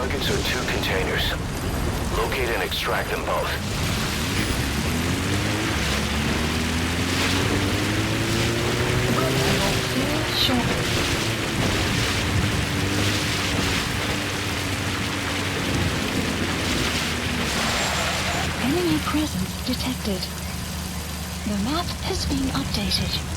targets are two containers. Locate and extract them both. Sure. Enemy presence detected. The map has been updated.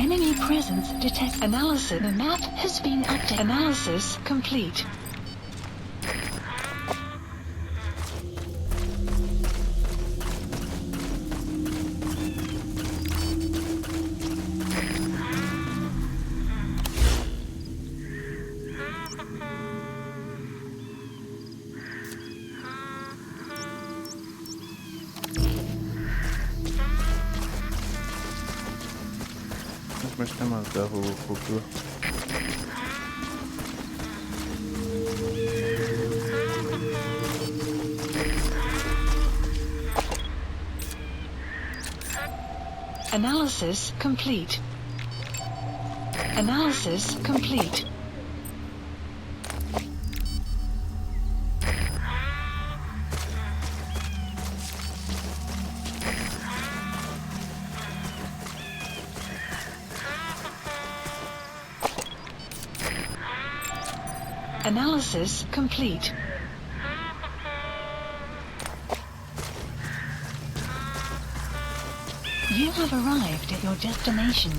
Enemy presence detect. Analysis. The map has been updated. Analysis complete. Most nem azzal fogok fogni. Analysis complete. Analysis complete. Analysis complete. You have arrived at your destination.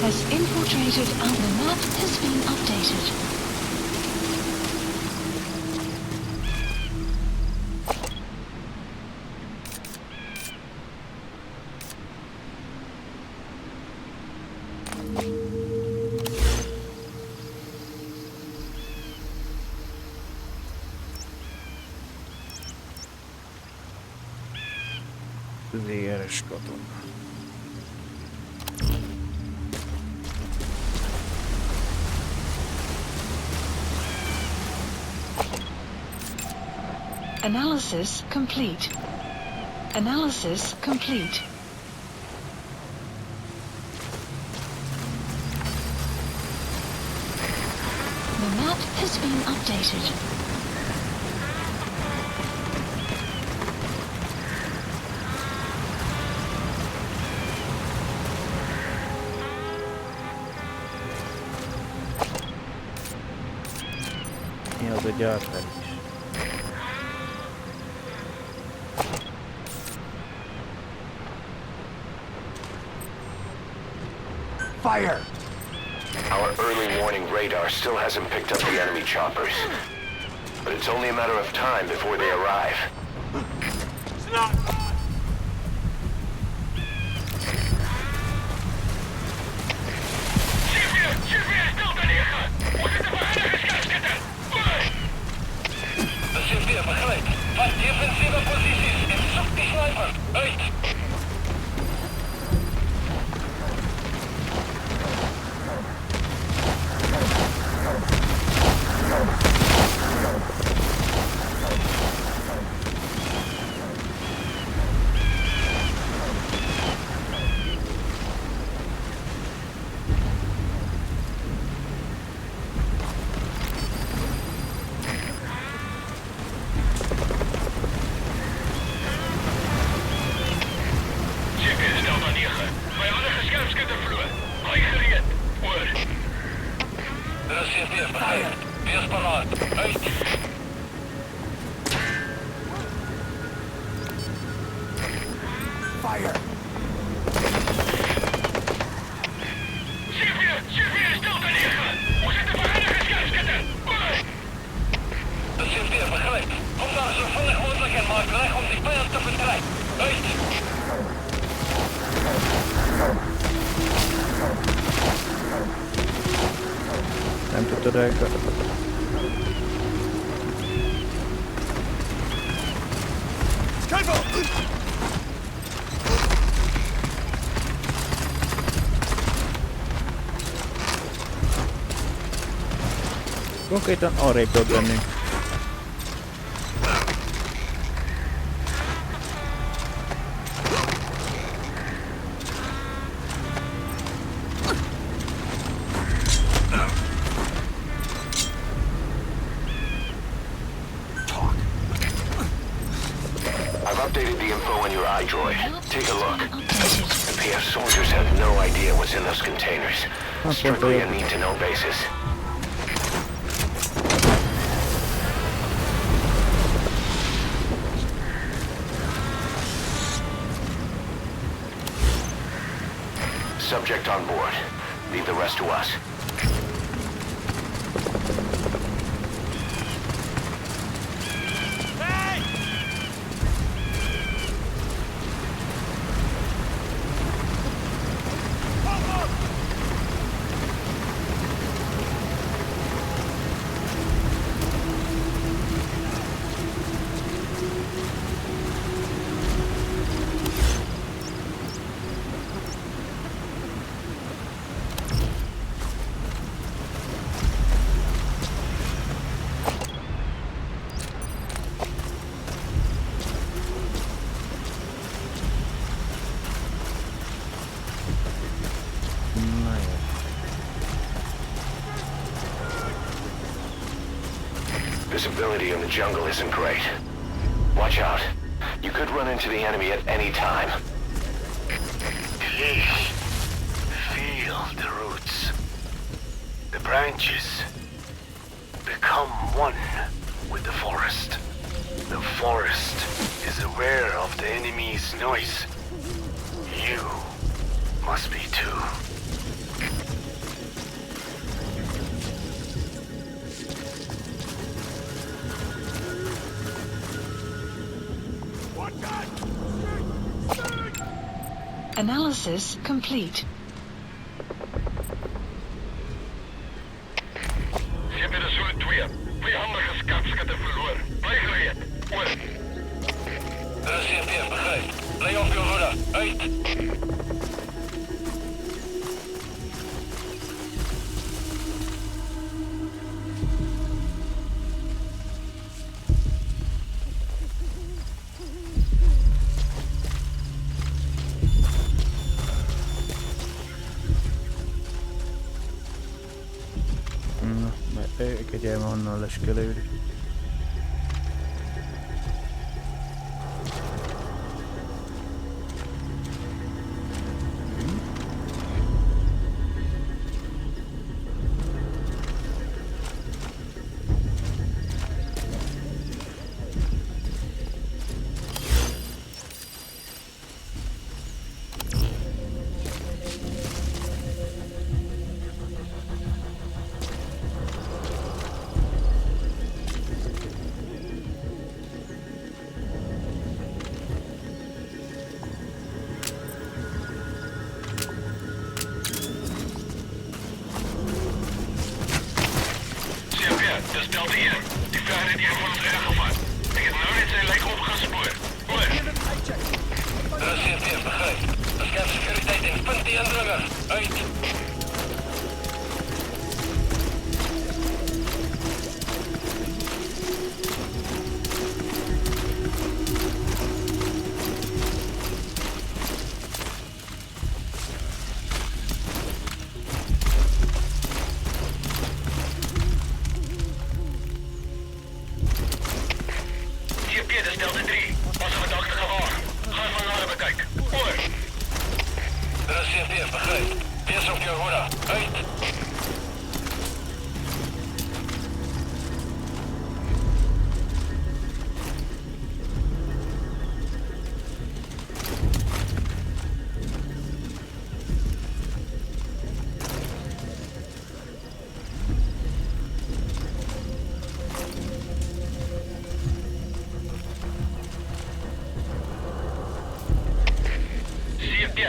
Has infiltrated and the map has been updated. Véres katona. Analysis complete. Analysis complete. The map has been updated. Mi az a gyártás is? Fire! Our early warning radar still hasn't picked up the enemy choppers. But it's only a matter of time before they arrive. CFPF begrijp. Wees paraat. Uit. Fire! CFPF, stil te liggen. We zitten verenigde scherpschutten. De CFPF begrijpt. Kom daar zo vlug mogelijk en maak weg om die vijand te vertrekken. Uit. Nem tudod elkötni. Konkrétan arrébb dob bennünk. I've updated the info on your iDroid. Take a look. The PF soldiers have no idea what's in those containers. Strictly a need-to-know basis. Subject on board. Leave the rest to us. Visibility in the jungle isn't great. Watch out. You could run into the enemy at any time. Please, feel the roots. The branches become one with the forest. The forest is aware of the enemy's noise. You must be too. Analysis complete. Je hebt er zo 2. Vijandige scherpschutten verloren. Blijf gereed. Oor. Er is CFPF begrijpt. Blijf op je hoede. Uit. Kegyelme onnan leskelődik. Dat is Delta hier. Die vijanden die hebben ons aangevat. Ik heb nou net zijn lijk opgespoord. Hoor. Er is CFPF begrijpt. Bescherm securiteit en punt die indrunger. Uit.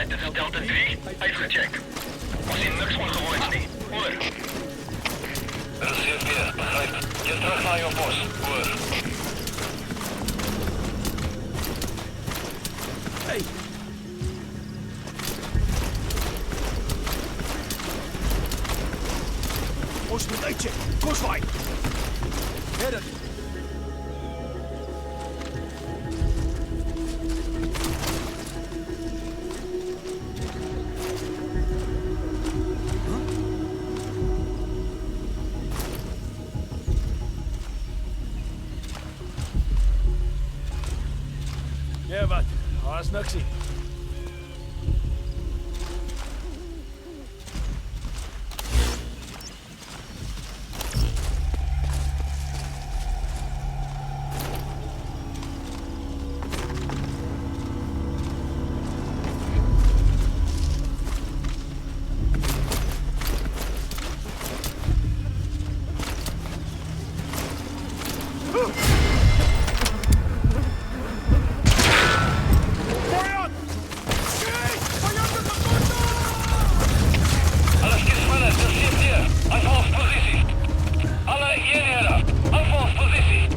Kicsit, dit is Delta 3. Uitgecheck. Ons sien niks ongewoons nie. Oor. Dit is CP, begryp. Keer terug na jou pos. Oor. Hey! Ons moet uitcheck. Kom swaai. Verder. Ja, wat? Haast niksie. Alles gespannen, das steht hier. Anvalspositie. Alle eenheden, anvalspositie.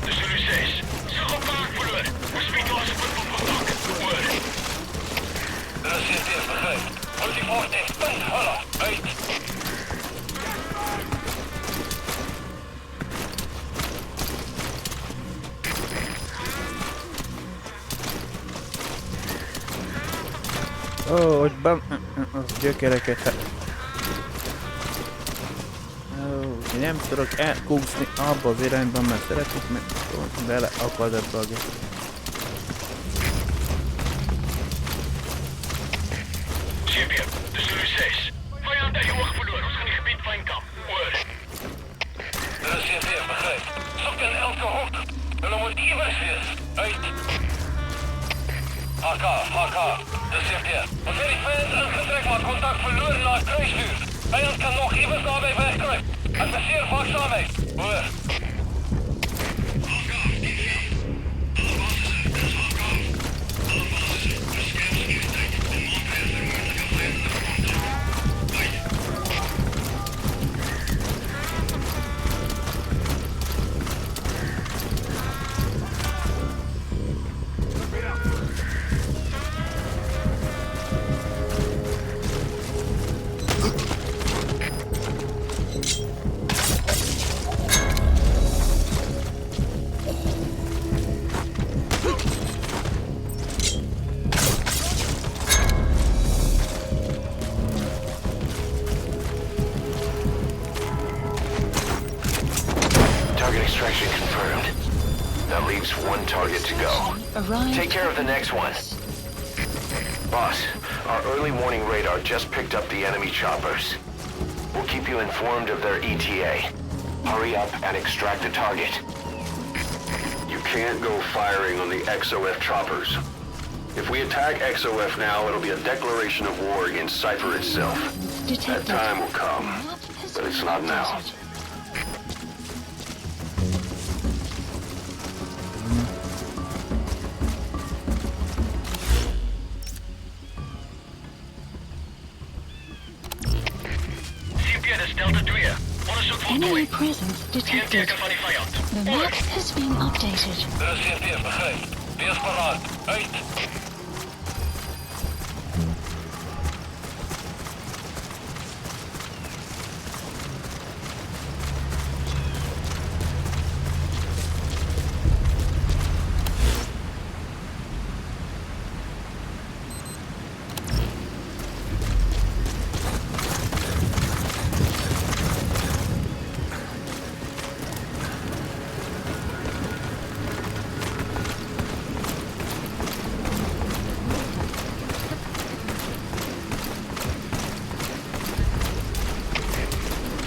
De Zulu 6. Zeg op maak, broer. We spieken als een punt op contact. Oor. Dat is CP, begrijp. Houd die vocht echt punt, holla. Uit. Ó, hogy az gyökereket... Ó, én nem tudok elkúszni abba az irányban, mert szeretnék meg bele akad ebbe a gép. CP, de Zulu 6. Vijand uit je oog verloren. Ons gaan die gebied van kap. Oor. Dat is CP, begrijp. Zoek in elke hoek. Jullie moeten immers wees. Uit. HK. De CP. We zijn die vijand ingetrekt, maar contact verloren naar kruisvuur. Vijand kan nog immers daarbij wegkruipen. Adresseer waakzaamheid. Oor. Extraction confirmed. That leaves one target to go. Take care of the next one. Boss, our early warning radar just picked up the enemy choppers. We'll keep you informed of their ETA. Hurry up and extract the target. You can't go firing on the XOF choppers. If we attack XOF now, it'll be a declaration of war against Cypher itself. That time will come, but it's not now. Enemy presence detected. The map has been updated. De CP, begrijp. Wees paraat. Uit.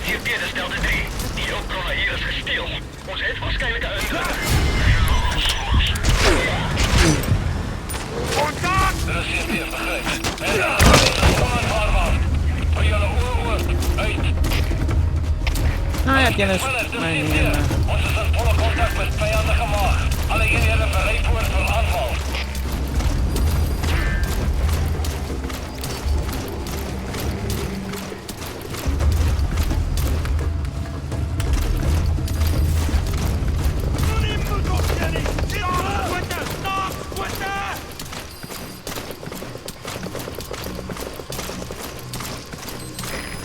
CP, dat is Delta 3. Die hulpbronnen hier is gesteeld. Ons het waarschijnlijk een uitlander. Er is CP, begrijp. En is onaanvaardbaar. Voor jullie oren, uit. Nou ja, kennis. Nee, nee, nee. Ons is in volle contact met vijandige macht. Alle eenheden bereid voor aanval.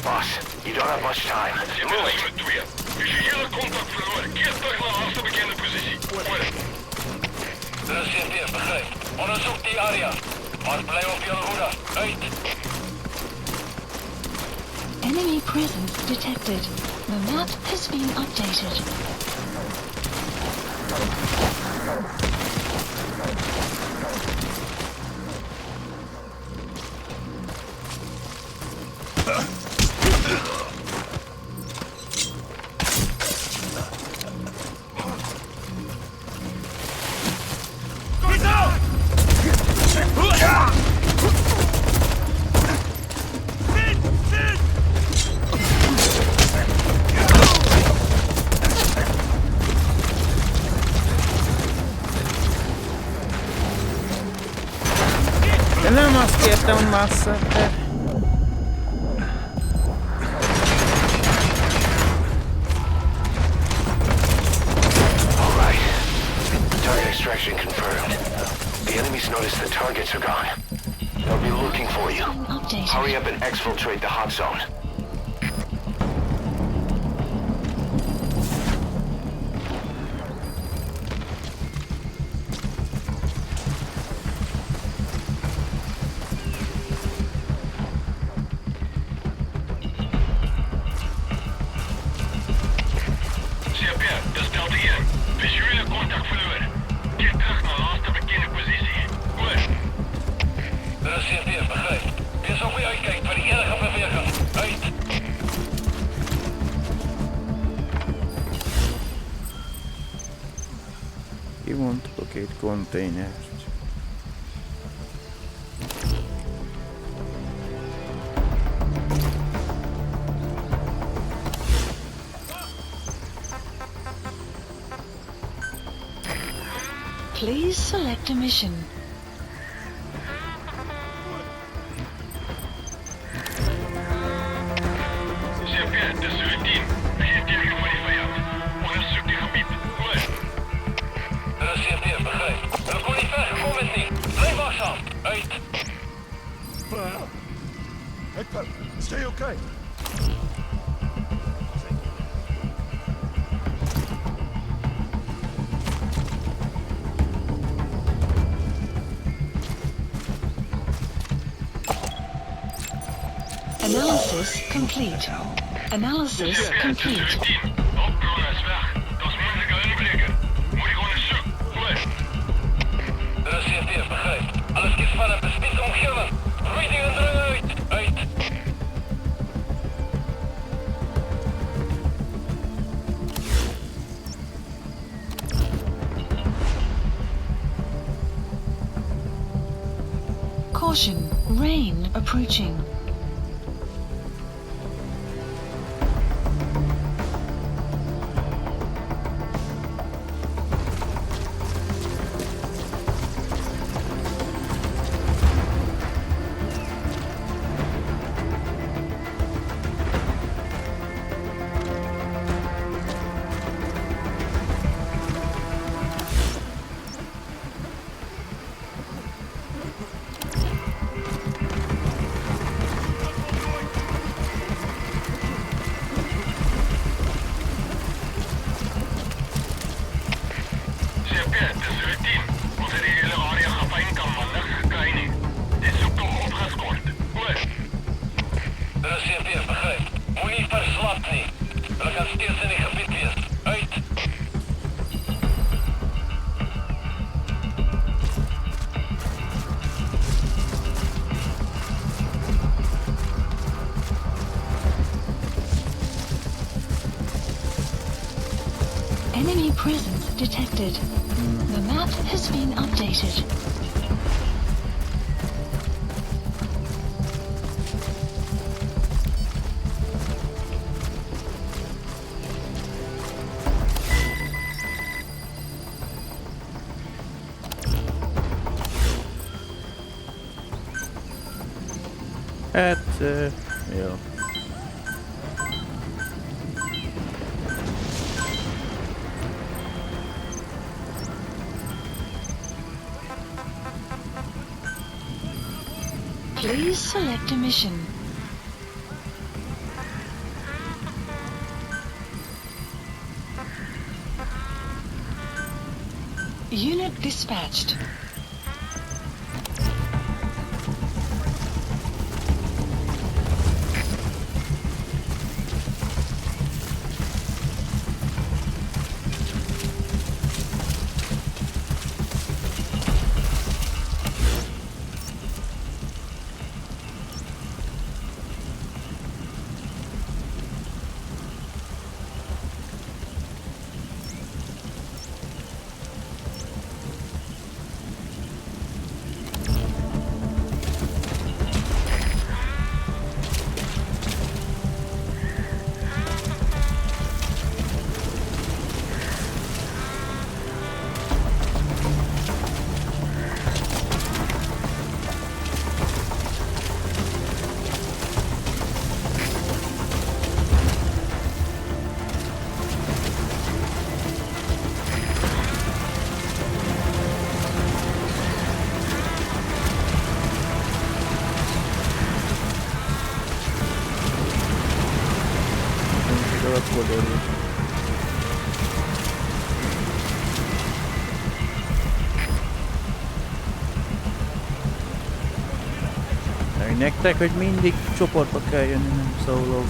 Boss, you don't have much time. Move. Visuele contact verloren. Keer terug naar de laatste bekende positie. Er is CP, begrijp. Onderzoek die area. Maar blijf op jullie hoede. Uit. Enemy presence detected. The map has been updated. De nem azt kértem, hogy masszát, de... Alright. Target extraction confirmed. The enemies noticed the targets are gone. They'll be looking for you. Updated. Hurry up and exfiltrate the hot zone. Kivontok egy konténert. Please select a mission. Stay okay. Analysis complete. Analysis complete. Caution, rain approaching. Enemy presence detected. The map has been updated. Hát, jó. Please select a mission. Unit dispatched. Nektek, hogy mindig csoportba kell jönni, nem szóló.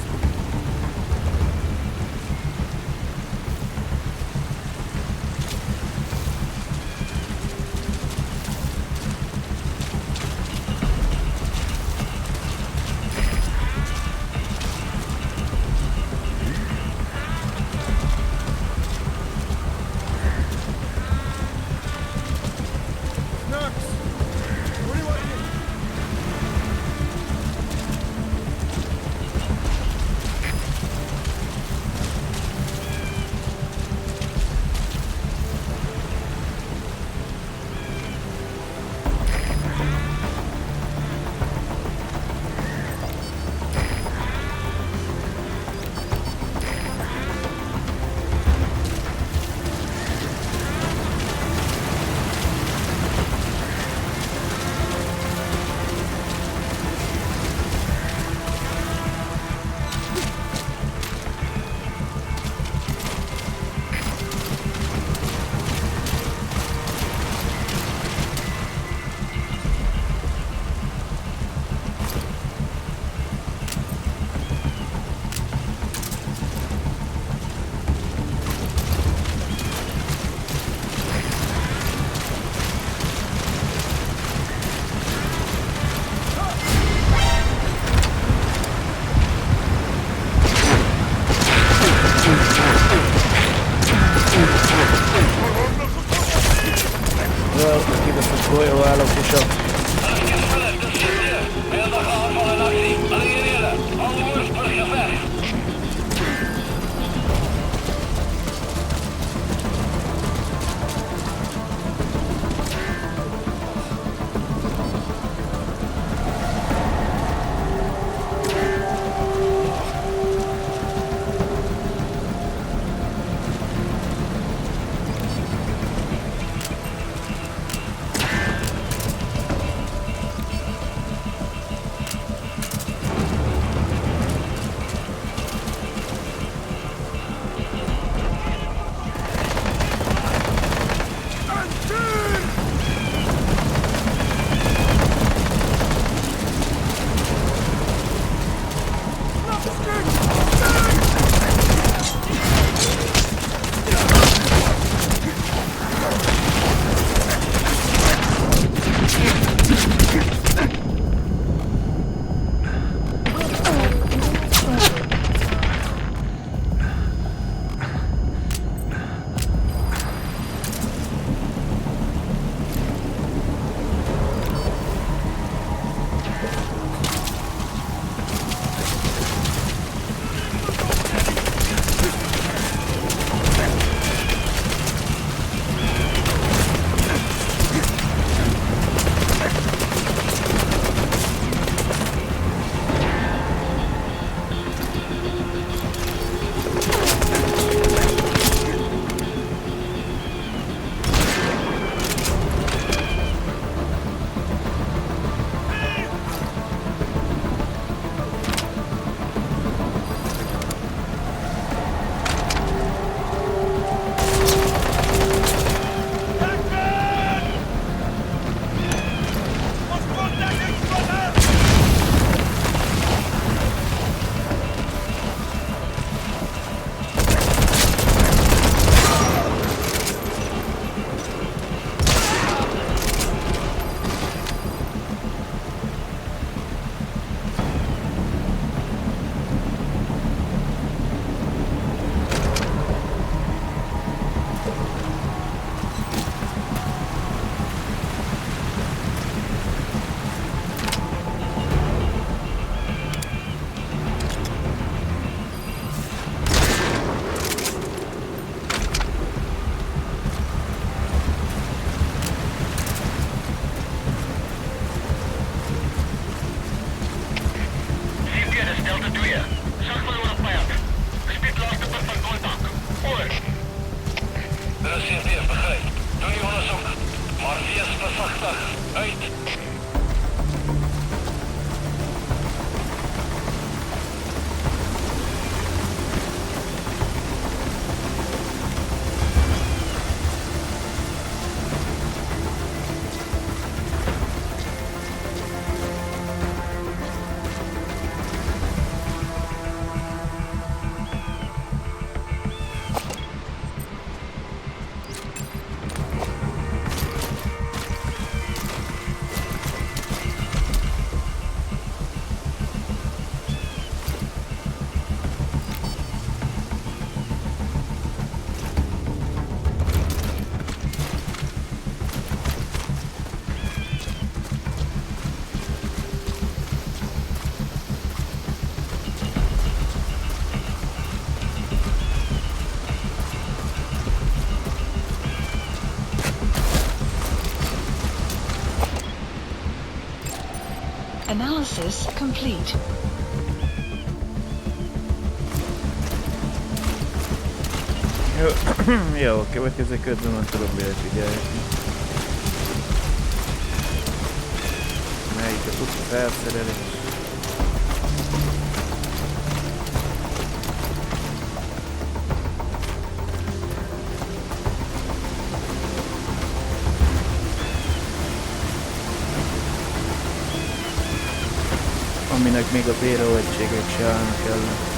Analysis complete. Jó, a következő körben már tudom mire figyelni. Melyik a tudta felszerelés. Aminek még a bérőegységek se állnak ellen.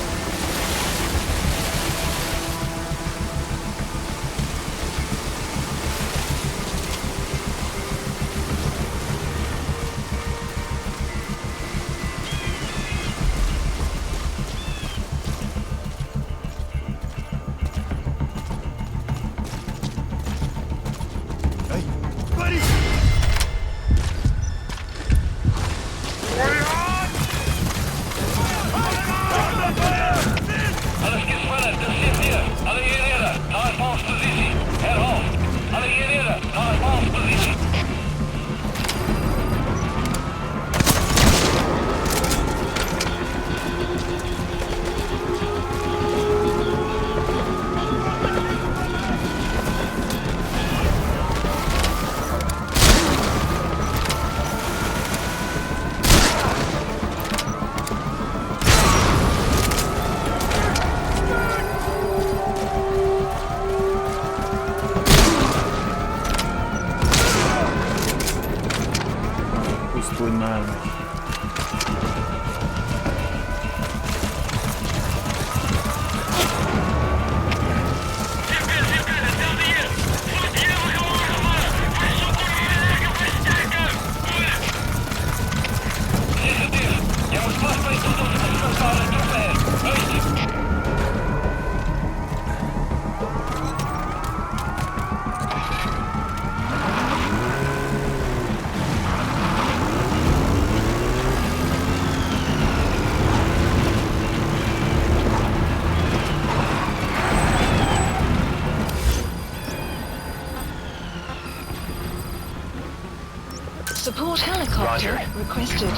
Support helicopter requested.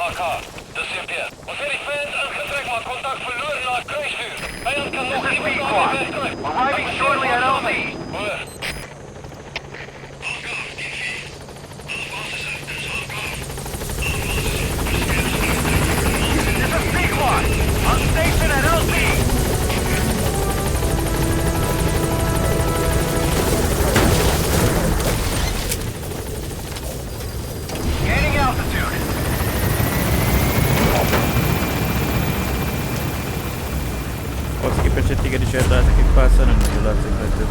HK, dat is MPL. Ons het die fans aangetrek, maar contact verloren na het kruisvuur. Vijand kan nog niet meer terug. Arriving shortly at LZ. Hoor. This is Sequad. On station at LZ. Gaining altitude. Ahhoz képest, hogy téged is eltaláltak egy párszor, nem nagyon látszik rajtad.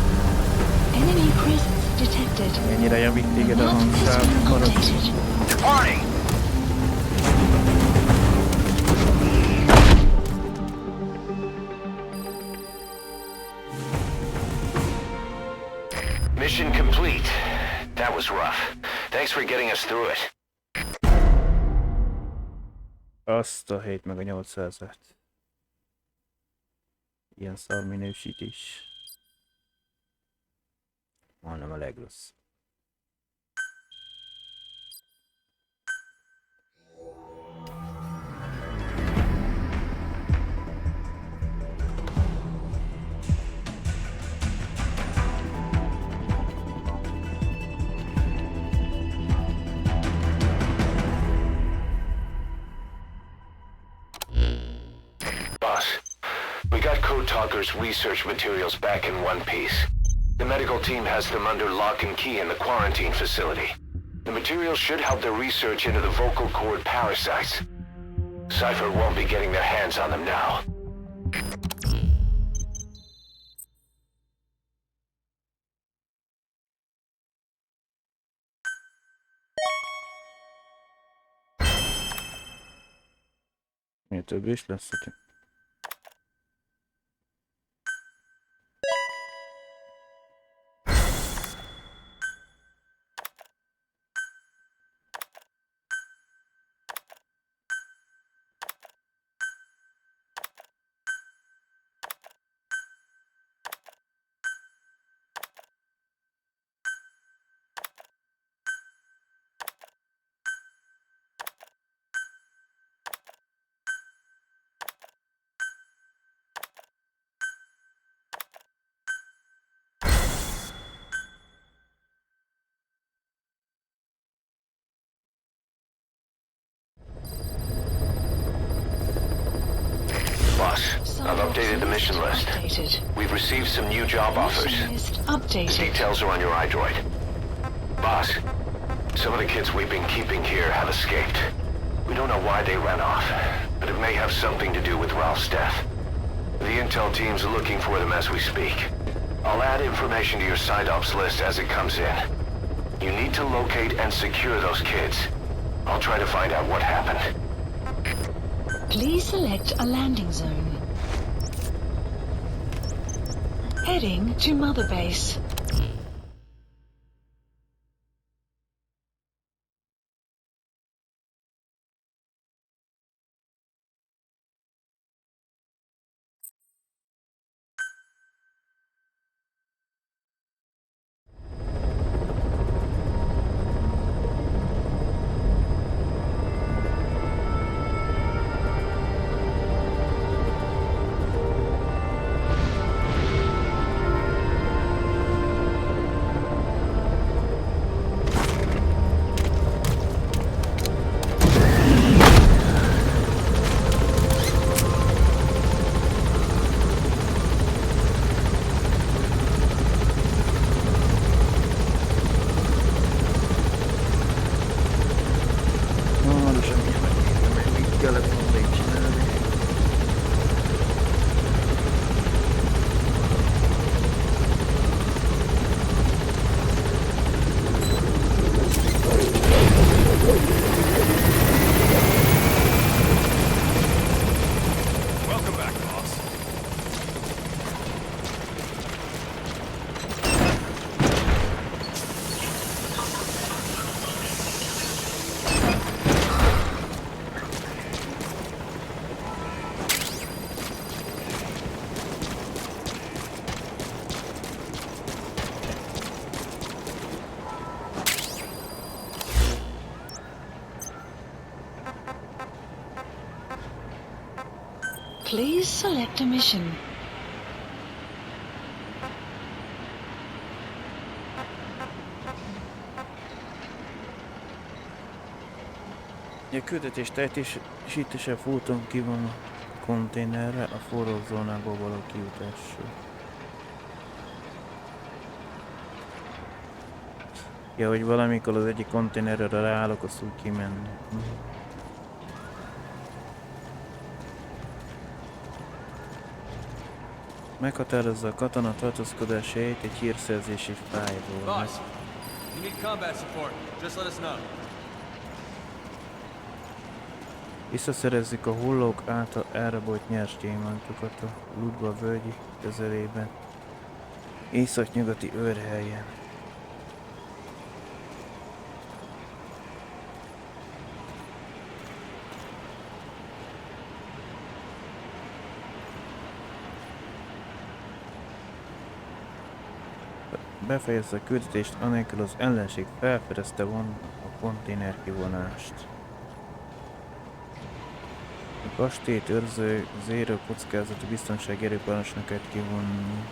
Enemy presence detected. Ennyire javít téged a hangsáv marad. Departing. Mission complete. That was rough. Thanks for getting us through it. Azt a 7 meg a 800-at. Ilyen szar minősítés. Majdnem a legrossz. We got Code Talker's research materials back in one piece. The medical team has them under lock and key in the quarantine facility. The materials should help their research into the vocal cord parasites. Cypher won't be getting their hands on them now. Miért több is lesz, hogyha... Boss, I've updated the mission list. We've received some new job offers. The details are on your iDroid. Boss, some of the kids we've been keeping here have escaped. We don't know why they ran off, but it may have something to do with Ralph's death. The intel team's looking for them as we speak. I'll add information to your side ops list as it comes in. You need to locate and secure those kids. I'll try to find out what happened. Please select a landing zone. Heading to Mother Base. Please select a mission. A küldetés teljesítése fúton ki van a konténerre a forró zónából való kijutásra. Ja, hogy valamikor az egyik konténerre ráállok, azt úgy kimenni. Meghatározza a katona tartózkodási helyét egy hírszerzési fájlból. Boss, you need combat support. Just let us know. Visszaszerezzük a hullók által elrabolt nyers gyémántokat a Ludva völgyi közelében, északnyugati őrhelyen. Befejezte a küldetést, anélkül az ellenség felfedezte volna a konténer kivonást. A kastélyt őrző zéró kockázatú biztonsági erőparancsnokát kivonni.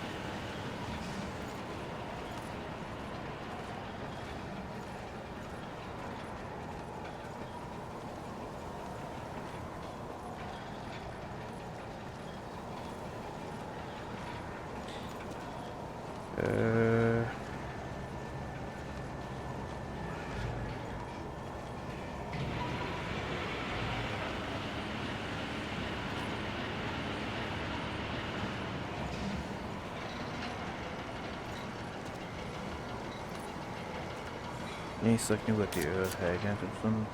Észak-nyugati őrhelyen, tudom.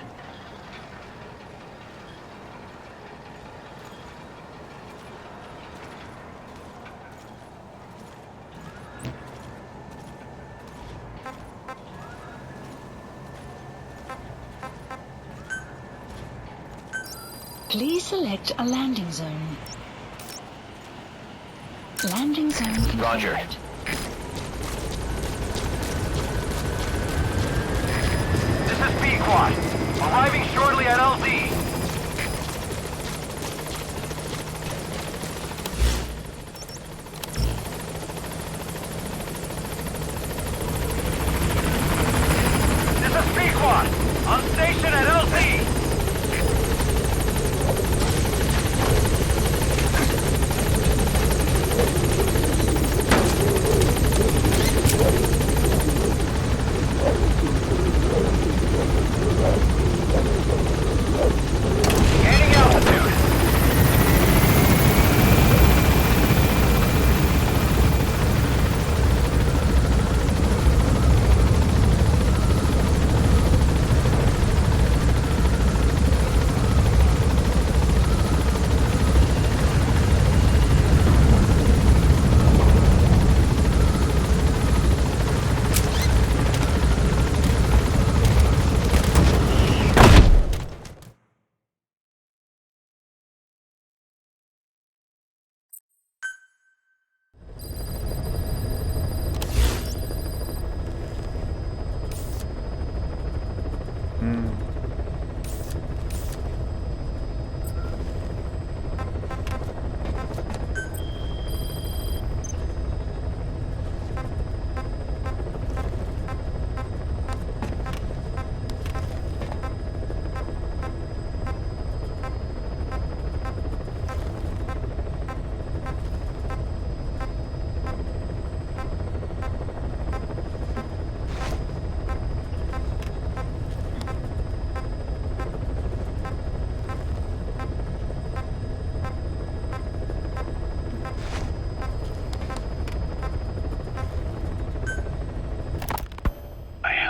Please select a landing zone. Landing zone confirmed. Roger. This is B-Quad. Arriving shortly at LZ. This is B-Quad. On station at LZ. Gaining altitude.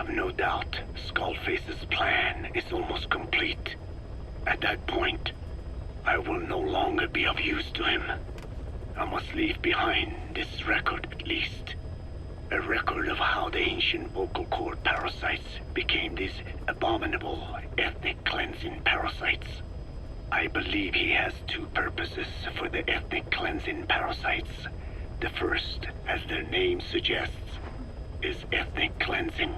No doubt, Skullface's plan is almost complete. At that point, I will no longer be of use to him. I must leave behind this record at least. A record of how the ancient vocal cord parasites became these abominable ethnic cleansing parasites. I believe he has two purposes for the ethnic cleansing parasites. The first, as their name suggests, is ethnic cleansing.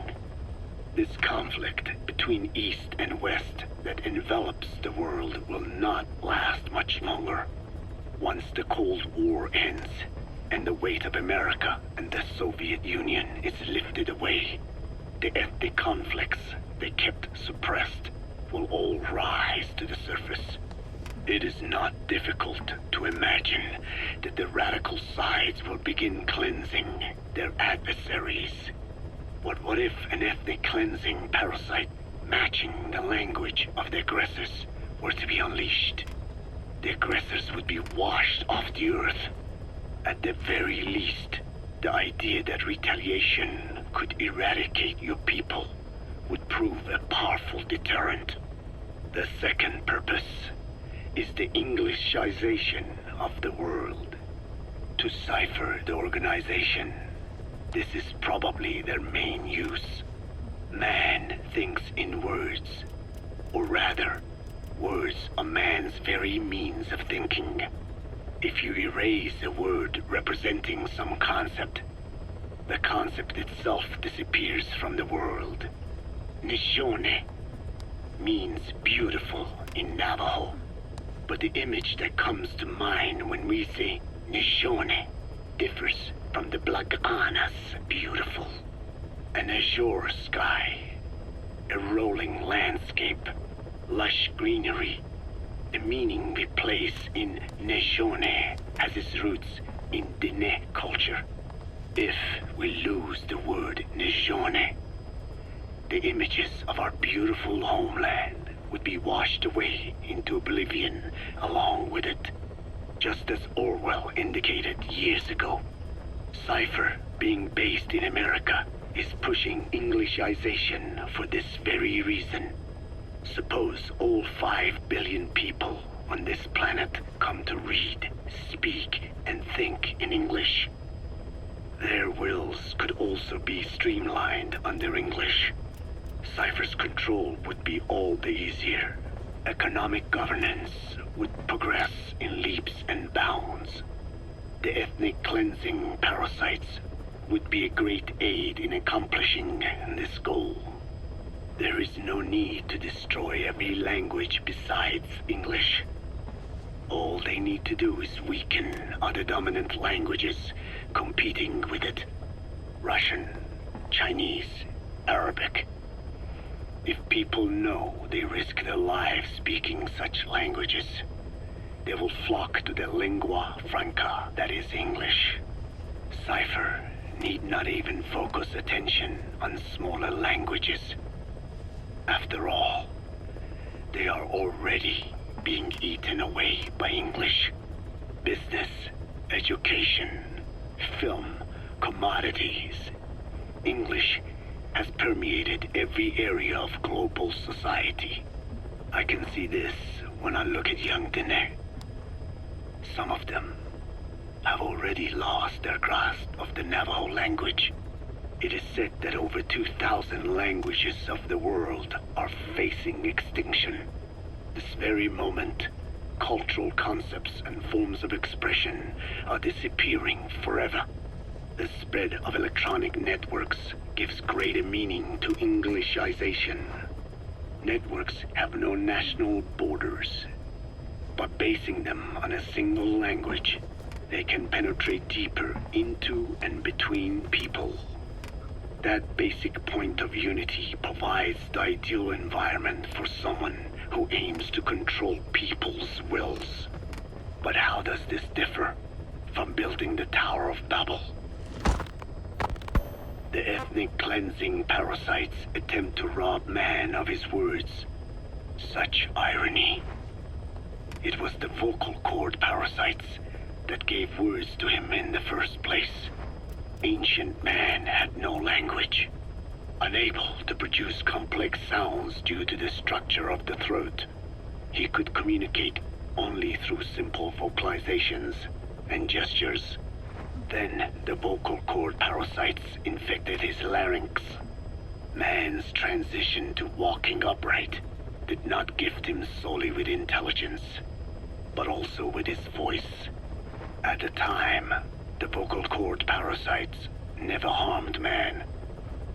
This conflict between East and West that envelops the world will not last much longer. Once the Cold War ends, and the weight of America and the Soviet Union is lifted away, the ethnic conflicts they kept suppressed will all rise to the surface. It is not difficult to imagine that the radical sides will begin cleansing their adversaries. But what if an ethnic cleansing parasite matching the language of the aggressors were to be unleashed? The aggressors would be washed off the earth. At the very least, the idea that retaliation could eradicate your people would prove a powerful deterrent. The second purpose is the Englishization of the world. To cipher the organization, this is probably their main use. Man thinks in words, or rather, words are man's very means of thinking. If you erase a word representing some concept, the concept itself disappears from the world. Nishone means beautiful in Navajo, but the image that comes to mind when we say Nishone differs from the Blagana's beautiful. An azure sky, a rolling landscape, lush greenery. The meaning we place in Nishone has its roots in Dene culture. If we lose the word Nijone, the images of our beautiful homeland would be washed away into oblivion along with it, just as Orwell indicated years ago. Cypher, being based in America, is pushing Englishization for this very reason. Suppose all 5 billion people on this planet come to read, speak, and think in English. Their wills could also be streamlined under English. Cypher's control would be all the easier. Economic governance would progress in leaps and bounds. The ethnic cleansing parasites would be a great aid in accomplishing this goal. There is no need to destroy every language besides English. All they need to do is weaken other dominant languages competing with it. Russian, Chinese, Arabic. If people know they risk their lives speaking such languages, they will flock to the lingua franca that is English. Cypher need not even focus attention on smaller languages. After all, they are already being eaten away by English. Business, education, film, commodities. English has permeated every area of global society. I can see this when I look at young Dene. Some of them have already lost their grasp of the Navajo language. It is said that over 2,000 languages of the world are facing extinction. This very moment, cultural concepts and forms of expression are disappearing forever. The spread of electronic networks gives greater meaning to Englishization. Networks have no national borders. By basing them on a single language, they can penetrate deeper into and between people. That basic point of unity provides the ideal environment for someone who aims to control people's wills. But how does this differ from building the Tower of Babel? The ethnic cleansing parasites attempt to rob man of his words. Such irony. It was the vocal cord parasites that gave words to him in the first place. Ancient man had no language. Unable to produce complex sounds due to the structure of the throat, he could communicate only through simple vocalizations and gestures. Then the vocal cord parasites infected his larynx. Man's transition to walking upright did not gift him solely with intelligence, but also with his voice. At the time, the vocal cord parasites never harmed man.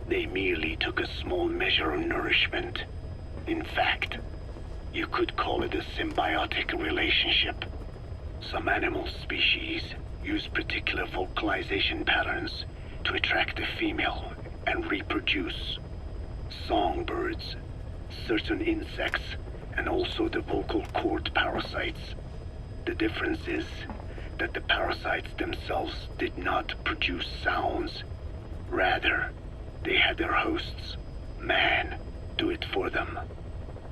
They merely took a small measure of nourishment. In fact, you could call it a symbiotic relationship. Some animal species use particular vocalization patterns to attract a female and reproduce. Songbirds, certain insects, and also the vocal cord parasites. The difference is that the parasites themselves did not produce sounds. Rather, they had their hosts, man, do it for them.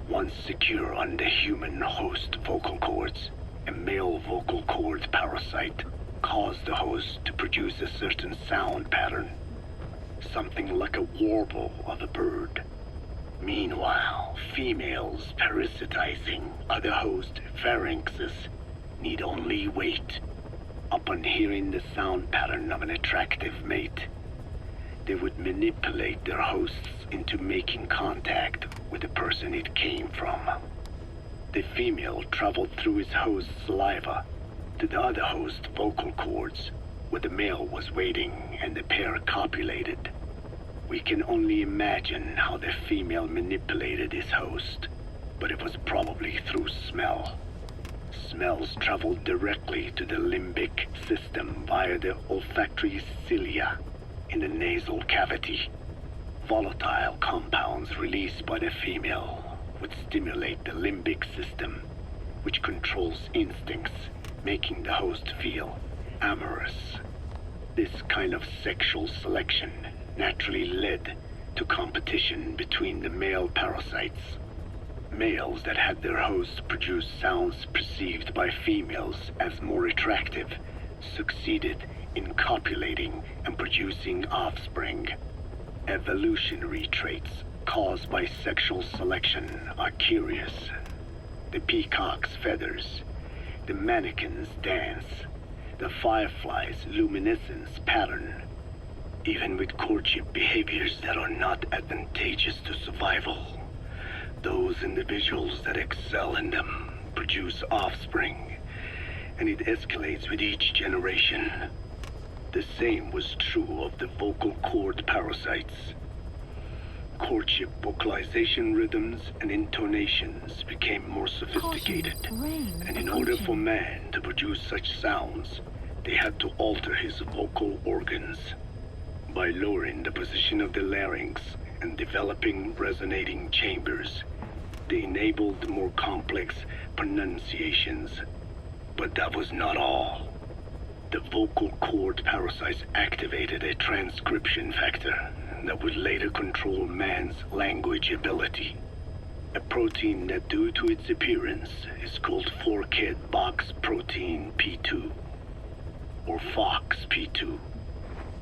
Once secure on the human host vocal cords, a male vocal cord parasite caused the host to produce a certain sound pattern, something like a warble of a bird. Meanwhile, females parasitizing other host pharynxes need only wait. Upon hearing the sound pattern of an attractive mate, they would manipulate their hosts into making contact with the person it came from. The female traveled through his host's saliva to the other host's vocal cords, where the male was waiting and the pair copulated. We can only imagine how the female manipulated his host, but it was probably through smell. Smells traveled directly to the limbic system via the olfactory cilia in the nasal cavity. Volatile compounds released by the female would stimulate the limbic system, which controls instincts, making the host feel amorous. This kind of sexual selection naturally led to competition between the male parasites. Males that had their hosts produce sounds perceived by females as more attractive succeeded in copulating and producing offspring. Evolutionary traits caused by sexual selection are curious. The peacock's feathers, the mannequin's dance, the firefly's luminescence pattern. Even with courtship behaviors that are not advantageous to survival, those individuals that excel in them produce offspring, and it escalates with each generation. The same was true of the vocal cord parasites. Courtship vocalization rhythms and intonations became more sophisticated, and in order for man to produce such sounds, they had to alter his vocal organs. By lowering the position of the larynx and developing resonating chambers, they enabled more complex pronunciations. But that was not all. The vocal cord parasites activated a transcription factor that would later control man's language ability. A protein that, due to its appearance, is called forkhead box protein P2, or FOXP2.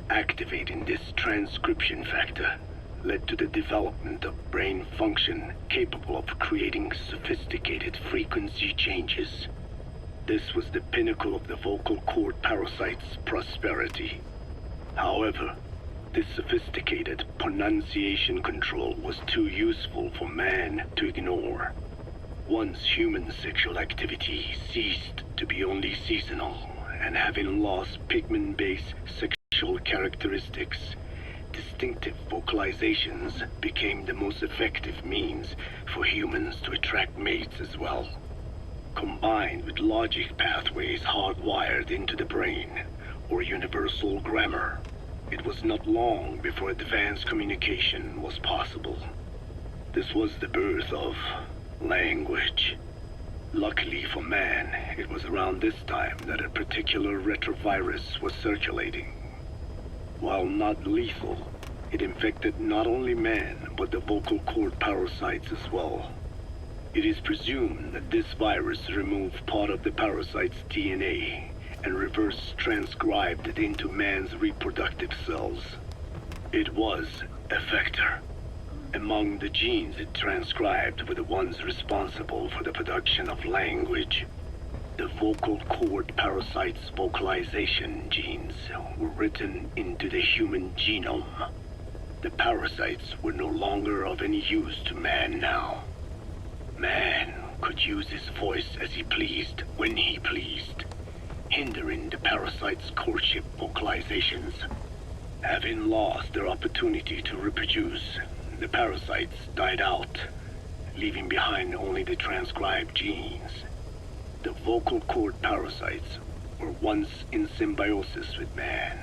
Activating this transcription factor led to the development of brain function capable of creating sophisticated frequency changes. This was the pinnacle of the vocal cord parasite's prosperity. However, this sophisticated pronunciation control was too useful for man to ignore. Once human sexual activity ceased to be only seasonal, and having lost pigment-based sexual characteristics, distinctive vocalizations became the most effective means for humans to attract mates as well. Combined with logic pathways hardwired into the brain, or universal grammar, it was not long before advanced communication was possible. This was the birth of language. Luckily for man, it was around this time that a particular retrovirus was circulating. While not lethal, it infected not only man, but the vocal cord parasites as well. It is presumed that this virus removed part of the parasite's DNA and reverse transcribed it into man's reproductive cells. It was a vector. Among the genes it transcribed were the ones responsible for the production of language. The vocal cord parasite's vocalization genes were written into the human genome. The parasites were no longer of any use to man now. Man could use his voice as he pleased, when he pleased, hindering the parasite's courtship vocalizations. Having lost their opportunity to reproduce, the parasites died out, leaving behind only the transcribed genes. The vocal cord parasites were once in symbiosis with man.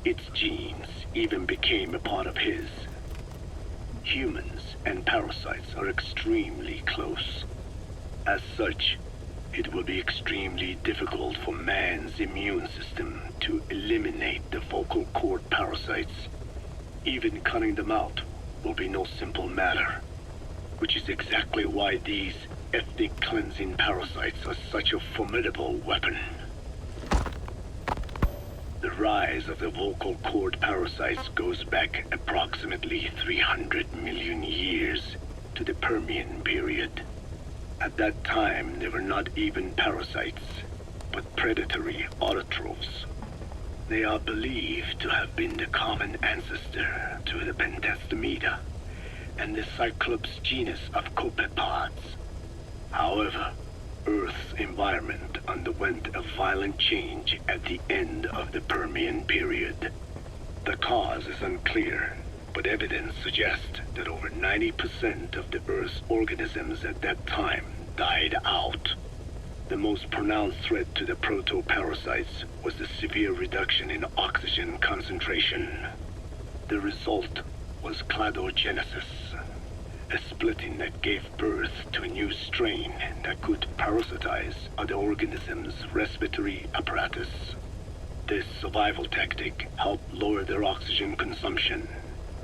Its genes even became a part of his. Humans and parasites are extremely close. As such, it will be extremely difficult for man's immune system to eliminate the vocal cord parasites. Even cutting them out will be no simple matter, which is exactly why these ethnic cleansing parasites are such a formidable weapon. The rise of the vocal cord parasites goes back approximately 300 million years to the Permian period. At that time, they were not even parasites, but predatory autotrophs. They are believed to have been the common ancestor to the Pentastomida and the Cyclops genus of copepods. However, Earth's environment underwent a violent change at the end of the Permian period. The cause is unclear, but evidence suggests that over 90% of the Earth's organisms at that time died out. The most pronounced threat to the proto-parasites was the severe reduction in oxygen concentration. The result was cladogenesis, a splitting that gave birth to a new strain that could parasitize other organisms' respiratory apparatus. This survival tactic helped lower their oxygen consumption,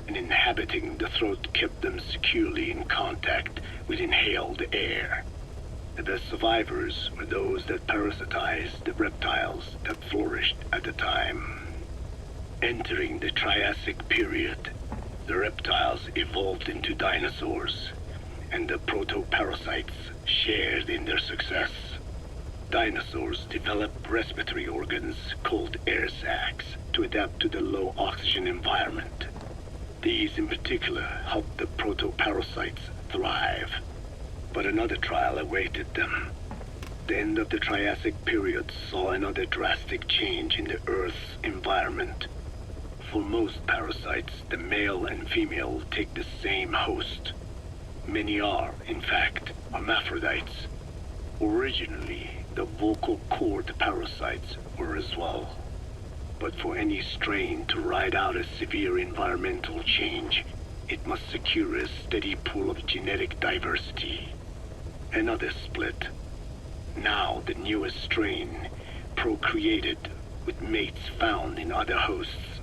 and inhabiting the throat kept them securely in contact with inhaled air. The best survivors were those that parasitized the reptiles that flourished at the time. Entering the Triassic period, the reptiles evolved into dinosaurs, and the proto-parasites shared in their success. Dinosaurs developed respiratory organs called air sacs to adapt to the low oxygen environment. These in particular helped the proto-parasites thrive. But another trial awaited them. The end of the Triassic period saw another drastic change in the Earth's environment. For most parasites, the male and female take the same host. Many are, in fact, hermaphrodites. Originally, the vocal cord parasites were as well. But for any strain to ride out a severe environmental change, it must secure a steady pool of genetic diversity. Another split. Now the newest strain procreated with mates found in other hosts.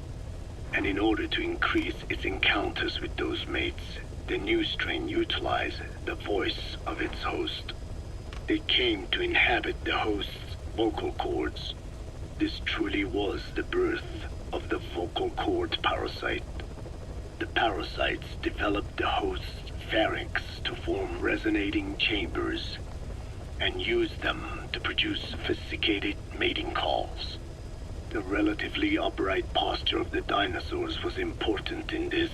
And in order to increase its encounters with those mates, the new strain utilized the voice of its host. They came to inhabit the host's vocal cords. This truly was the birth of the vocal cord parasite. The parasites developed the host's pharynx to form resonating chambers and used them to produce sophisticated mating calls. The relatively upright posture of the dinosaurs was important in this,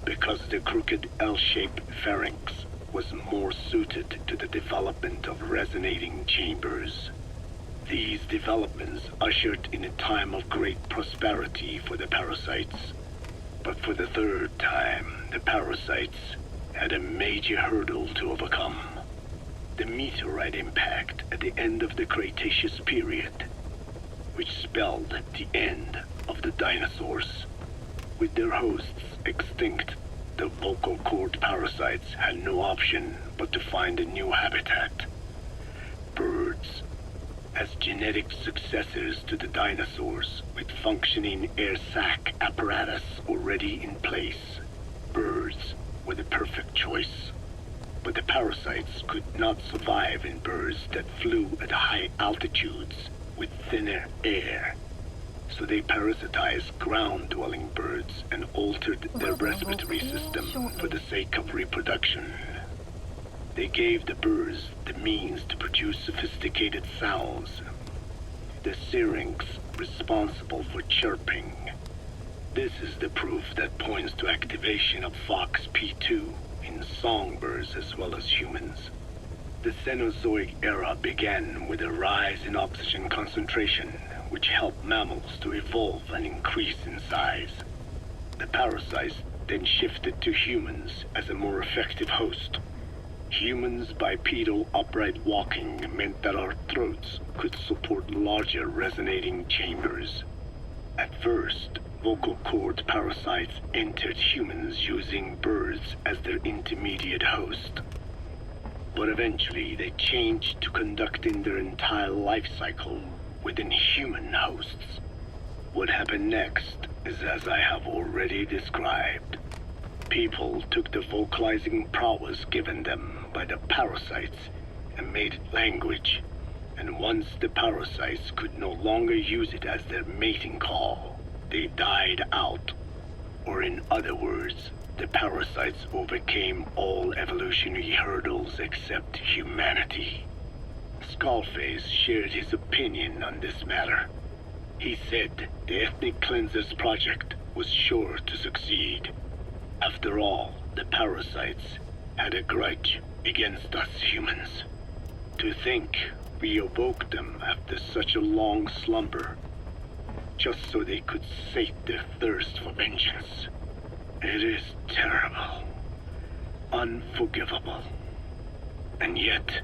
because the crooked L-shaped pharynx was more suited to the development of resonating chambers. These developments ushered in a time of great prosperity for the parasites. But for the third time, the parasites had a major hurdle to overcome. The meteorite impact at the end of the Cretaceous period, which spelled the end of the dinosaurs. With their hosts extinct, the vocal cord parasites had no option but to find a new habitat. Birds. As genetic successors to the dinosaurs, with functioning air sac apparatus already in place, birds were the perfect choice. But the parasites could not survive in birds that flew at high altitudes with thinner air. So they parasitized ground-dwelling birds and altered their respiratory system for the sake of reproduction. They gave the birds the means to produce sophisticated sounds. The syrinx responsible for chirping. This is the proof that points to activation of FOXP2 in songbirds as well as humans. The Cenozoic era began with a rise in oxygen concentration, which helped mammals to evolve and increase in size. The parasites then shifted to humans as a more effective host. Humans' bipedal upright walking meant that our throats could support larger resonating chambers. At first, vocal cord parasites entered humans using birds as their intermediate host. But eventually they changed to conducting their entire life cycle within human hosts. What happened next is as I have already described. People took the vocalizing prowess given them by the parasites and made it language, and once the parasites could no longer use it as their mating call, they died out. Or in other words, the parasites overcame all evolutionary hurdles except humanity. Skullface shared his opinion on this matter. He said the Ethnic Cleansers Project was sure to succeed. After all, the parasites had a grudge against us humans. To think we awoke them after such a long slumber, just so they could sate their thirst for vengeance. It is terrible, unforgivable, and yet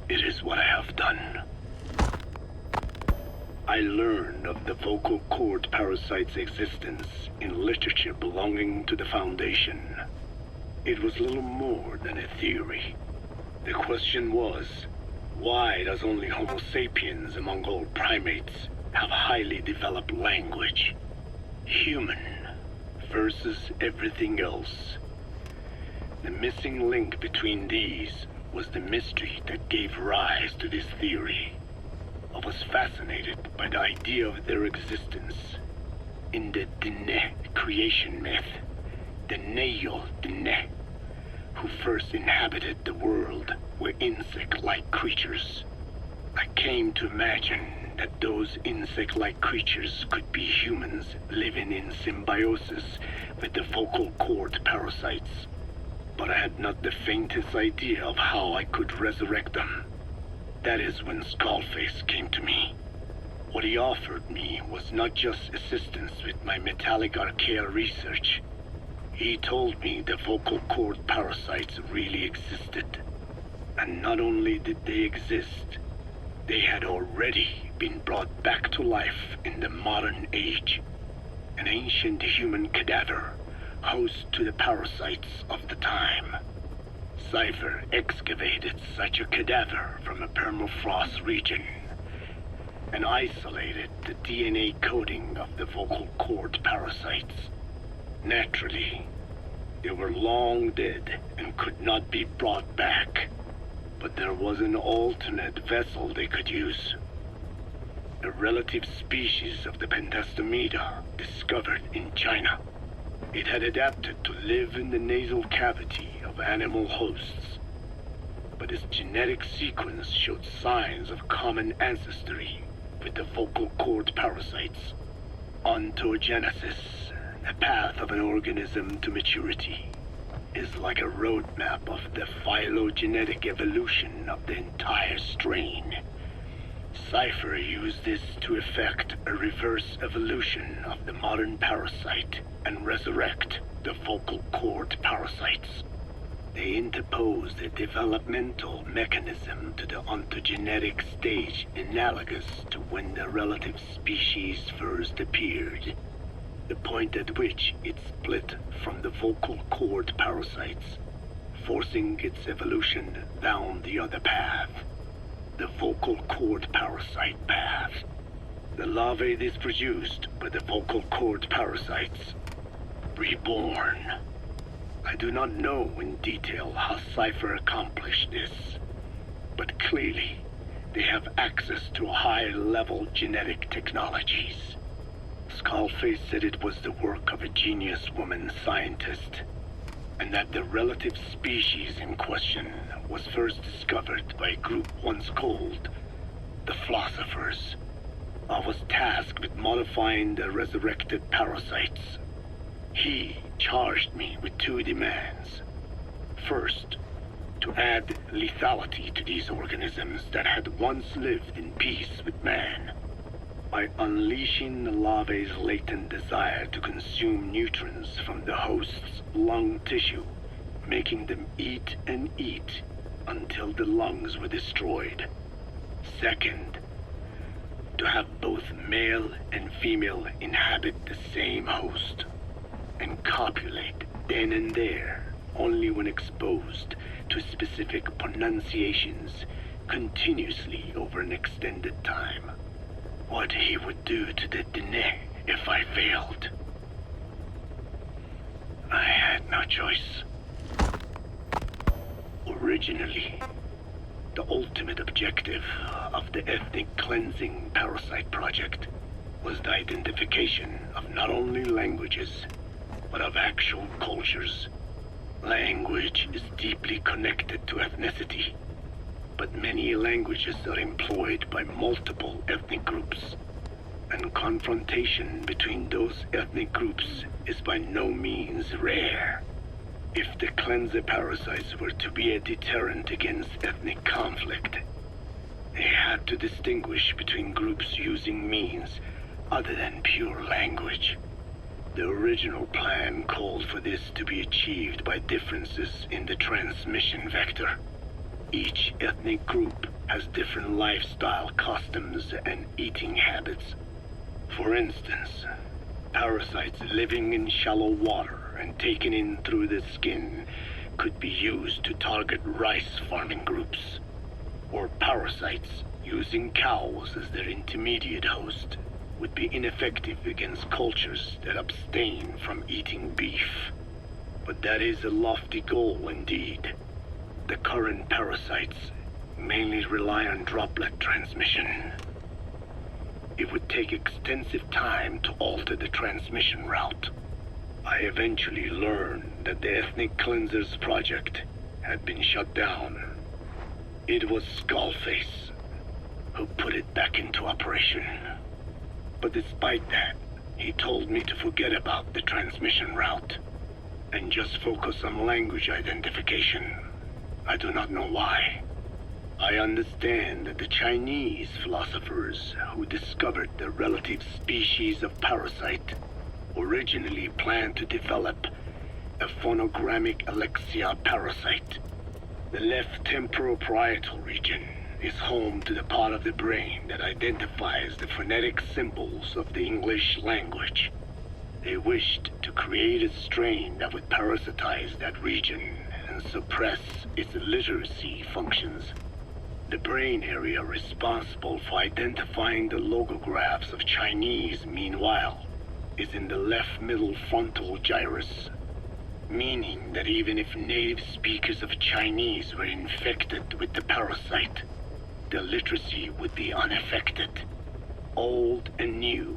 it is what I have done. I learned of the vocal cord parasite's existence in literature belonging to the Foundation. It was little more than a theory. The question was, why does only Homo sapiens among all primates have highly developed language. Human versus everything else. The missing link between these was the mystery that gave rise to this theory. I was fascinated by the idea of their existence. In the Dene creation myth, the Neyo Dene, who first inhabited the world, were insect-like creatures. I came to imagine that those insect-like creatures could be humans living in symbiosis with the vocal cord parasites. But I had not the faintest idea of how I could resurrect them. That is when Skullface came to me. What he offered me was not just assistance with my metallic archaea research. He told me the vocal cord parasites really existed. And not only did they exist, they had already been brought back to life in the modern age. An ancient human cadaver, host to the parasites of the time. Cypher excavated such a cadaver from a permafrost region and isolated the DNA coding of the vocal cord parasites. Naturally, they were long dead and could not be brought back, but there was an alternate vessel they could use. A relative species of the Pentastomida discovered in China. It had adapted to live in the nasal cavity of animal hosts, but its genetic sequence showed signs of common ancestry with the vocal cord parasites. Ontogenesis, the path of an organism to maturity, is like a roadmap of the phylogenetic evolution of the entire strain. Cypher used this to effect a reverse evolution of the modern parasite and resurrect the vocal cord parasites. They interposed a developmental mechanism to the ontogenetic stage analogous to when the relative species first appeared, the point at which it split from the vocal cord parasites, forcing its evolution down the other path, the vocal cord parasite path. The larvae this produced by the vocal cord parasites, reborn. I do not know in detail how Cypher accomplished this, but clearly they have access to high-level genetic technologies. Skullface said it was the work of a genius woman scientist, and that the relative species in question was first discovered by a group once called the Philosophers. I was tasked with modifying the resurrected parasites. He charged me with two demands. First, to add lethality to these organisms that had once lived in peace with man, by unleashing the larvae's latent desire to consume nutrients from the host's lung tissue, making them eat and eat until the lungs were destroyed. Second, to have both male and female inhabit the same host and copulate then and there only when exposed to specific pronunciations continuously over an extended time. What he would do to the Dene if I failed. I had no choice. Originally, the ultimate objective of the ethnic cleansing parasite project was the identification of not only languages, but of actual cultures. Language is deeply connected to ethnicity, but many languages are employed by multiple ethnic groups, and confrontation between those ethnic groups is by no means rare. If the cleanser parasites were to be a deterrent against ethnic conflict, they had to distinguish between groups using means other than pure language. The original plan called for this to be achieved by differences in the transmission vector. Each ethnic group has different lifestyle customs and eating habits. For instance, parasites living in shallow water and taken in through the skin could be used to target rice farming groups, or parasites using cows as their intermediate host would be ineffective against cultures that abstain from eating beef. But that is a lofty goal indeed. The current parasites mainly rely on droplet transmission. It would take extensive time to alter the transmission route. I eventually learned that the Ethnic Cleansers project had been shut down. It was Skullface who put it back into operation. But despite that, he told me to forget about the transmission route and just focus on language identification. I do not know why. I understand that the Chinese philosophers who discovered the relative species of parasite originally planned to develop a phonogrammic Alexia parasite. The left temporal parietal region is home to the part of the brain that identifies the phonetic symbols of the English language. They wished to create a strain that would parasitize that region and suppress its literacy functions. The brain area responsible for identifying the logographs of Chinese, meanwhile, is in the left middle frontal gyrus, meaning that even if native speakers of Chinese were infected with the parasite, the literacy would be unaffected. Old and new,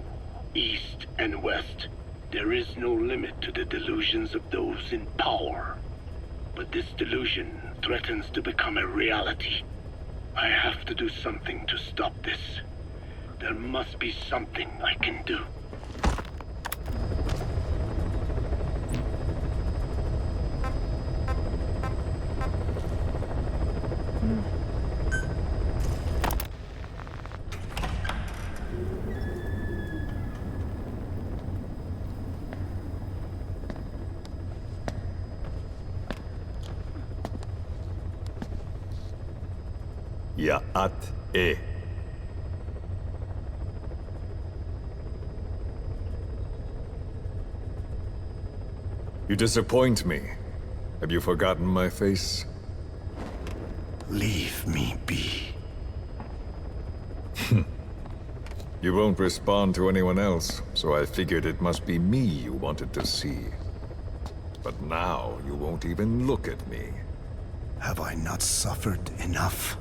east and west, there is no limit to the delusions of those in power. But this delusion threatens to become a reality. I have to do something to stop this. There must be something I can do. Ya'at-e. You disappoint me. Have you forgotten my face? Leave me be. You won't respond to anyone else, so I figured it must be me you wanted to see. But now you won't even look at me. Have I not suffered enough?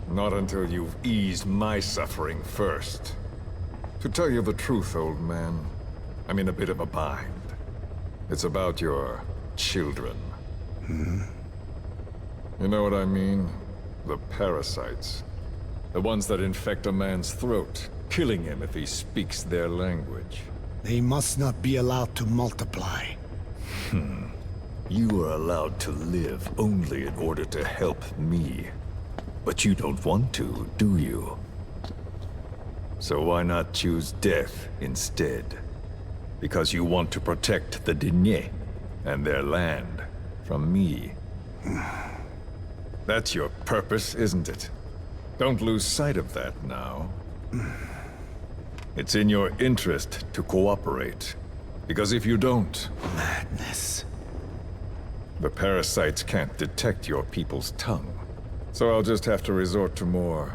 Not until you've eased my suffering first. To tell you the truth, old man, I'm in a bit of a bind. It's about your children. You know what I mean? The parasites. The ones that infect a man's throat, killing him if he speaks their language. They must not be allowed to multiply. You are allowed to live only in order to help me. But you don't want to, do you? So why not choose death instead? Because you want to protect the Diné and their land from me. That's your purpose, isn't it? Don't lose sight of that now. It's in your interest to cooperate. Because if you don't... Madness. The parasites can't detect your people's tongue. So I'll just have to resort to more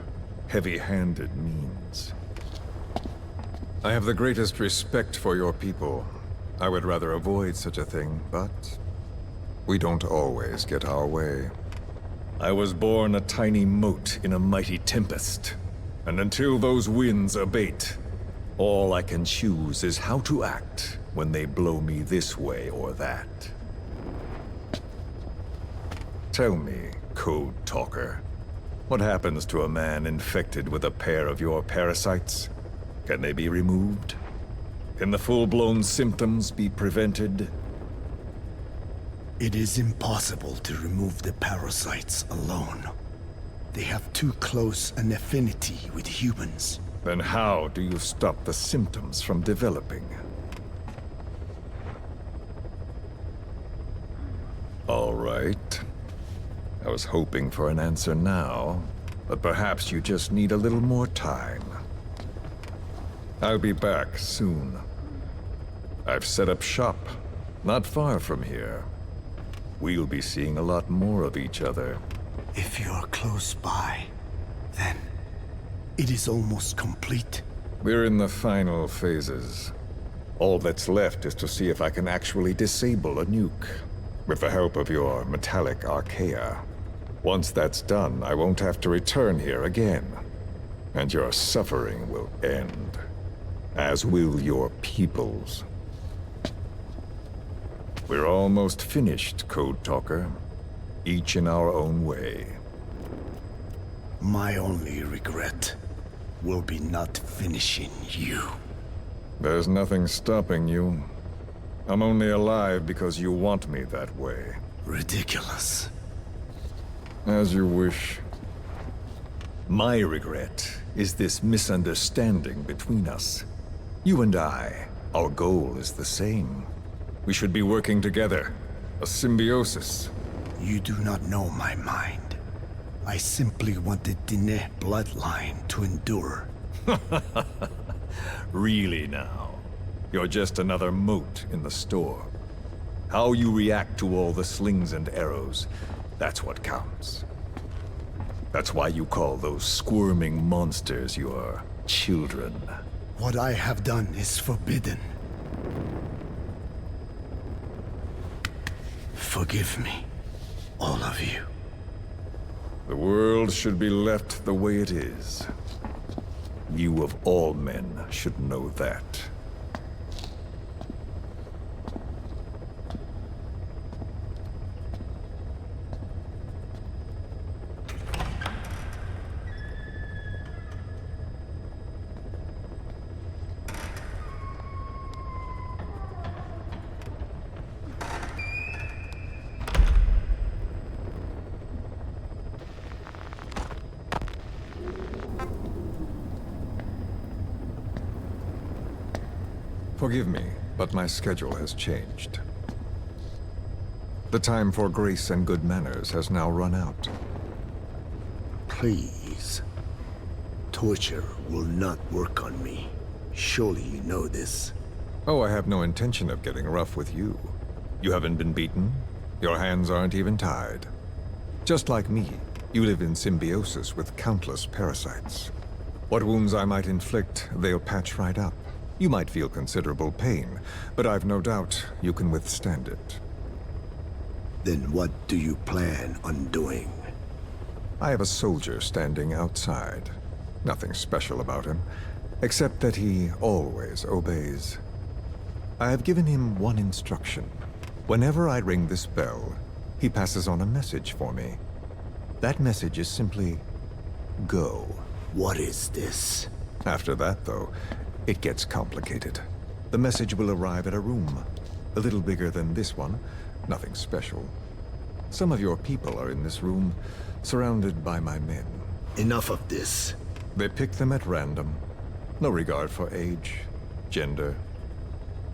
heavy-handed means. I have the greatest respect for your people. I would rather avoid such a thing, but we don't always get our way. I was born a tiny mote in a mighty tempest, and until those winds abate, all I can choose is how to act when they blow me this way or that. Tell me, Code Talker, what happens to a man infected with a pair of your parasites? Can they be removed? Can the full-blown symptoms be prevented? It is impossible to remove the parasites alone. They have too close an affinity with humans. Then how do you stop the symptoms from developing? All right. I was hoping for an answer now, but perhaps you just need a little more time. I'll be back soon. I've set up shop, not far from here. We'll be seeing a lot more of each other. If you're close by, then it is almost complete. We're in the final phases. All that's left is to see if I can actually disable a nuke, with the help of your metallic archaea. Once that's done, I won't have to return here again, and your suffering will end, as will your people's. We're almost finished, Code Talker, each in our own way. My only regret will be not finishing you. There's nothing stopping you. I'm only alive because you want me that way. Ridiculous. As you wish. My regret is this misunderstanding between us. You and I, our goal is the same. We should be working together. A symbiosis. You do not know my mind. I simply want the Diné bloodline to endure. Really now? You're just another mote in the storm. How you react to all the slings and arrows, that's what counts. That's why you call those squirming monsters your children. What I have done is forbidden. Forgive me, all of you. The world should be left the way it is. You of all men should know that. Forgive me, but my schedule has changed. The time for grace and good manners has now run out. Please. Torture will not work on me. Surely you know this. Oh, I have no intention of getting rough with you. You haven't been beaten. Your hands aren't even tied. Just like me, you live in symbiosis with countless parasites. What wounds I might inflict, they'll patch right up. You might feel considerable pain, but I've no doubt you can withstand it. Then what do you plan on doing? I have a soldier standing outside. Nothing special about him, except that he always obeys. I have given him one instruction. Whenever I ring this bell, he passes on a message for me. That message is simply, go. What is this? After that, though, it gets complicated. The message will arrive at a room, a little bigger than this one, nothing special. Some of your people are in this room, surrounded by my men. Enough of this. They pick them at random. No regard for age, gender.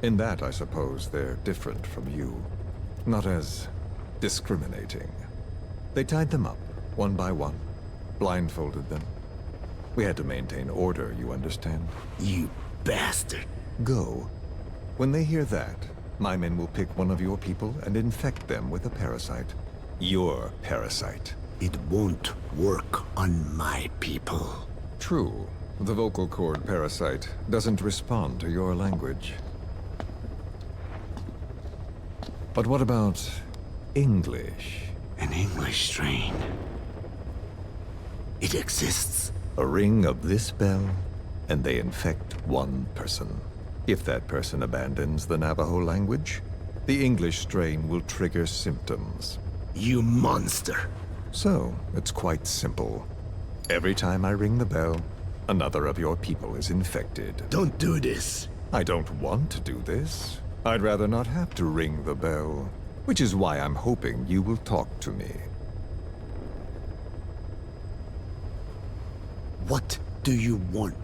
In that, I suppose, they're different from you. Not as discriminating. They tied them up, one by one, blindfolded them. We had to maintain order, you understand? You bastard. Go. When they hear that, my men will pick one of your people and infect them with a parasite. Your parasite. It won't work on my people. True. The vocal cord parasite doesn't respond to your language. But what about English? An English strain. It exists. A ring of this bell, and they infect one person. If that person abandons the Navajo language, the English strain will trigger symptoms. You monster. So, it's quite simple. Every time I ring the bell, another of your people is infected. Don't do this. I don't want to do this. I'd rather not have to ring the bell, which is why I'm hoping you will talk to me. What do you want?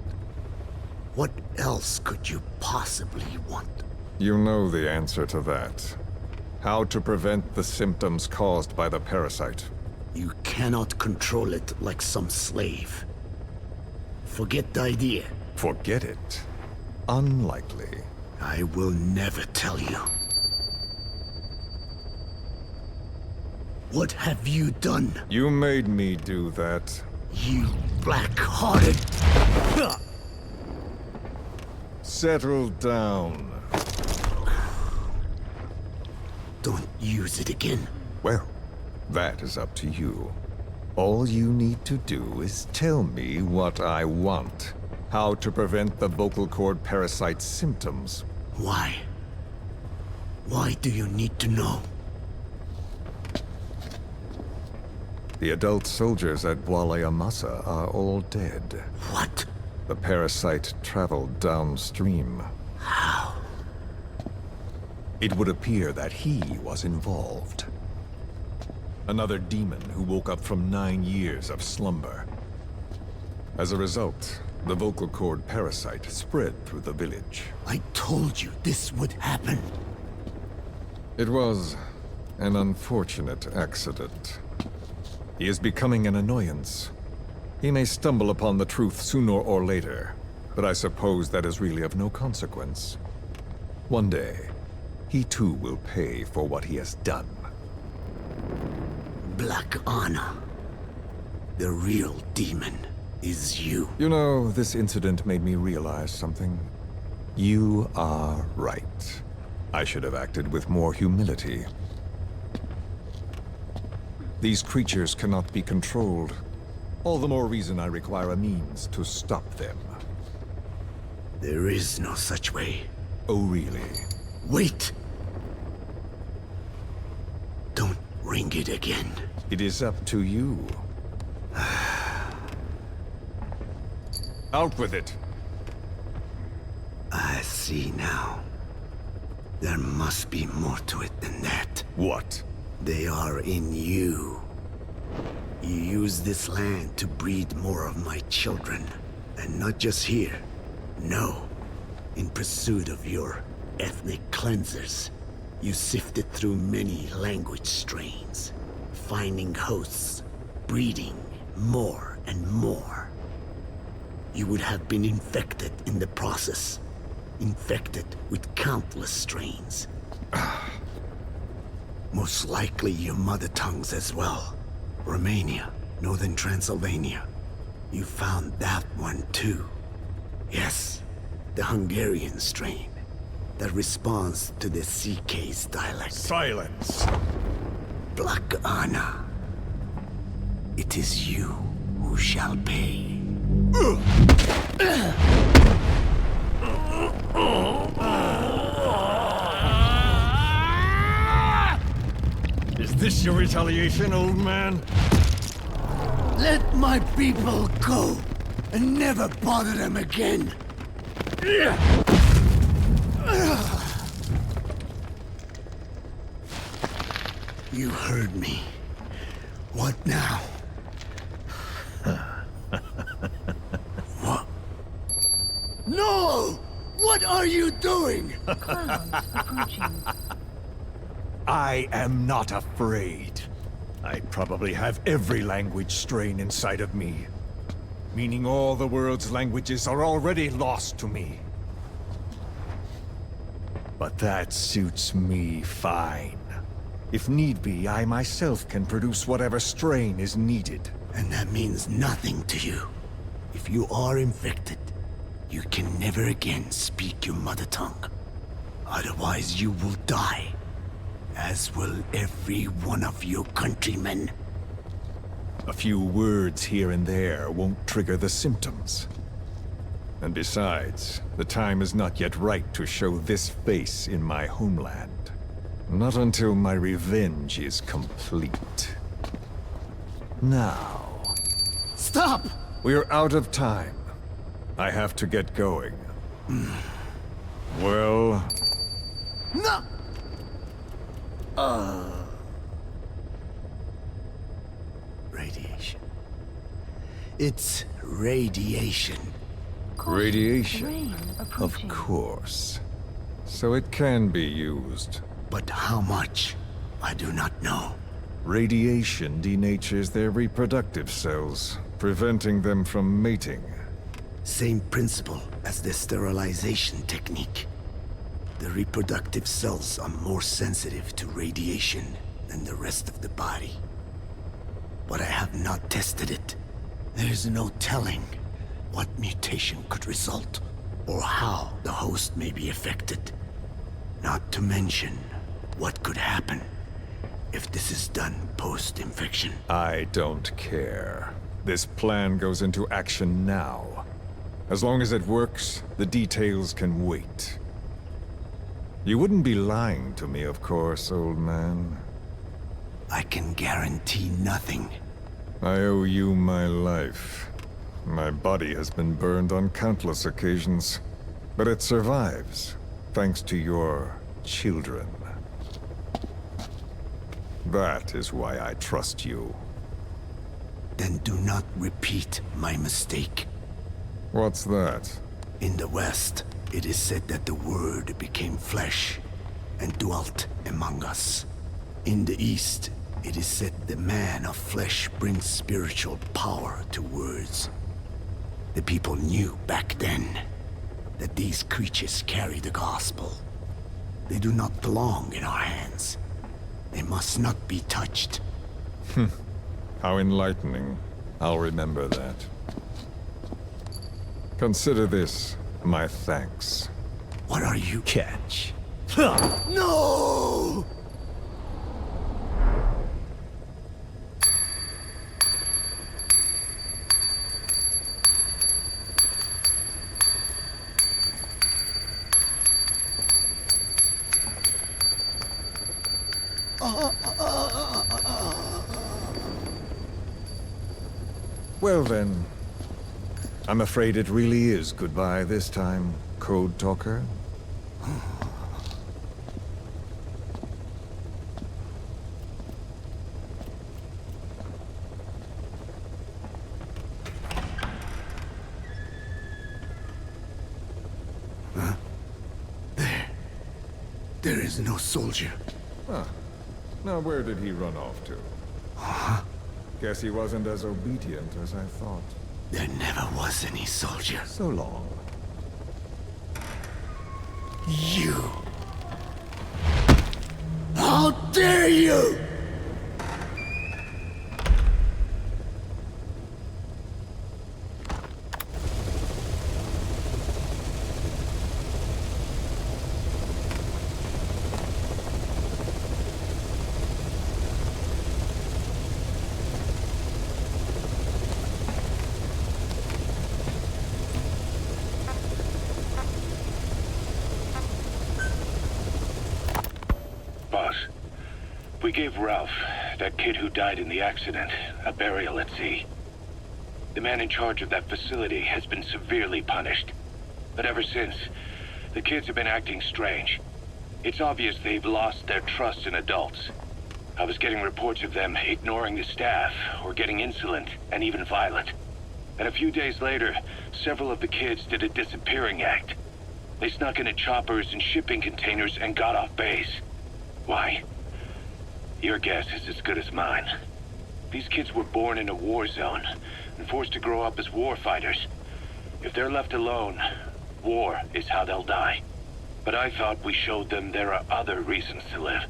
What else could you possibly want? You know the answer to that. How to prevent the symptoms caused by the parasite. You cannot control it like some slave. Forget the idea. Forget it? Unlikely. I will never tell you. What have you done? You made me do that. You black-hearted... Settle down. Don't use it again. Well, that is up to you. All you need to do is tell me what I want. How to prevent the vocal cord parasite's symptoms. Why? Why do you need to know? The adult soldiers at Amasa are all dead. What? The parasite traveled downstream. How? It would appear that he was involved. Another demon who woke up from 9 years of slumber. As a result, the vocal cord parasite spread through the village. I told you this would happen. It was an unfortunate accident. He is becoming an annoyance. He may stumble upon the truth sooner or later, but I suppose that is really of no consequence. One day, he too will pay for what he has done. Black Anna. The real demon is you. You know, this incident made me realize something. You are right. I should have acted with more humility. These creatures cannot be controlled. All the more reason I require a means to stop them. There is no such way. Oh, really? Wait! Don't ring it again. It is up to you. Out with it! I see now. There must be more to it than that. What? They are in you. You use this land to breed more of my children. And not just here. No. In pursuit of your ethnic cleansers. You sifted through many language strains. Finding hosts. Breeding more and more. You would have been infected in the process. Infected with countless strains. Most likely your mother tongues as well. Romania, Northern Transylvania. You found that one too. Yes, the Hungarian strain. That responds to the CK's dialect. Silence! Black Anna. It is you who shall pay. Is this your retaliation, old man? Let my people go, and never bother them again. You heard me. What now? What? No! What are you doing? Clouds approaching. I am not afraid. I probably have every language strain inside of me. Meaning all the world's languages are already lost to me. But that suits me fine. If need be, I myself can produce whatever strain is needed. And that means nothing to you. If you are infected, you can never again speak your mother tongue. Otherwise you will die. As will every one of your countrymen. A few words here and there won't trigger the symptoms. And besides, the time is not yet right to show this face in my homeland. Not until my revenge is complete. Now... Stop! We're out of time. I have to get going. Well... No! Radiation. It's radiation. Radiation, Rain of approaching. course. So it can be used. But how much? I do not know. Radiation denatures their reproductive cells, preventing them from mating. Same principle as the sterilization technique. The reproductive cells are more sensitive to radiation than the rest of the body. But I have not tested it. There is no telling what mutation could result. or how the host may be affected. Not to mention what could happen if this is done post-infection. I don't care. This plan goes into action now. As long as it works, the details can wait. You wouldn't be lying to me, of course, old man. I can guarantee nothing. I owe you my life. My body has been burned on countless occasions, but it survives, thanks to your children. That is why I trust you. Then do not repeat my mistake. What's that? In the West, it is said that the Word became flesh and dwelt among us. In the East, it is said the man of flesh brings spiritual power to words. The people knew back then that these creatures carry the gospel. They do not belong in our hands. They must not be touched. How enlightening. I'll remember that. Consider this my thanks. What are you? Catch. No! Well then, I'm afraid it really is goodbye this time, Code Talker. There is no soldier. Huh. Now where did he run off to? Guess he wasn't as obedient as I thought. There never was any soldier. So long. You! How dare you! We gave Ralph, that kid who died in the accident, a burial at sea. The man in charge of that facility has been severely punished. But ever since, the kids have been acting strange. It's obvious they've lost their trust in adults. I was getting reports of them ignoring the staff, or getting insolent, and even violent. And a few days later, several of the kids did a disappearing act. They snuck into choppers and shipping containers and got off base. Why? Your guess is as good as mine. These kids were born in a war zone and forced to grow up as war fighters. If they're left alone, war is how they'll die. But I thought we showed them there are other reasons to live.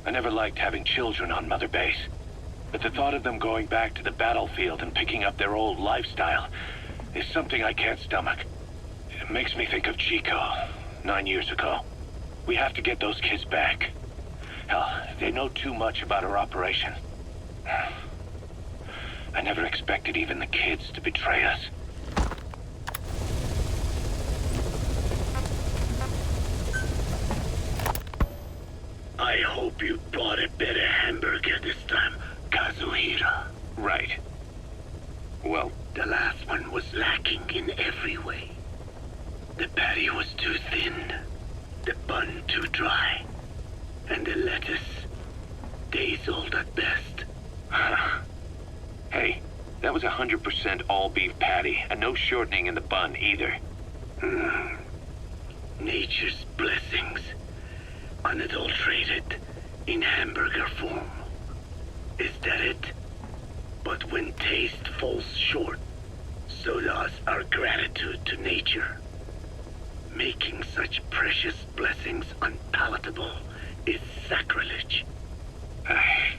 I never liked having children on Mother Base. But the thought of them going back to the battlefield and picking up their old lifestyle is something I can't stomach. It makes me think of Chico, 9 years ago. We have to get those kids back. Hell, they know too much about our operation. I never expected even the kids to betray us. I hope you bought a better hamburger this time, Kazuhira. Right. Well, The last one was lacking in every way. The patty was too thin, the bun too dry, and the lettuce days old at best. hey, that was 100% all-beef patty, and no shortening in the bun either. Nature's blessings, unadulterated, in hamburger form. Is that it? But when taste falls short, so does our gratitude to nature. Making such precious blessings unpalatable is sacrilege. I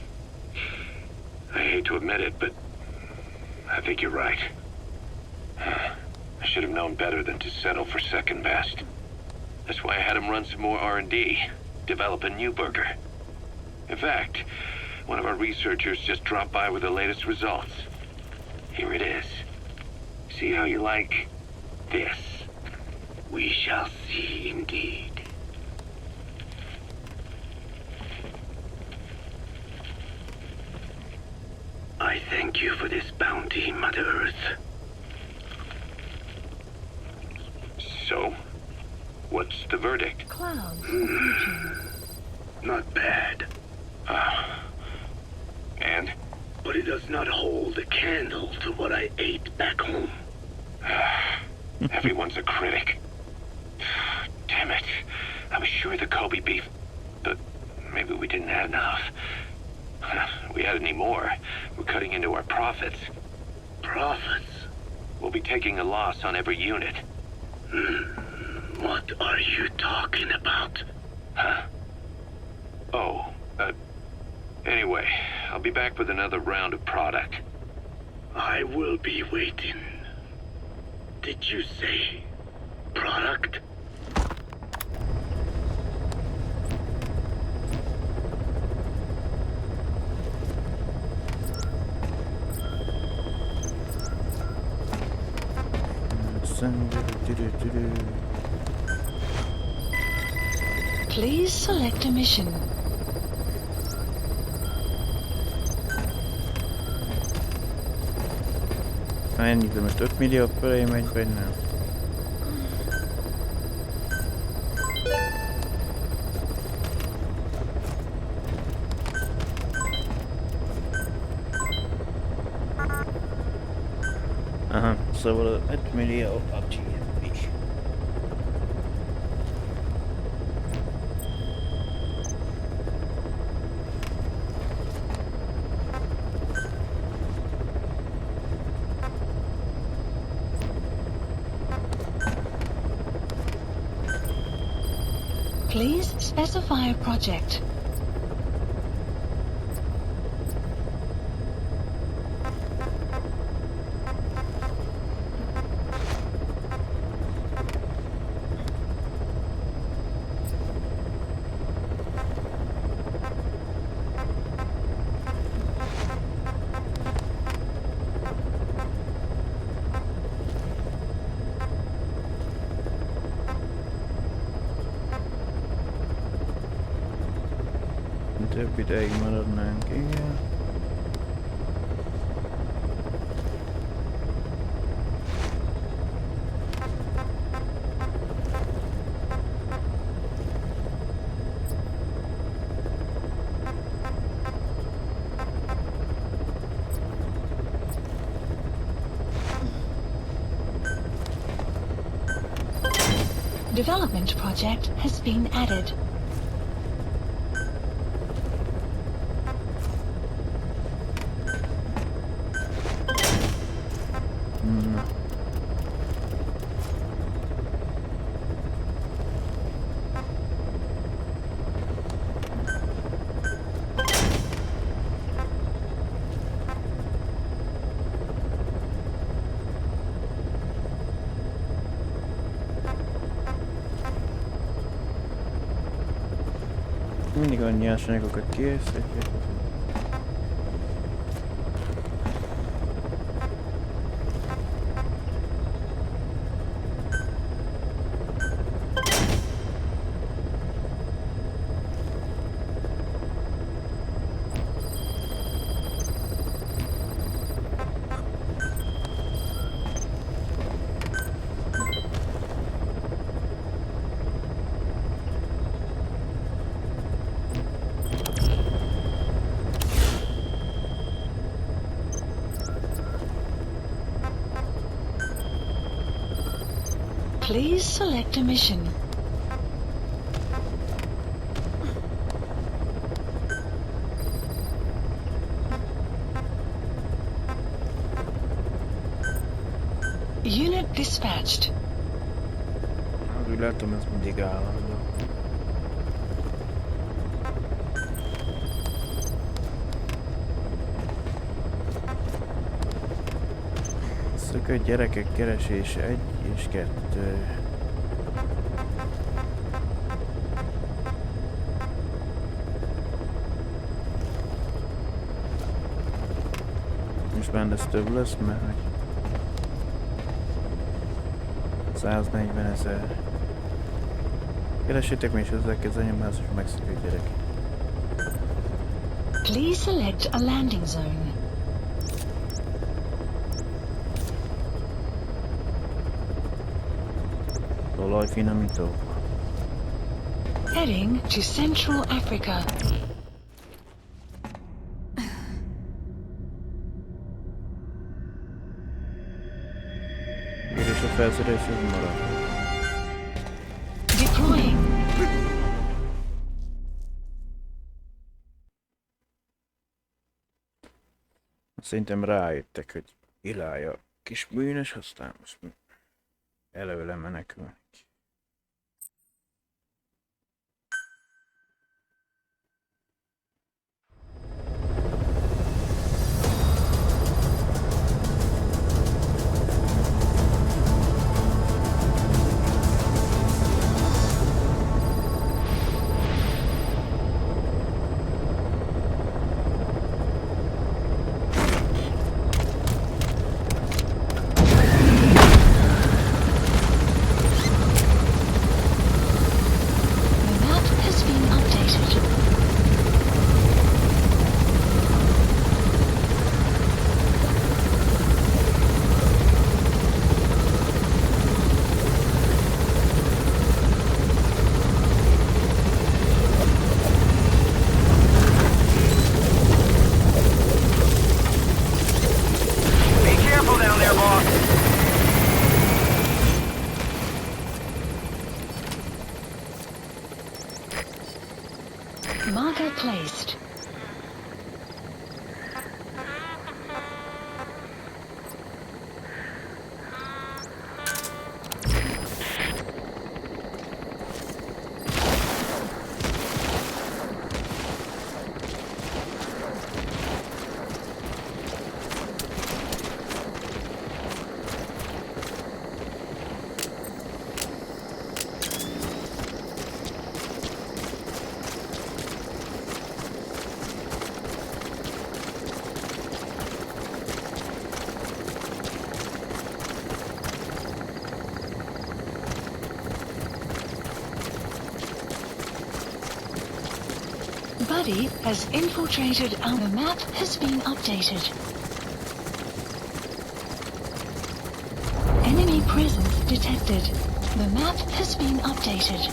hate to admit it, but I think you're right. I should have known better than to settle for second best. That's why I had him run some more R&D, develop a new burger. In fact, one of our researchers just dropped by with the latest results. Here it is. See how you like this? We shall see indeed. I thank you for this bounty, Mother Earth. So, what's the verdict? Clouds. Not bad. And? But it does not hold a candle to what I ate back home. Everyone's a critic. Damn it. I was sure the Kobe beef, but maybe we didn't have enough. If we had any more, we're cutting into our profits. Profits? We'll be taking a loss on every unit. What are you talking about? Huh? Oh, anyway, I'll be back with another round of product. I will be waiting. Did you say product? Please select a mission. Ennyi, de most 5 millió fölé megy, vagy nem? Aha, szóval 5 millió a GMP. Please specify a project. Több ideig maradnánk, igen. Development project has been added. Mindig annyi nyersanyagok készítjük. Please select a mission. Unit dispatched. Úgy látom, ez mindig állandó. Köt gyerekek keresés 1 és 2. Most már ez több lesz, mert hogy 140 000. Keresétek mi is ezzel kezd a nyomházas megszökő gyerek. Please select a landing zone. Olajfinomító. Heading to Central Africa. És a felszereléshez marad. Deploying. Szerintem rájöttek, hogy Ilája kis bűnös, aztán most előle menekülnek. Marker placed. Buddy has infiltrated and the map has been updated. Enemy presence detected. The map has been updated.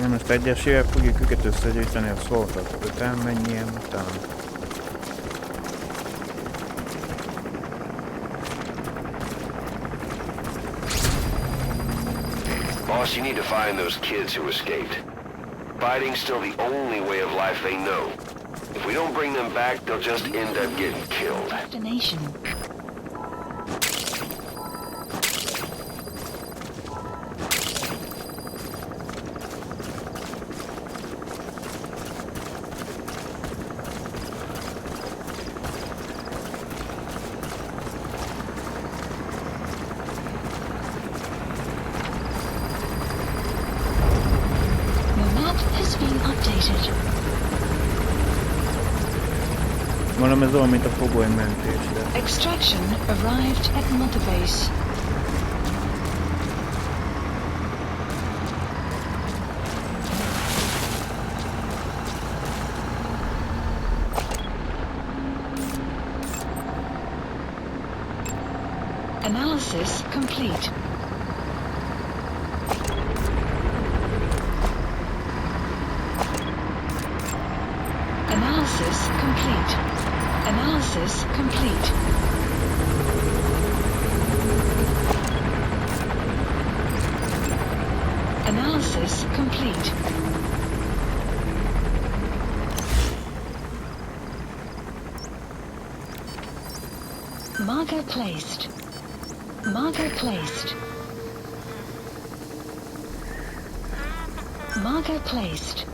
Most egyesével fogjuk őket összegyűjteni a szolgat. 5-en mennyien utána. Boss, you need to find those kids who escaped. Fighting's still the only way of life they know. If we don't bring them back, they'll just end up getting killed. Destination. Mondom, ez olyan, mint a fogoly mentésre. Extraction arrived at Mother Base. Analysis complete. Analysis complete. Analysis complete. Analysis complete. Marker placed. Marker placed. Marker placed.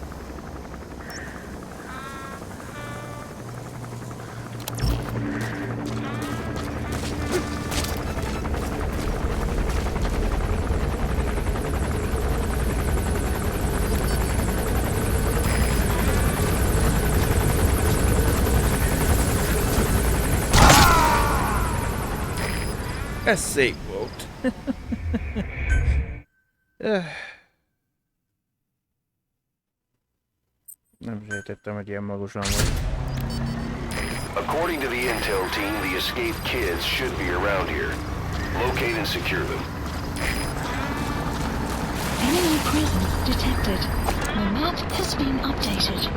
Ez szép volt. Nem sejtettem, hogy ilyen magasan vagy. According to the intel team, the escaped kids should be around here. Locate and secure them. Enemy presence detected. The map has been updated.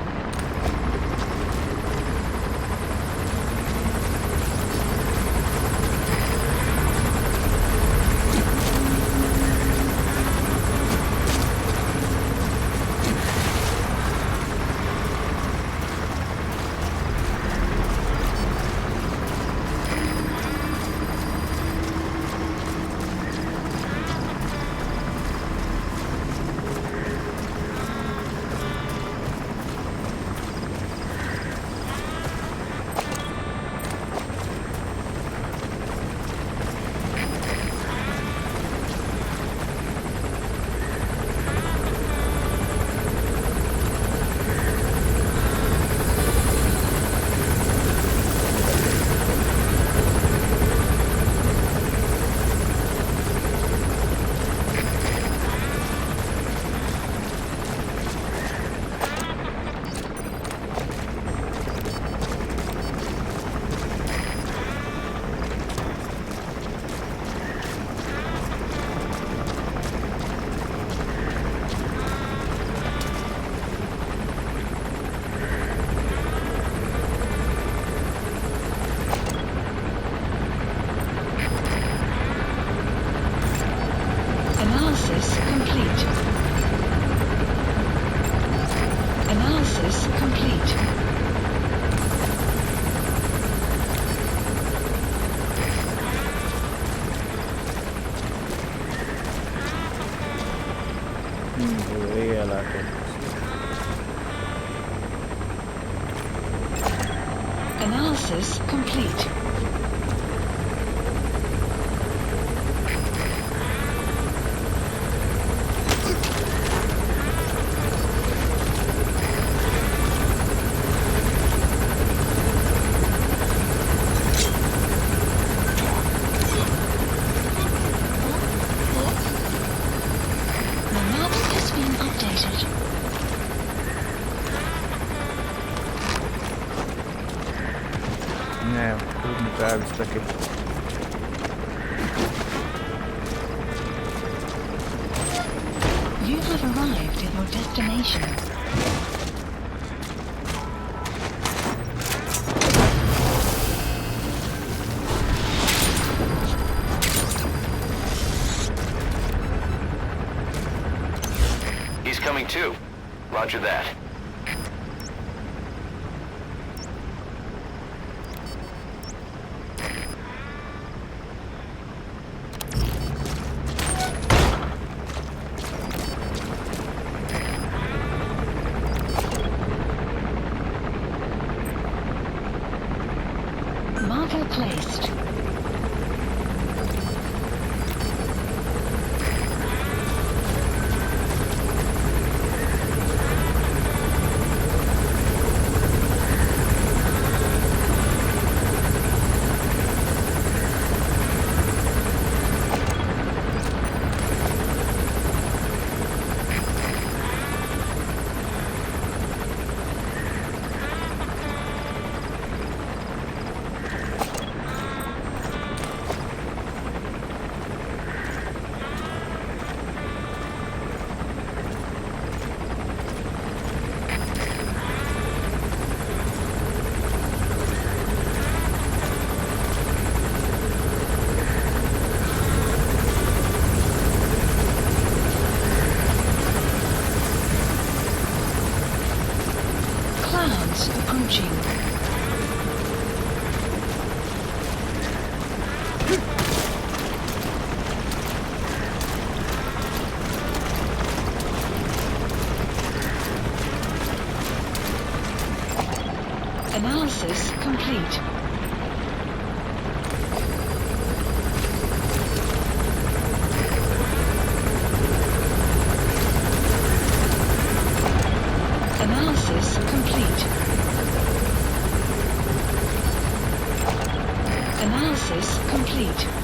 Analysis complete. Analysis complete. Analysis complete. Nem, tudni elvisztek itt. You have arrived at your destination. He's coming too. Roger that. Marker placed. complete. Analysis complete. Analysis complete.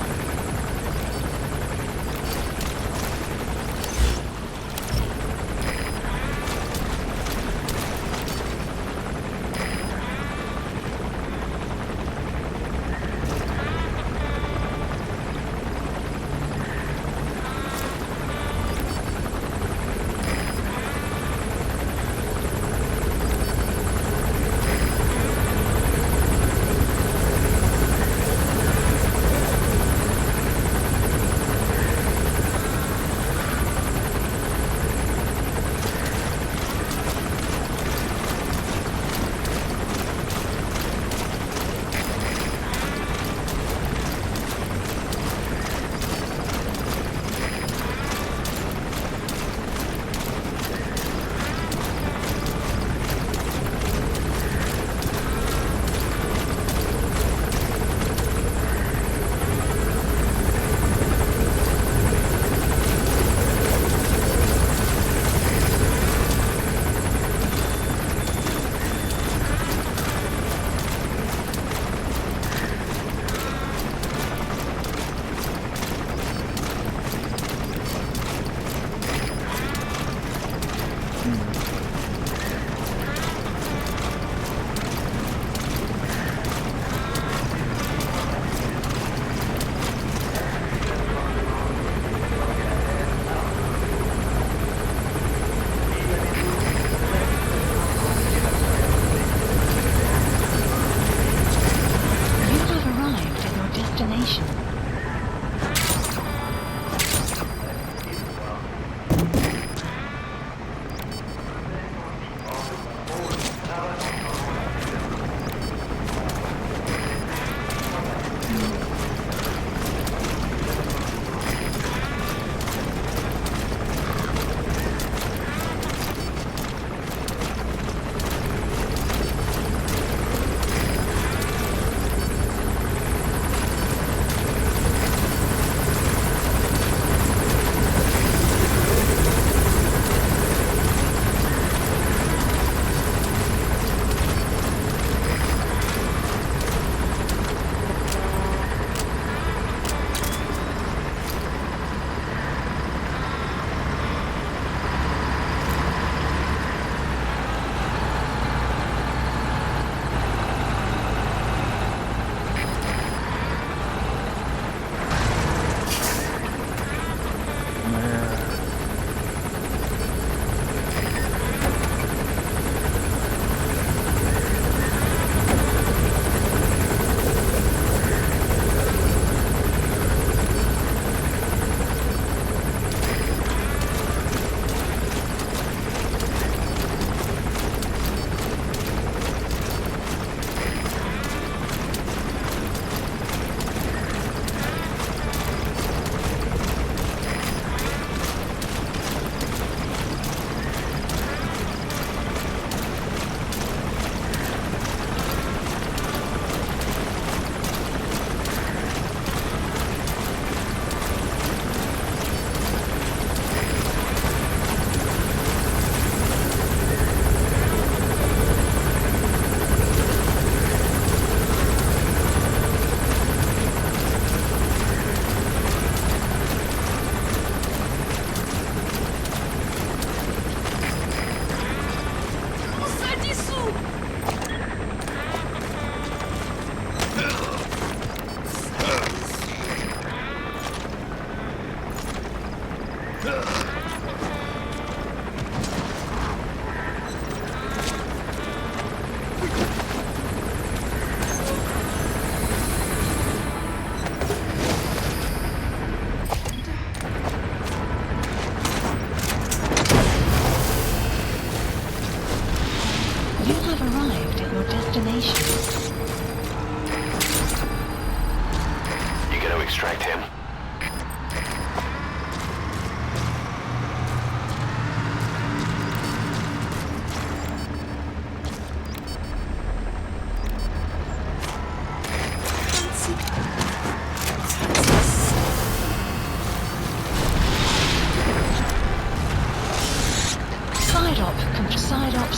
extract him.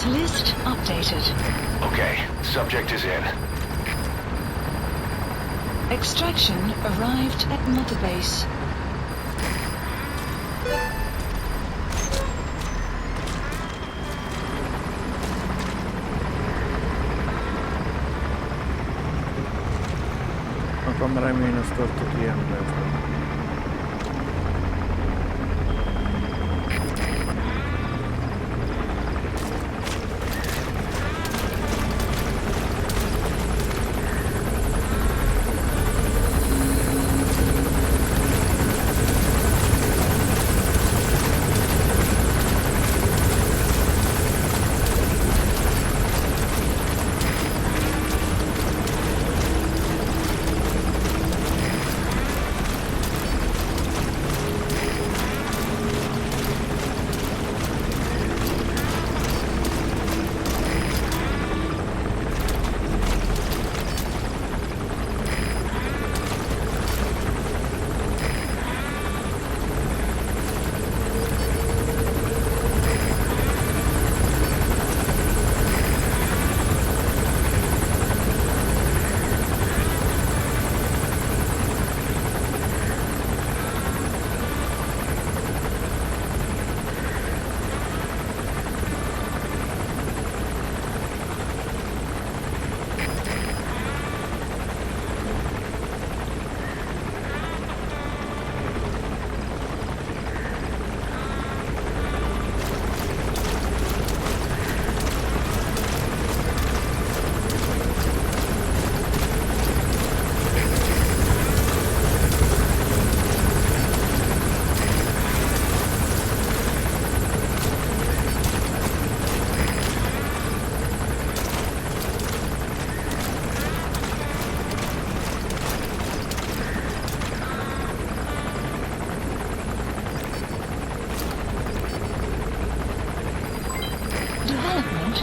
Targets list updated. Okay, subject is in. Extraction arrived at Mother Base. A kameráim én azt tartott ilyen lesz.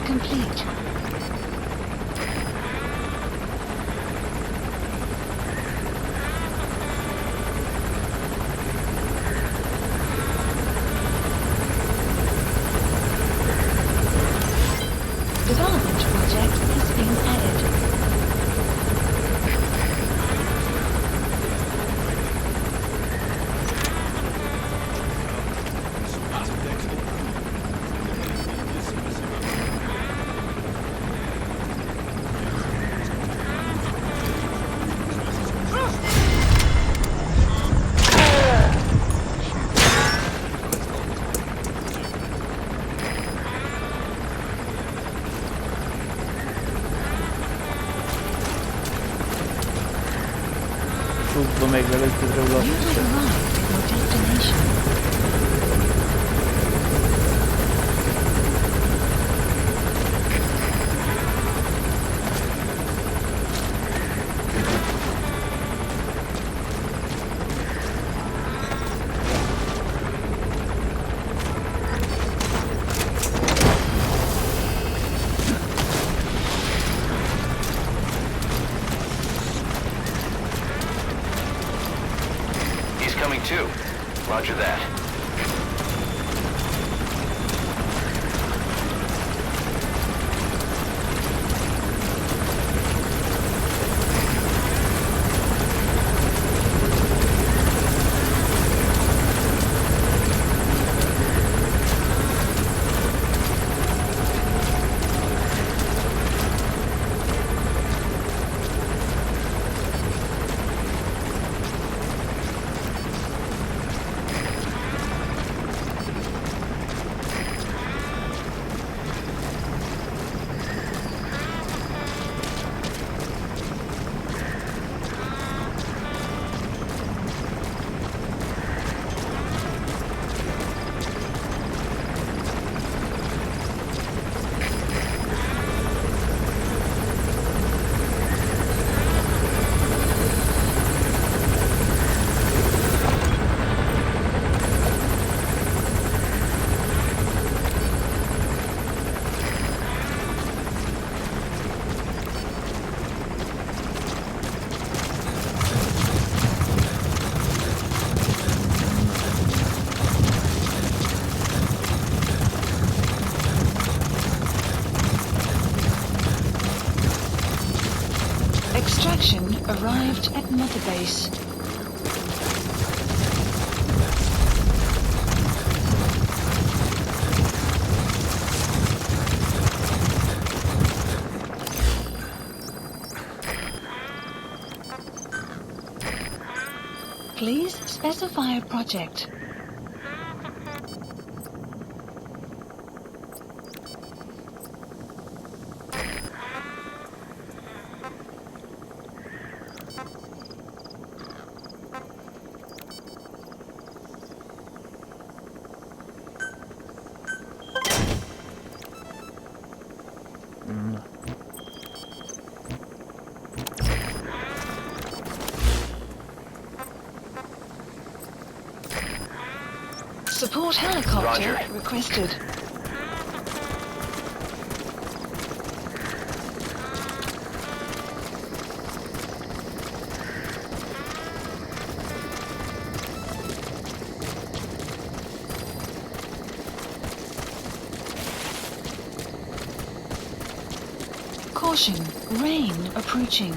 Complete. Development project has been added. Tudom még előttükre ulasítani. Coming too. Roger that. Extraction arrived at Mother Base. Please specify a project. Support helicopter Roger. requested. Caution, rain approaching.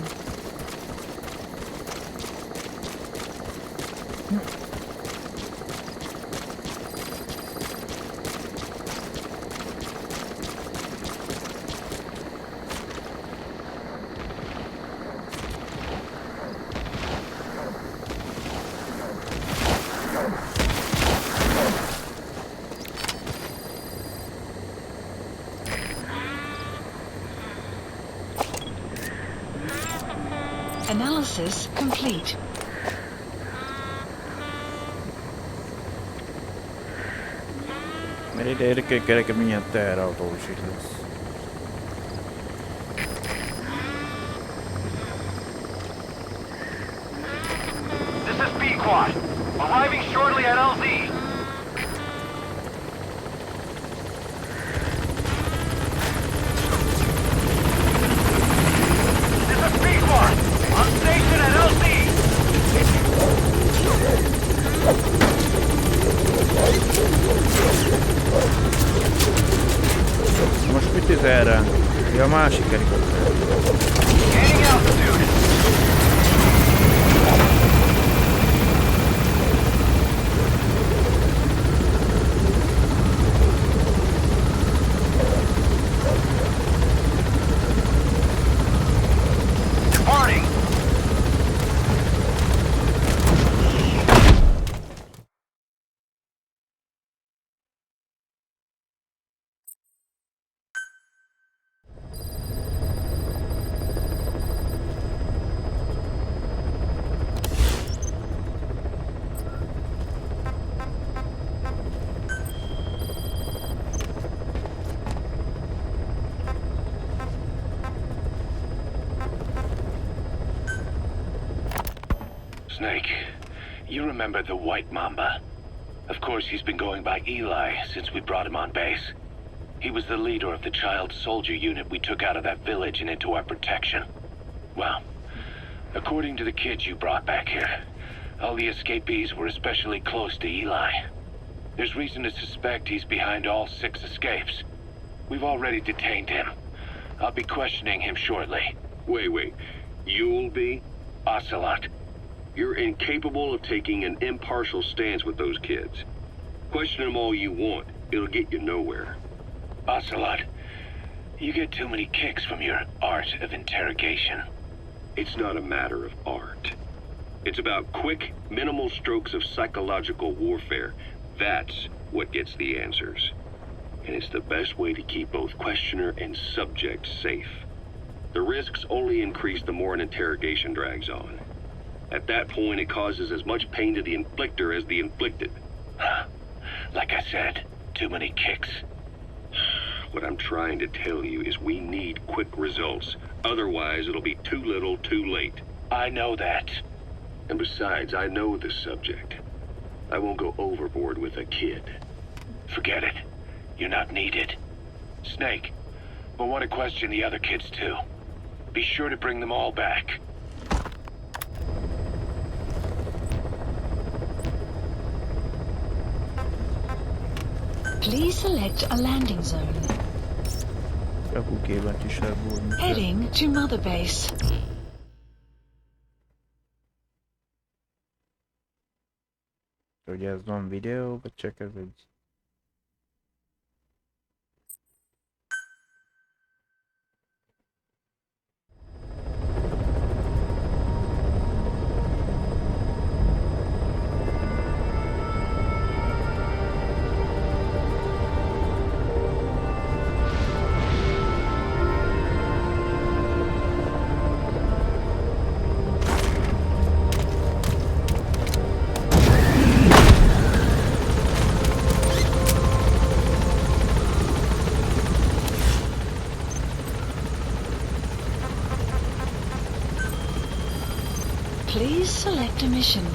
Analysis complete. Mert ide érdekel, milyen teherautós is lesz. This is B-Quad. Arriving shortly at LZ. This is B-Quad. On station at LZ. Most mit üz erre? Ja, a másik helikopter. Gaining altitude. Departing. Snake, you remember the White Mamba? Of course, he's been going by Eli since we brought him on base. He was the leader of the child soldier unit we took out of that village and into our protection. Well, according to the kids you brought back here, all the escapees were especially close to Eli. There's reason to suspect he's behind all 6 escapes. We've already detained him. I'll be questioning him shortly. Wait. You'll be? Ocelot. You're incapable of taking an impartial stance with those kids. Question them all you want. It'll get you nowhere. Ocelot, you get too many kicks from your art of interrogation. It's not a matter of art. It's about quick, minimal strokes of psychological warfare. That's what gets the answers. And it's the best way to keep both questioner and subject safe. The risks only increase the more an interrogation drags on. At that point, it causes as much pain to the inflictor as the inflicted. Like I said, too many kicks. What I'm trying to tell you is we need quick results. Otherwise, it'll be too little, too late. I know that. And besides, I know the subject. I won't go overboard with a kid. Forget it. You're not needed. Snake, we'll want to question the other kids too. Be sure to bring them all back. Please select a landing zone. Heading to Mother Base. Ugye ez van videó, vagy csak ez egy... Please select a mission.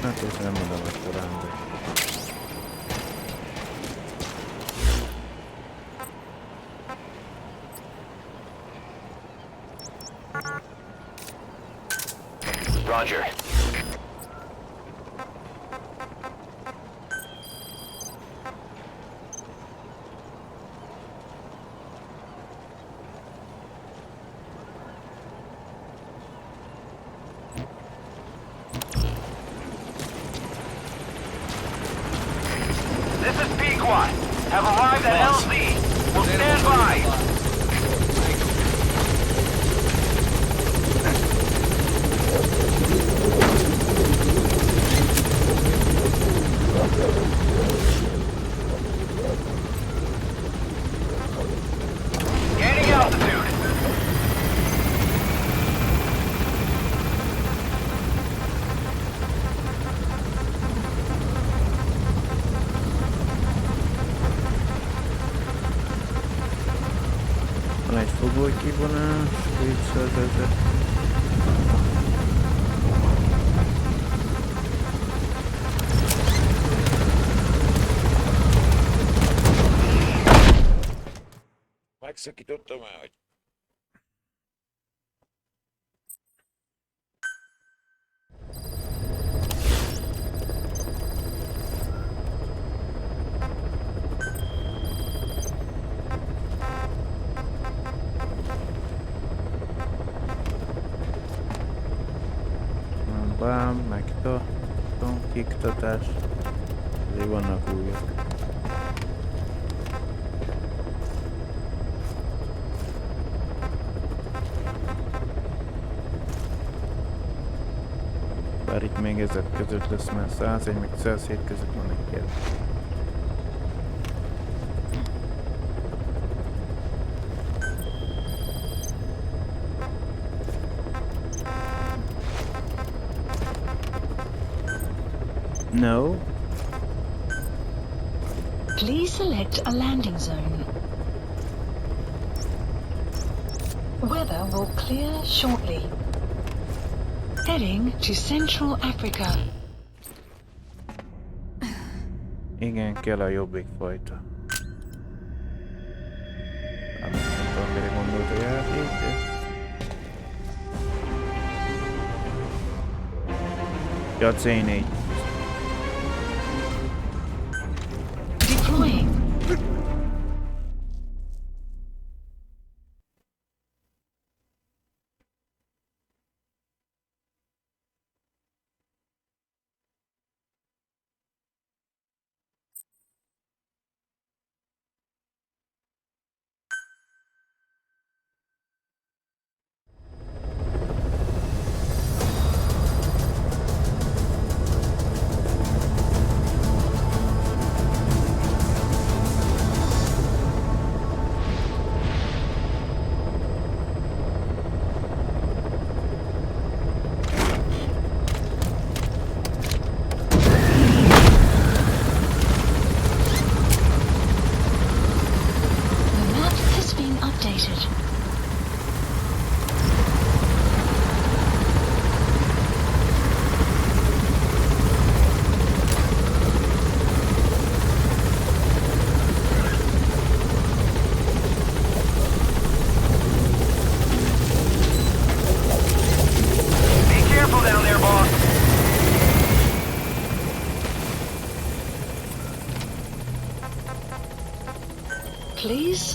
Hát ez nem mondom, hogy korán, de... Roger. This is Pequot. Have arrived at LZ. We'll stand by. Gaining altitude. Van egy fogoly kivonás, 200 000. Megszakítottam el, hogy... Bám, kiktatás. Azért vannak újak. Bár itt még ezek között lesz, mert 101 meg 107 között van egy kérdés. No. Please select a landing zone. Weather will clear shortly. Heading to Central Africa. Igen, kell a jobbik fajta. Nem tudom, mire gondolt a játék, de... Ja, C4. Deploying.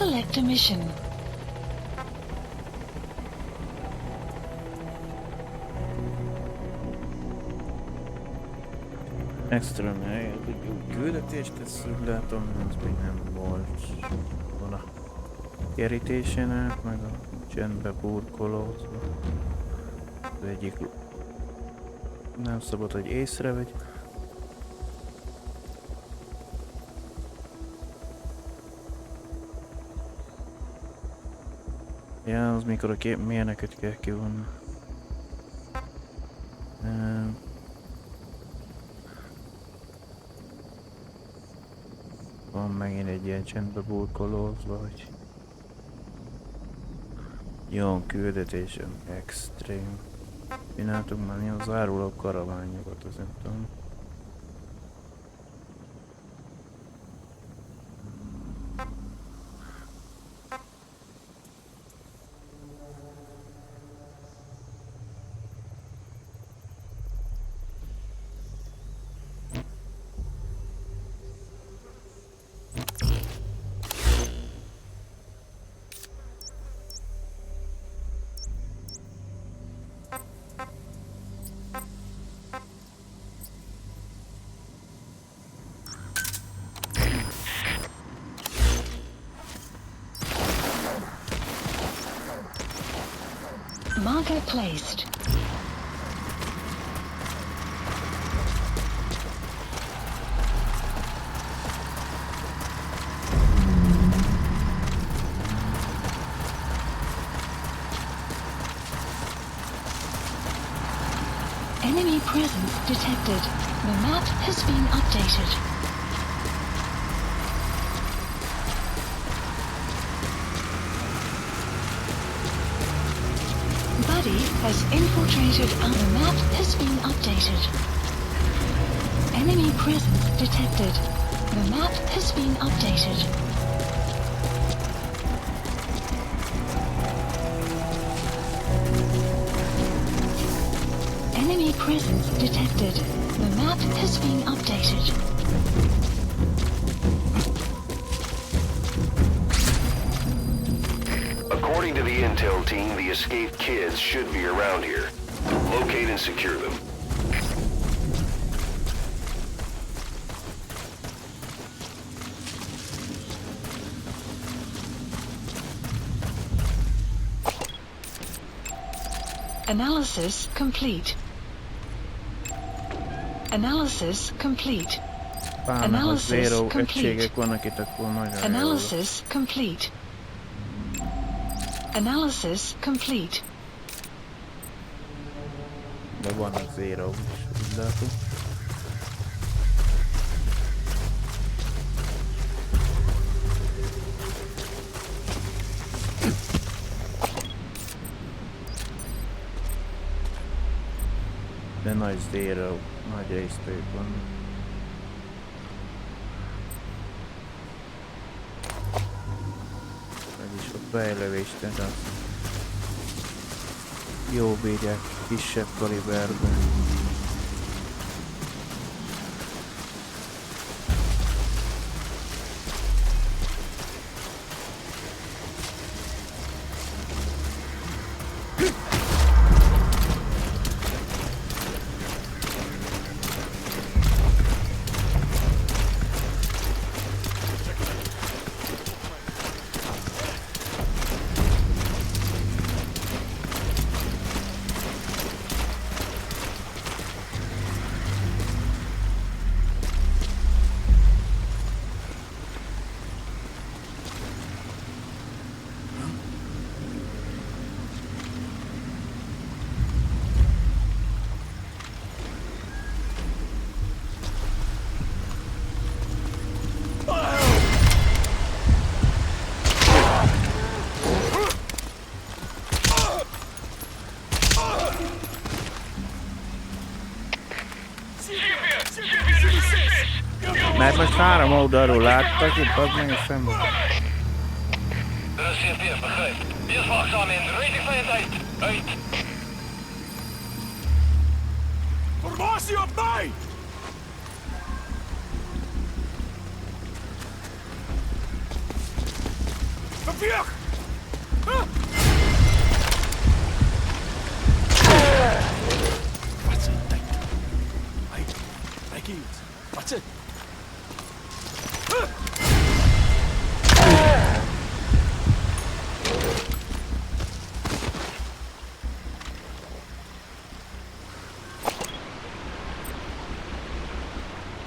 Select a mission. Extra mail, küldetést, ezt úgy látom, ez még nem volt. Van a kerítésének, meg a csendbe burkolózva. Az egyik nem szabad, hogy észrevegy. Ja, az mikor a mérnököt kell kivonni. Van megint egy ilyen csendbe burkolózva, hogy jó küldetésem, extrém. Csináltunk már ilyen záruló karaványokat, az nem tudom. Marker placed. Enemy presence detected. The map has been updated. Has infiltrated and the map has been updated. Enemy presence detected. The map has been updated. Enemy presence detected. The map has been updated. According to the intel team, the escaped kids should be around here. Locate and secure them. Analysis complete. Analysis complete. Analysis complete. Analysis complete. Analysis complete. De vannak zero is, úgy látom. De nagy zero, nagy résztők vannak. Vagyis a fejlevést, tehát az jó bírják kisebb kaliberben. Mert most 3 oldalról láttak, itt az meg a szemben. CP, begrijp. Wees waakzaam in. Rating van je tijd. Uit. Formatie op mij!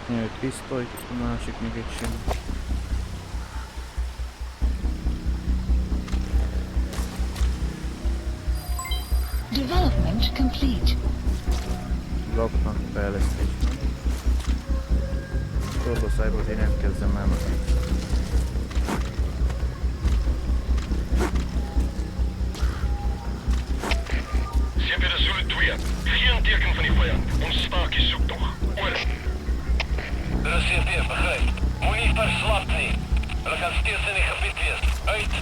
Egy pisztoly, a másik még egy sem. Development complete. Laknak fejlesztés. Torboszájból én nem kezdem el magam. Ze hebben de Zulu 2. Geen teken van die vijand. Ons staakje zoekt nog. Oorlog. Er is CTF, begrijp. Moet niet verslapt zijn. We gaan steeds in het gebied wezen. Uit.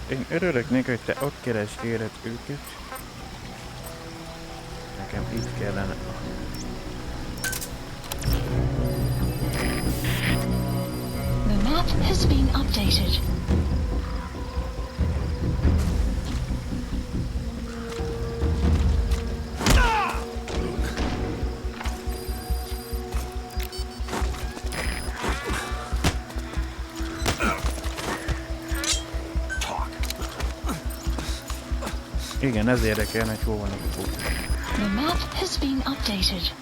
Én örülök neki, hogy te ott keresgéled őket. Nekem itt kellene. The map has been updated. Igen, ez érdekelne, hogy hol vannak a kók. The map has been updated.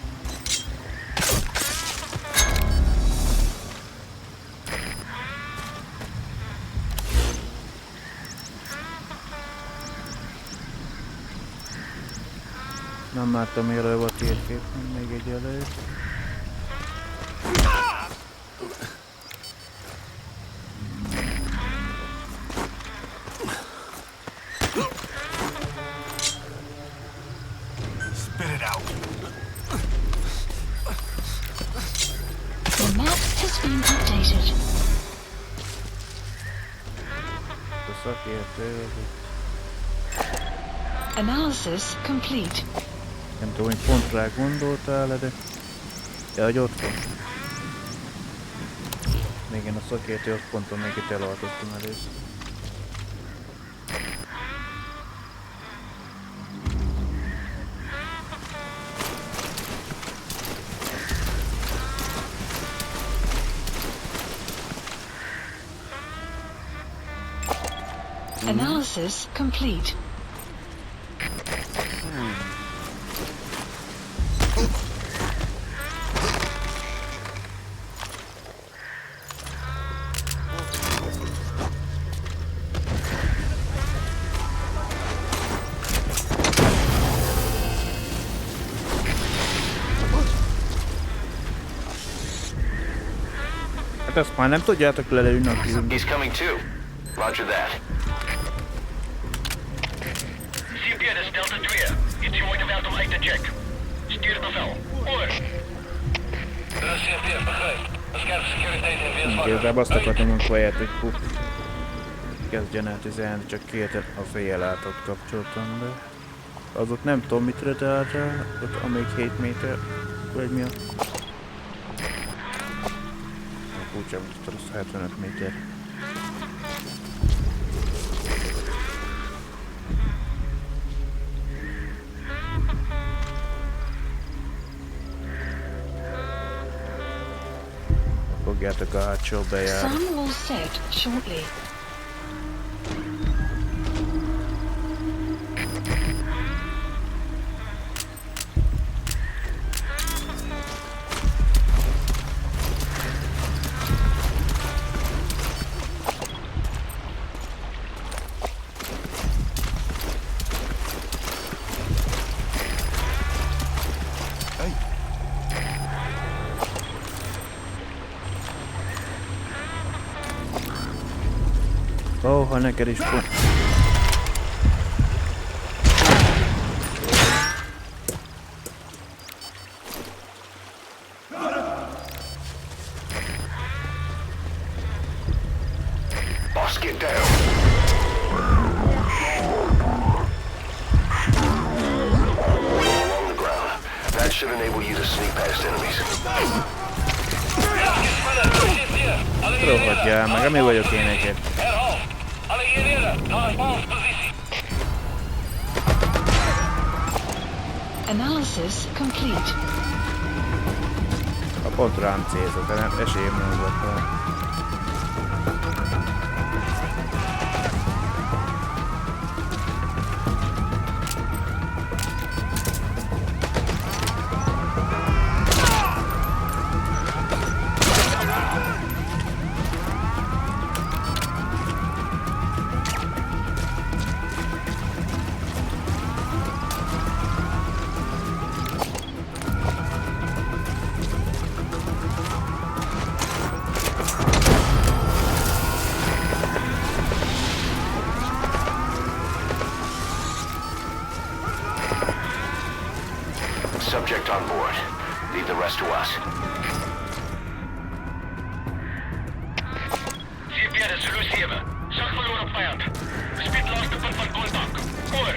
Nem láttam élőbb a térkép, még egy előtt. The map has been updated. A szakértő, Analysis complete. nem tudom, hogy pont rá gondoltál, de... Ja, hogy ott van. Még én a szakértő, ott ponton még itt elaltottam először. Analysis complete. Hát ezt már nem tudjátok lelőni a filmbe. He's coming too. Roger that. CP, dat is Delta 2. Iets je wordt geweld om uit te check. Stuur het bevel. Oor. Er is CP, begrijp. Dat is scherp securiteit in weerswakker. Igazából azt akartam mondani, hogy puff. Kezdjen el 16, csak két a féjellátot kapcsoltam be. Az ott nem tudom mit redált rá, ott amíg 7 méter, vagy mi a... Úgy sem tudod, azt 75 méter. Fogjátok a hátsó bejárat. Sun will set shortly. Ó, ha neked is pont. Boss, get down. Along the ground. That should enable you to sneak past enemies. Rohadjál meg, ami vagyok én egyet. Herhaal. Alle eenheden naar basispositie. Analysis complete. A pont rám célzott, de nem esélyem nem volt rá. Subject on board. Leave the rest to us. CPR is Sulu 7. Zag verloren op vijand. Speed laatste punt van contact. Over.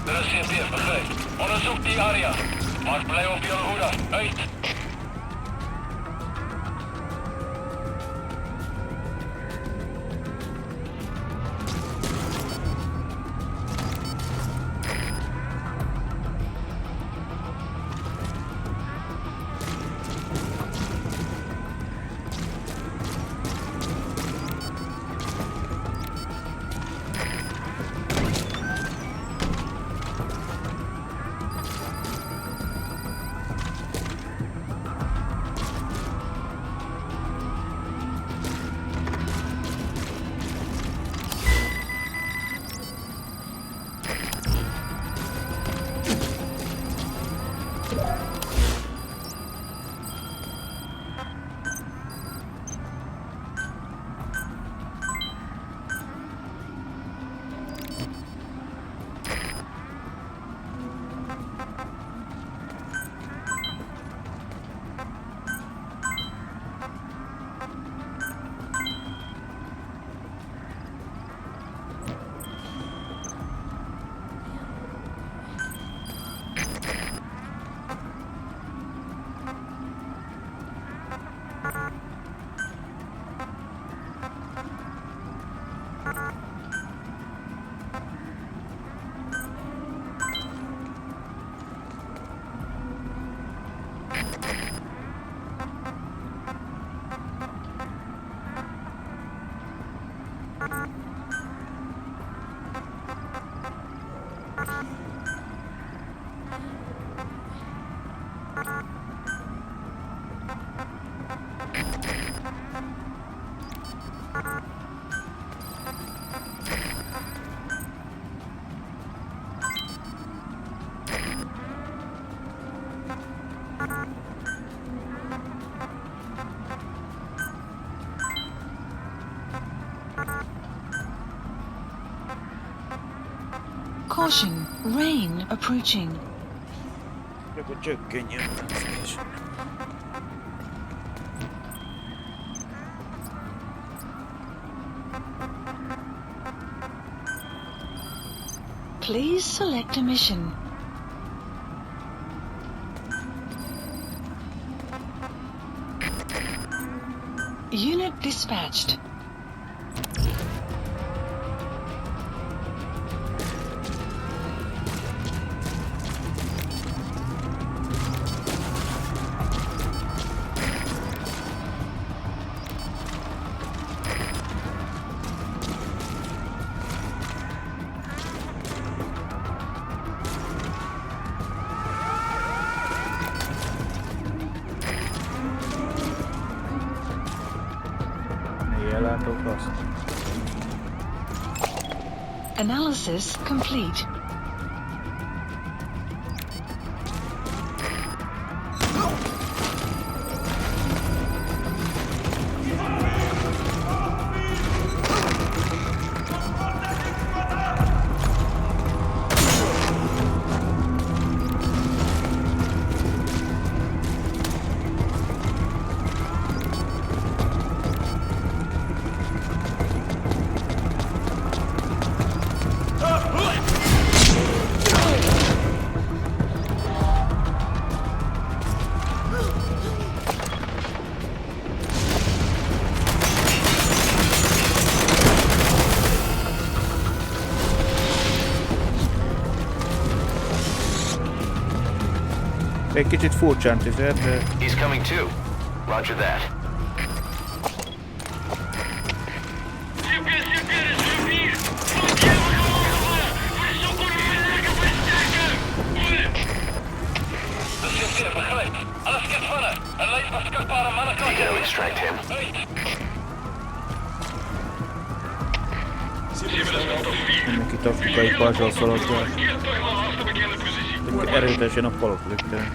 Er is CPR, begrijp. Onderzoek die area. Maar blijf op je hoede. Uit. Caution, rain approaching. Akkor csökkenjen a szélső. Please select a mission. Unit dispatched. Analysis complete. Egy kicsit furcsán tüzet, de... He's coming too. Roger that. You gotta extract him. Mindenki taktikai pajzsal szaladgál. Erőteljesen a falak lüktenek.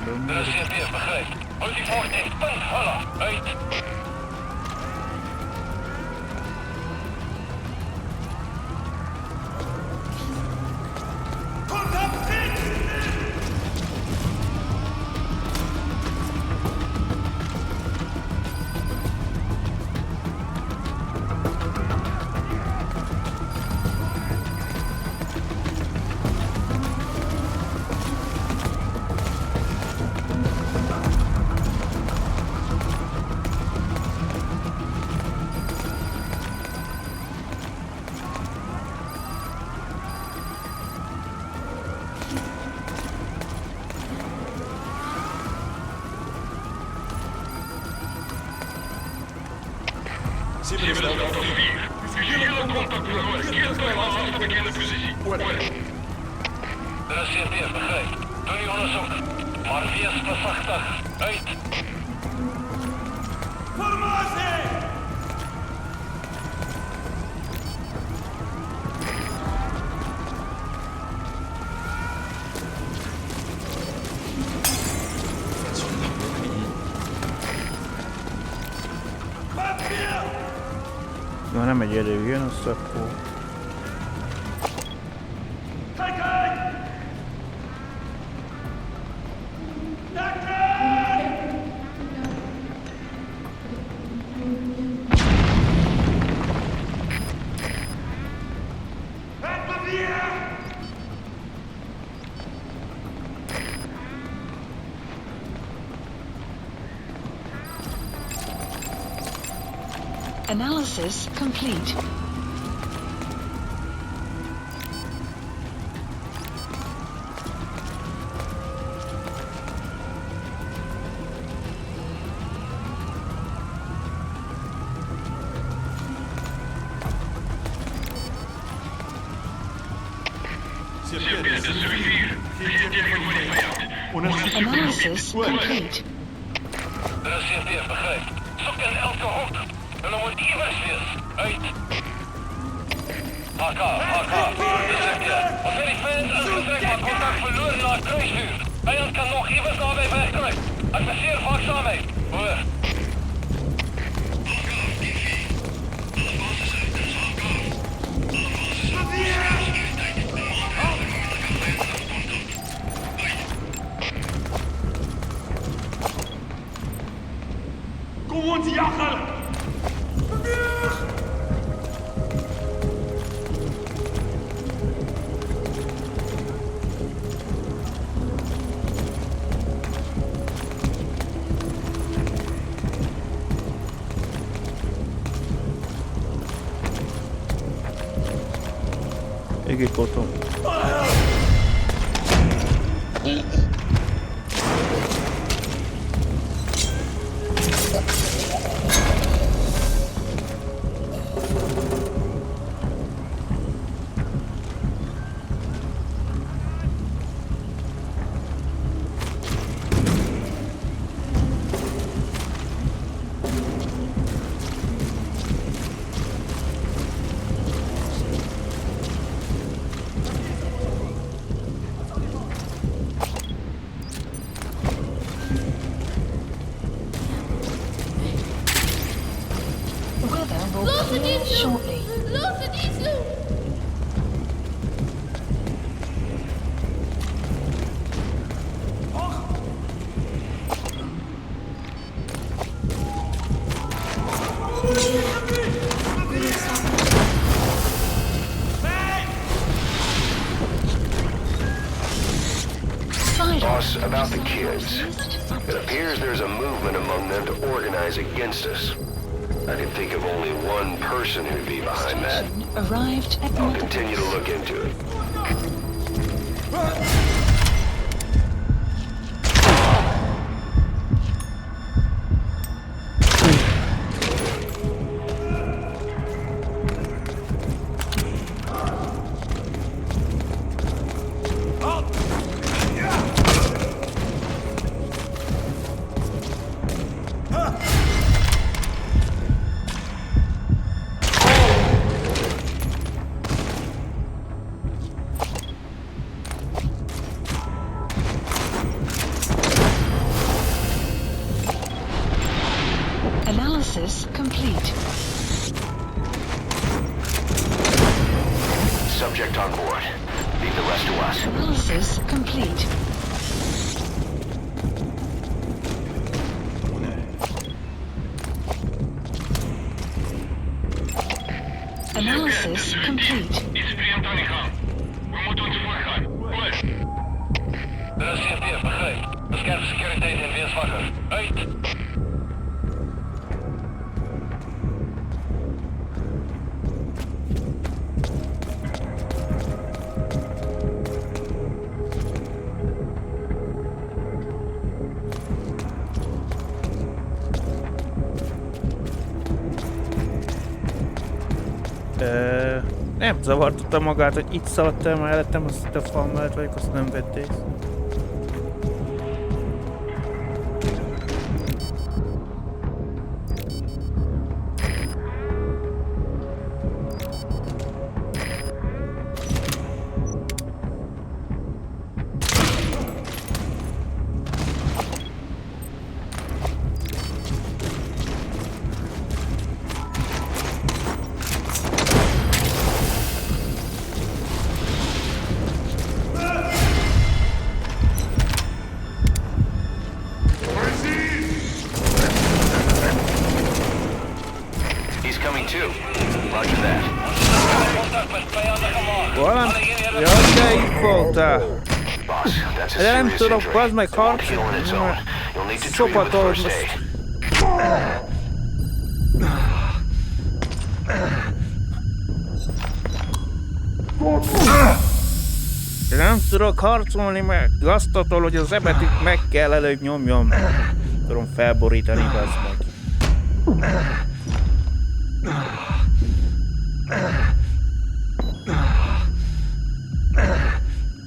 Ha nem egy elő jön, azt akkor... Analysis complete. Analysis complete. Vijand kan nog even naar mij wegkomen. Adviseer waakzaam mee. Hoor. Kom ons jagen! Égik otthon. Shortly. Boss, about the kids. It appears there's a movement among them to organize against us. I can think of only one person who'd be behind that. Arrived at I'll continue to look into it. close to us. Analysis complete. Analysis complete. Iets vreemd aan de gang. We moeten ons voorgaan. Over. De CFD, begrijp. Bescherm securiteit en wees wakker. Uit. Nem zavartotta magát, hogy itt szaladt el mellettem, azt a fal mellett vagyok, azt nem vett észre. De nem tudok, az meg harcolni, szopatol most. De nem tudok harcolni, mert gaztatol, hogy az ebetűt meg kell előbb nyomjam. Tudom felborítani, bazd meg.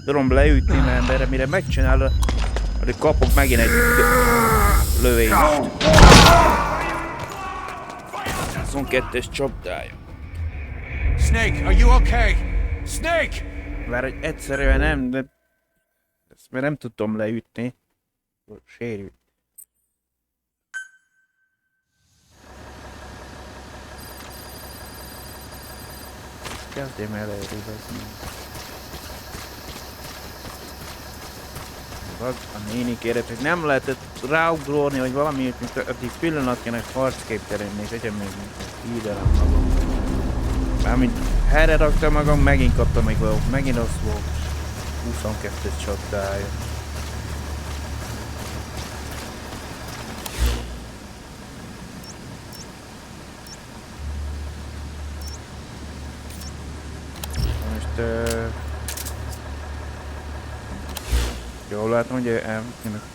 Tudom leütni, mert erre mire megcsinálod, addig kapok megint egy lövést. 22-es csapdája. Snake, are you okay? Snake! Már hogy egyszerűen nem, de ezt már nem tudtam leütni. Sérült. Kezdjem előrébezni. A néni kérett, hogy nem lehetett ráugrólni, vagy valami, mint addig pillanatjának harcképtelenni, és egyen még hídelem magam. Mármint helyre rakta magam, megint kaptam még valók, megint az volt 22-es csapdája. Most jól látom, hogy elmegyek.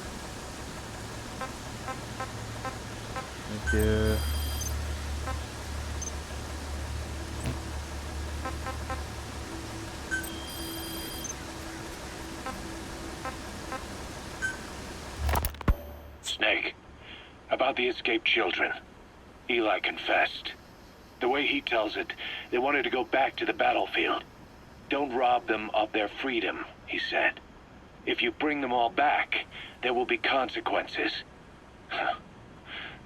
Snake, about the escaped children. Eli confessed. The way he tells it, they wanted to go back to the battlefield. Don't rob them of their freedom, he said. If you bring them all back, there will be consequences.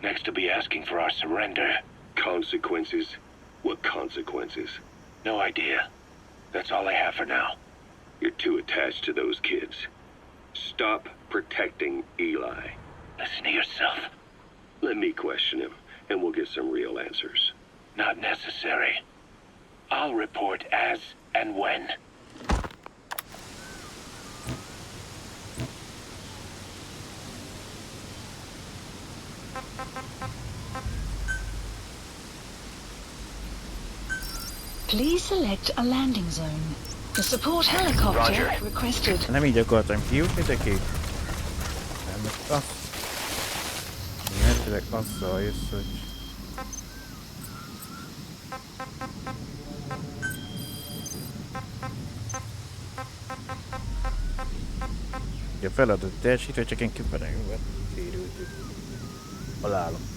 Next to be asking for our surrender. Consequences? What consequences? No idea. That's all I have for now. You're too attached to those kids. Stop protecting Eli. Listen to yourself. Let me question him, and we'll get some real answers. Not necessary. I'll report as and when. Please select a landing zone. The support helicopter requested. Nem így akartam kijutni, de ki? Nem, most azt... Mert azzal jössz, hogy... A feladat teljesítve, csak én kifelejővel sérültük. Halálom.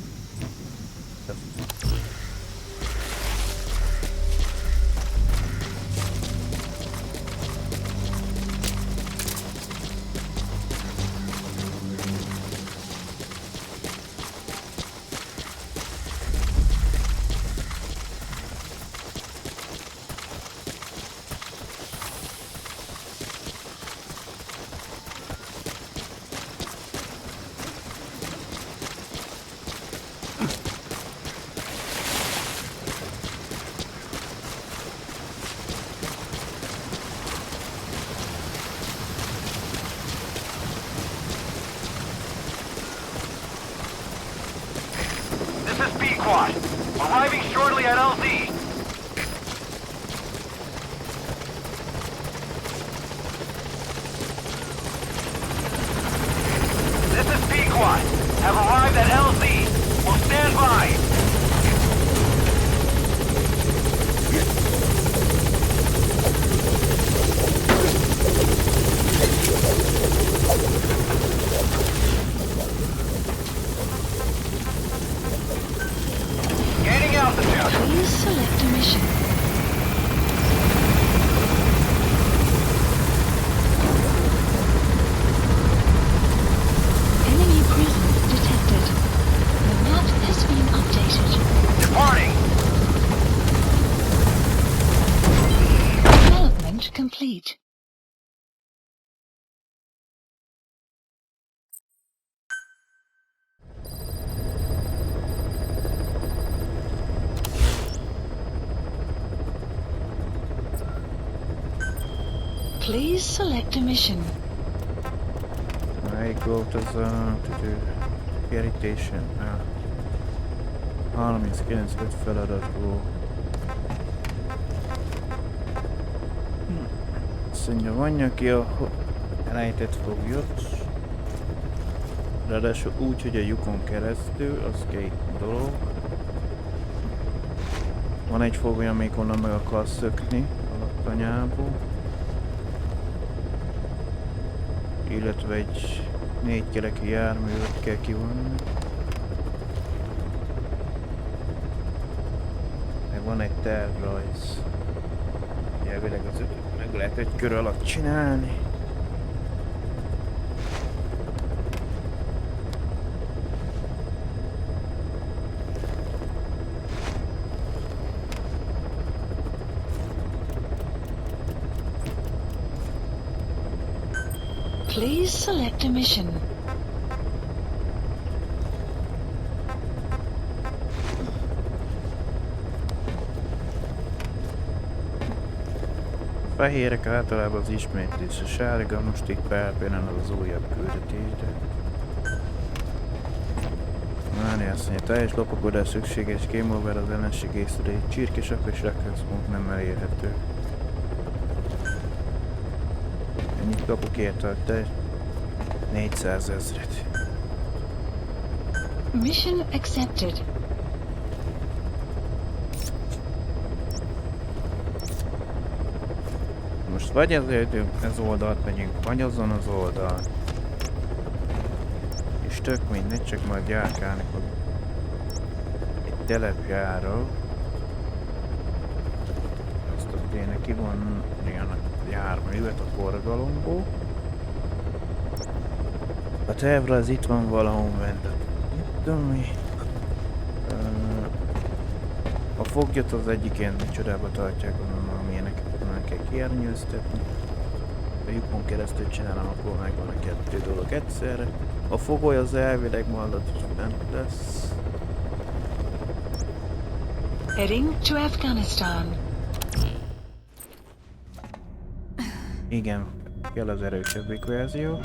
at LZ. This is Pequot. Have arrived at LZ. Will stand by. Gaining altitude. Please select a mission. Enemy presence detected. The map has been updated. Departing. Development complete. Please select a mission. Melyik volt az a kerítésen? 39 feladatból. Azt mondja, vonja ki a elejtett foglyot. Ráadásul úgy, hogy a lyukon keresztül, az két dolog. Van egy fogoly, amelyik onnan meg akar szökni a laktanyából. Illetve egy 4 kerekű járművet kell kivonni. Meg van egy tervrajz. Elvileg az ötöt meg lehet egy kör alatt csinálni. Please select a mission. A fehérek általában az ismétlés, a sárga most itt pár pillanat az újabb küldetésre. Máni azt mondja, teljes lopakodás szükséges, game over az ellenség észre, csirkesak és rekeszmók nem elérhető. Ennyit kapok érte, te 400 000. Mission accepted. Most vagy ez oldalt megyünk, vagy azon az oldal. És tök mindegy, csak majd járkálni fog. Egy telepjáról. Azt ott kéne kivonni a járművet a forgalomból. A tervre az itt van valahol bent. Tudom mi. A foglyot az egyik ilyen csodába tartják, amilyeneket nem kell kiernyőztetni. A lyukon keresztül csinálom, akkor megvan a kettő dolog egyszerre. A fogoly az elvileg majd bent lesz. Heading to Afghanistan. Igen, kell az erősebbik verzió.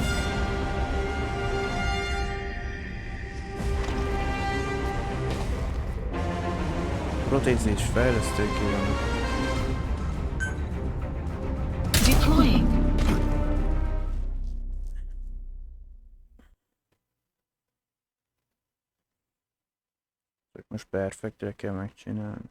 Protézis fejlesztő kívánok. Deploying. Most perfektre kell megcsinálni.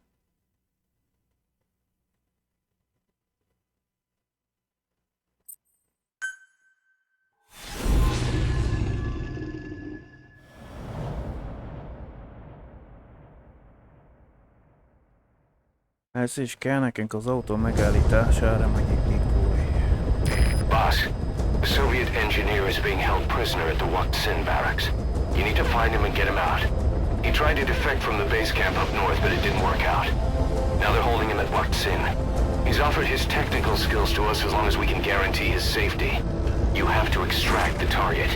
Ez is kell nekünk az autó megállítására, meg egy decoy. Boss, a Soviet engineer is being held prisoner at the Waksin barracks. You need to find him and get him out. He tried to defect from the base camp up north, but it didn't work out. Now they're holding him at Waksin. He's offered his technical skills to us as long as we can guarantee his safety. You have to extract the target.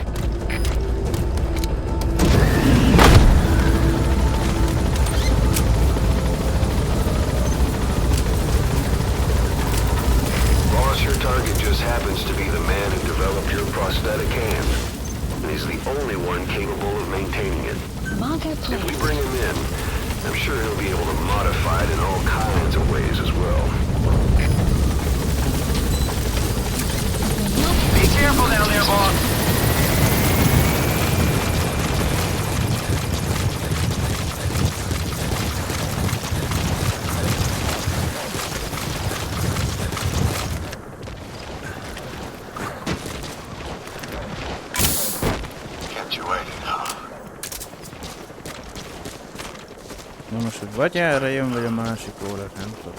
Your target just happens to be the man who developed your prosthetic hand. And he's the only one capable of maintaining it. Marker If we placed. bring him in, I'm sure he'll be able to modify it in all kinds of ways as well. Be careful down there, boss. Na most, hogy vagy erre jön, vagy a másik óra, nem tudom.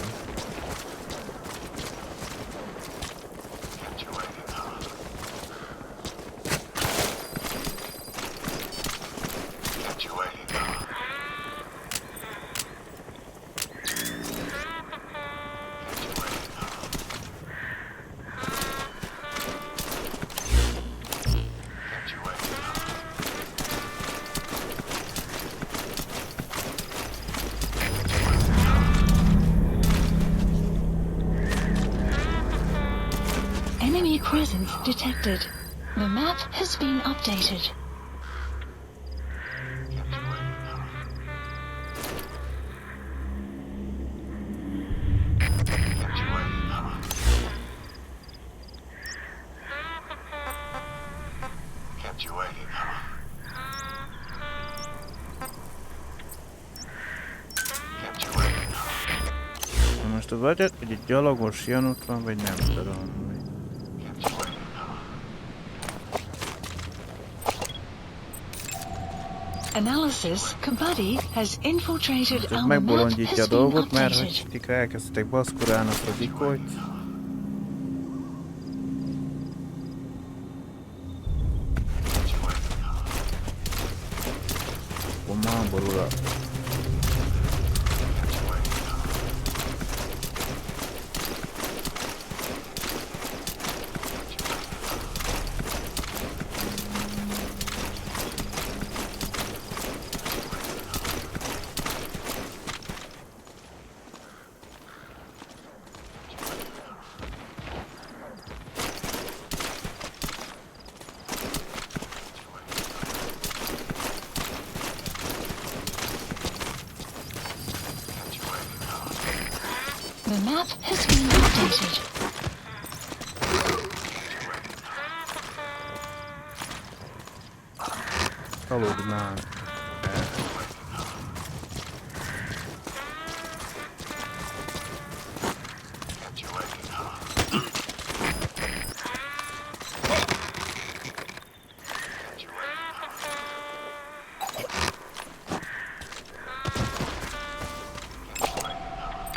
Enemy presence detected. The map has been updated. Na most a vagy egy gyalogos jön ott van, vagy nem tudom. Analysis, Kabaddi has infiltrated Ez our map megbolondítja a has been dolgot, mert updated. hogy tikra elkezdtek baszkurálni azt a dikolyt. Akkor már borul a... The map has been updated. Aludnál.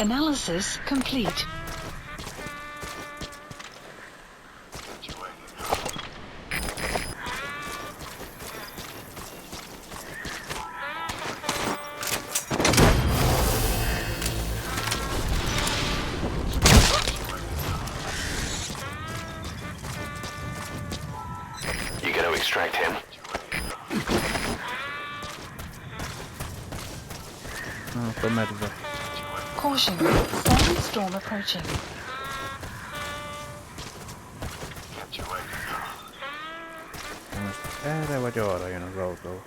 Analysis complete. You gonna extract him? Akkor medve. Caution, sudden storm approaching. Most erre vagy arra jön az autó.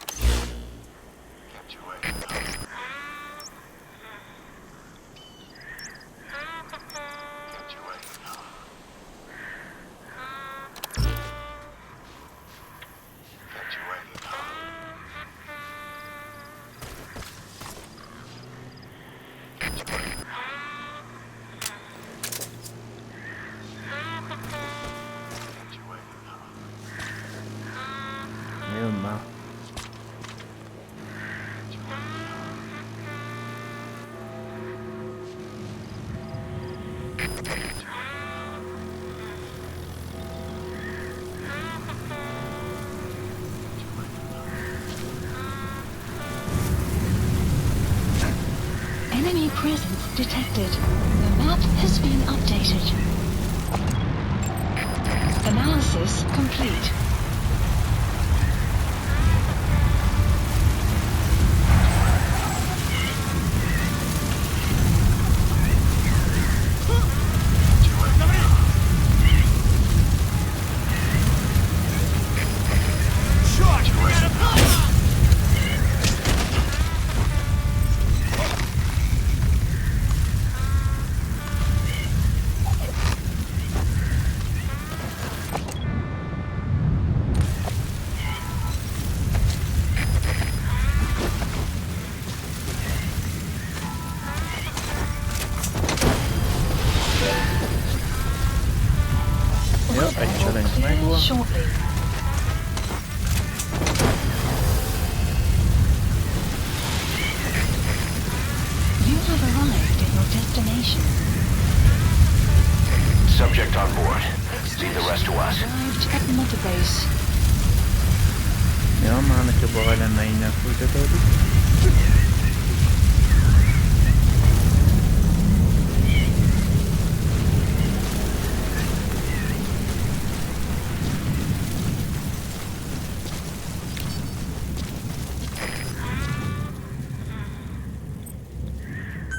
Jön már. Enemy presence detected. The map has been updated. Analysis complete. challenge clear megvan. shortly. You have arrived at your destination. Subject on board. Leave the rest to us. Arrived at Mother Base. Ja, már neki baj lenne innen folytatódik.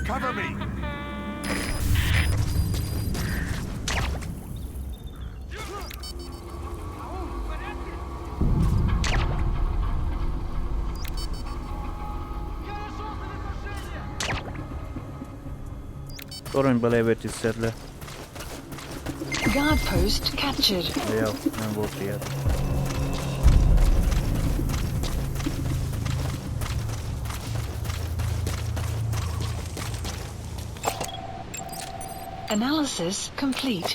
Cover me! Toronyba lévőt is szed le. Guard post captured. Jó, nem volt ilyen. Analysis complete.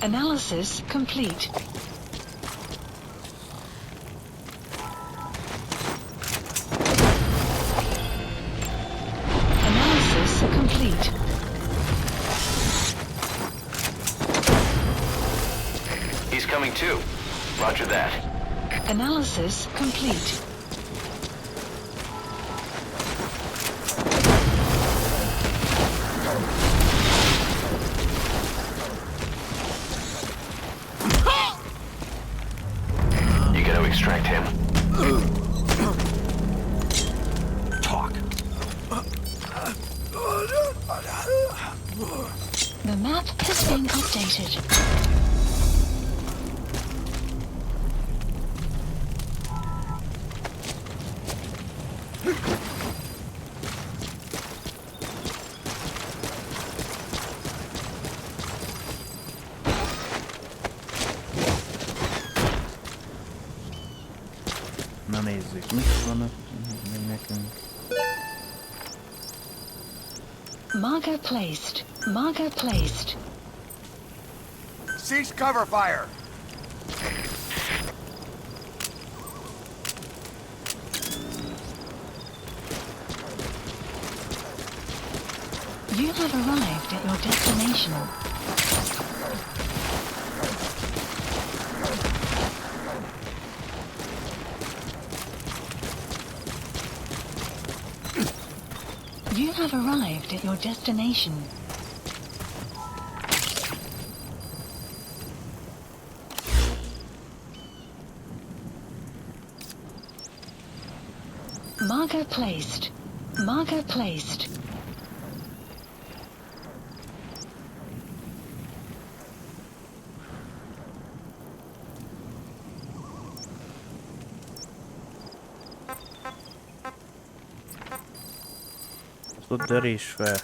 Analysis complete. Analysis complete. He's coming too. Roger that. Analysis complete. You gotta extract him. Talk. The map has been updated. Na nézzük, mit van még nekünk. Marker placed. Marker placed. Cease cover fire! You have arrived at your destination. You have arrived at your destination. Marker placed. Marker placed. Ott derés fel.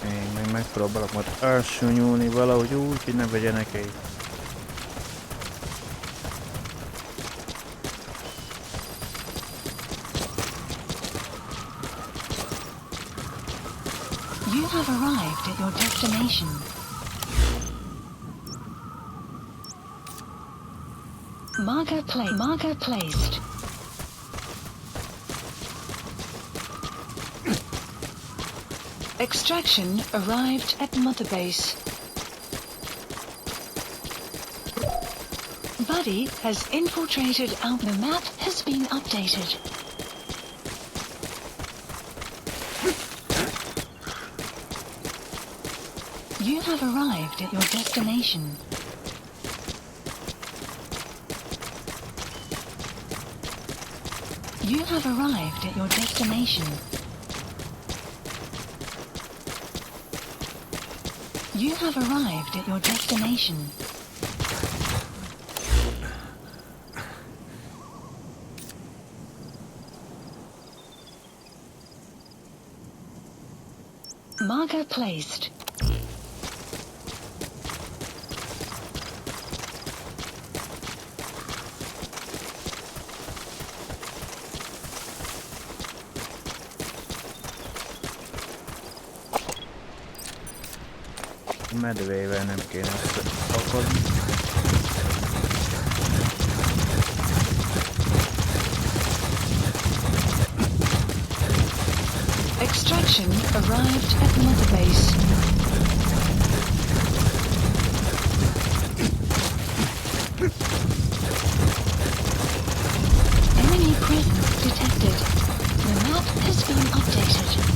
Én meg megpróbálok majd elsúnyulni valahogy úgy, hogy ne vegyenek egy. You have arrived at your destination. Marker placed. Extraction arrived at Mother Base. Buddy has infiltrated out. The map has been updated. You have arrived at your destination. You have arrived at your destination. You have arrived at your destination. Marker placed. medvével nem kéne összeakadni. Extraction arrived at Mother Base. Enemy presence detected. The map has been updated.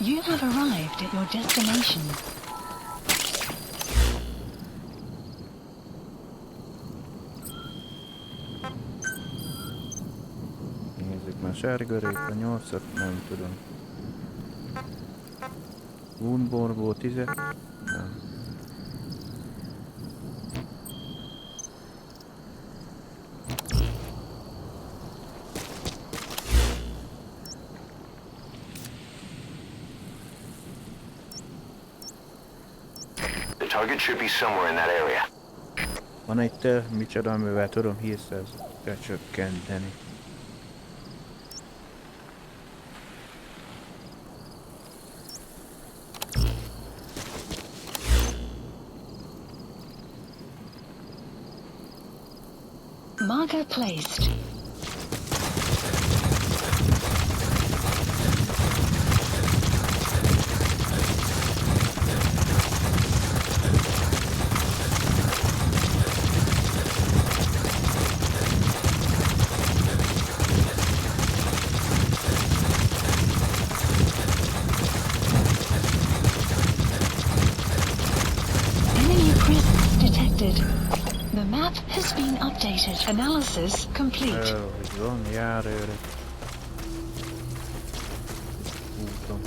You have arrived at your destination. Nézzük már, sárgarép, a 8-at nem tudom. Woundborbó 10-et? Nem. Target should be somewhere in that area. Van egy terv, micsoda, amivel tudom hírszerzőkkel csökkenteni. Marker placed. The map has been updated. Analysis complete. Hogy van járőrök. Úton.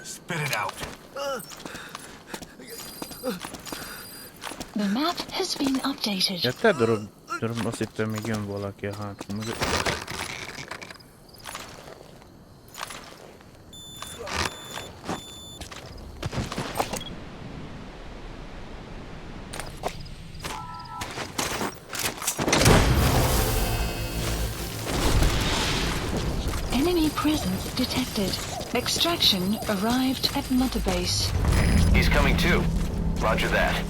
Spit it out. The map has been updated. Ja, te darab, azt hittem, még jön valaki a hátul mögött. Enemy presence detected. Extraction arrived at Mother Base. He's coming too. Roger that.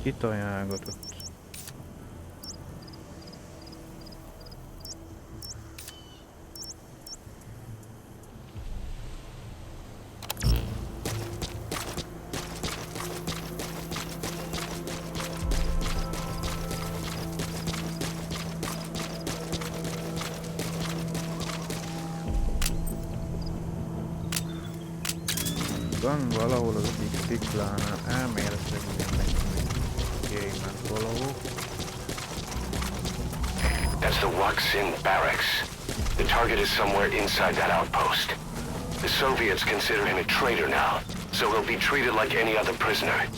Kitajálgatott. Van valahol az egyik sziklánál, elméletileg Kojima valahol. That's the Waksin barracks. The target is somewhere inside that outpost. The Soviets consider him a traitor now, so he'll be treated like any other prisoner.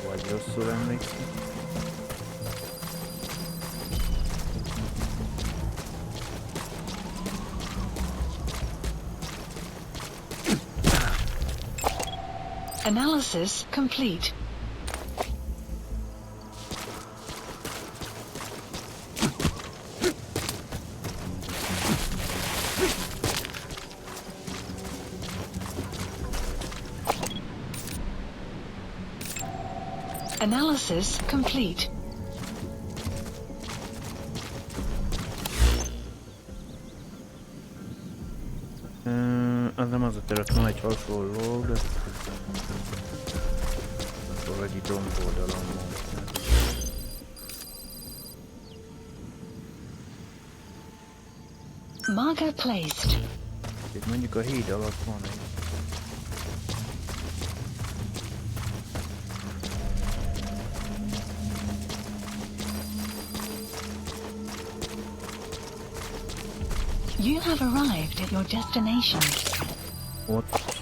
Vagy rosszul emlékszem. Analysis complete. Analysis complete. Az nem az a terület, van egy hasonló, de akkor egy domboldalon van. Marker placed. Itt mondjuk a híd alatt van egy. You have arrived at your destination. Ott.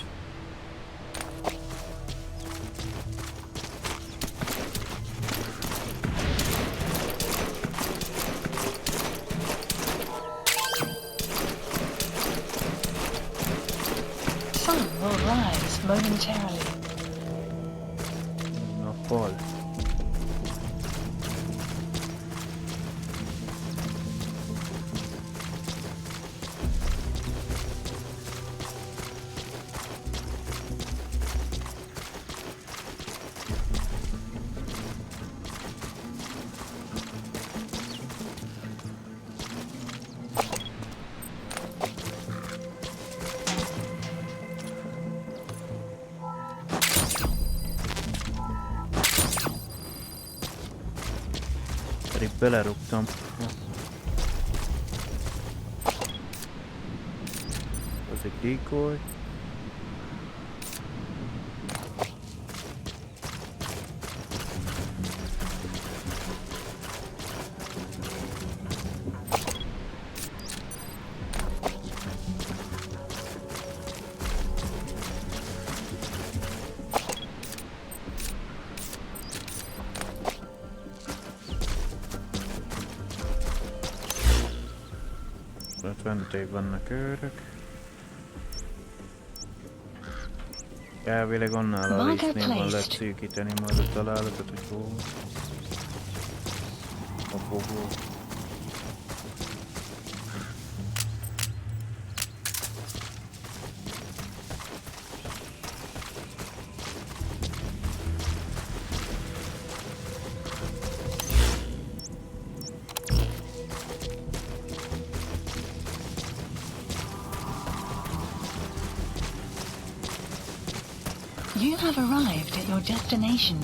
Sun will rise momentarily. Nappal. Pedig belerúgtam. Az egy decoy. Fentég vannak őrök. Elvileg annál a résznél van lehet szűkíteni majd a találatot, hogy hol a fogó. You have arrived at your destination.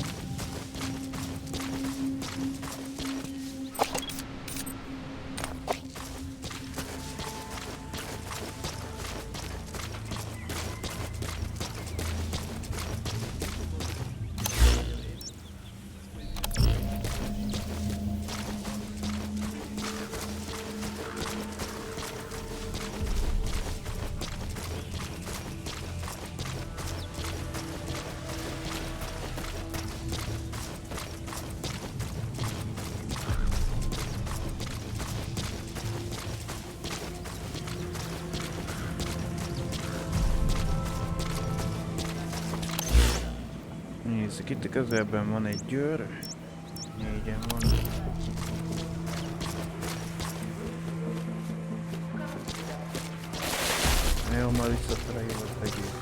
Nézzük, itt a közelben van egy győr. 4-en van. Jó, már visszafele jövök egyébként.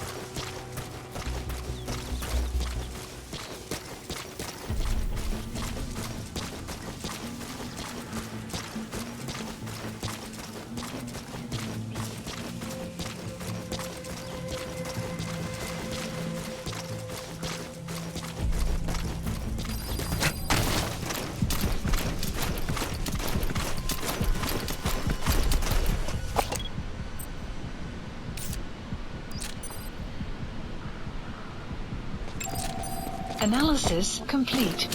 Analysis complete.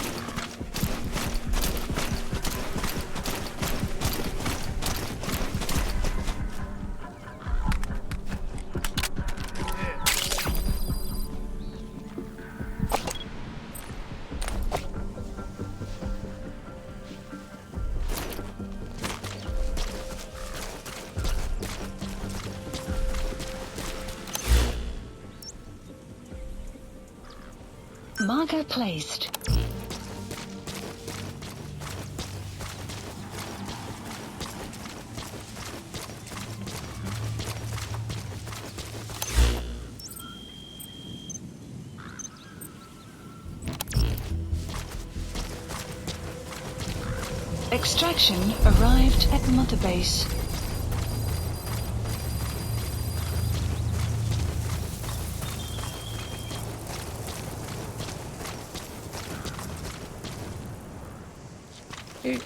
Marker placed. Extraction arrived at Mother Base.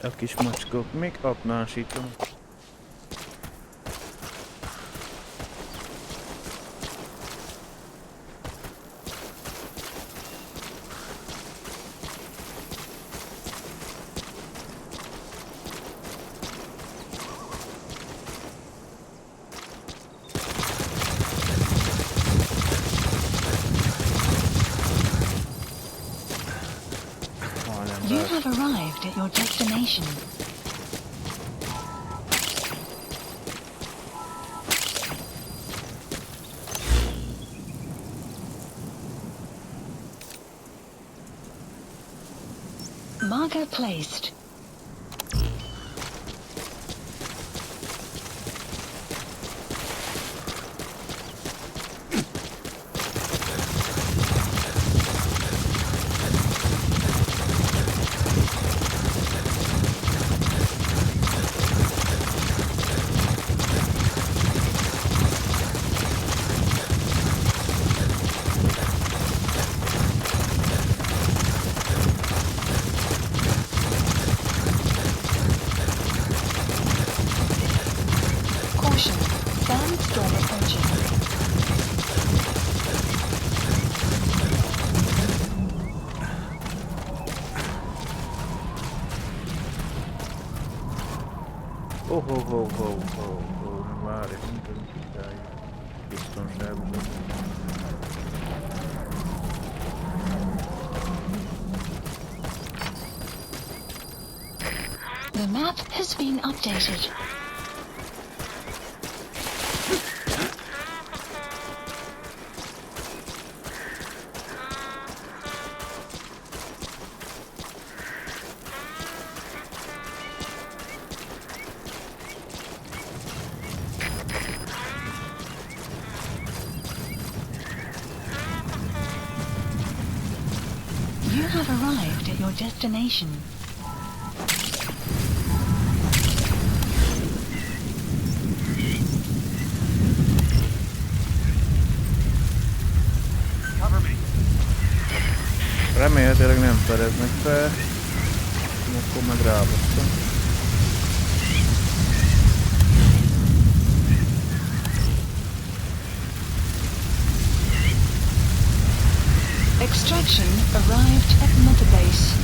A kis macskok, még apnásítom. You have arrived at your destination. Marker placed. Sandstorm approaching. Nem várj, nem tudom kitállni. Biztonságban. The map has been updated. You have arrived at your destination. Remélhetőleg nem fedeznek fel, akkor meg rábasztam. Extraction arrived at Mother Base.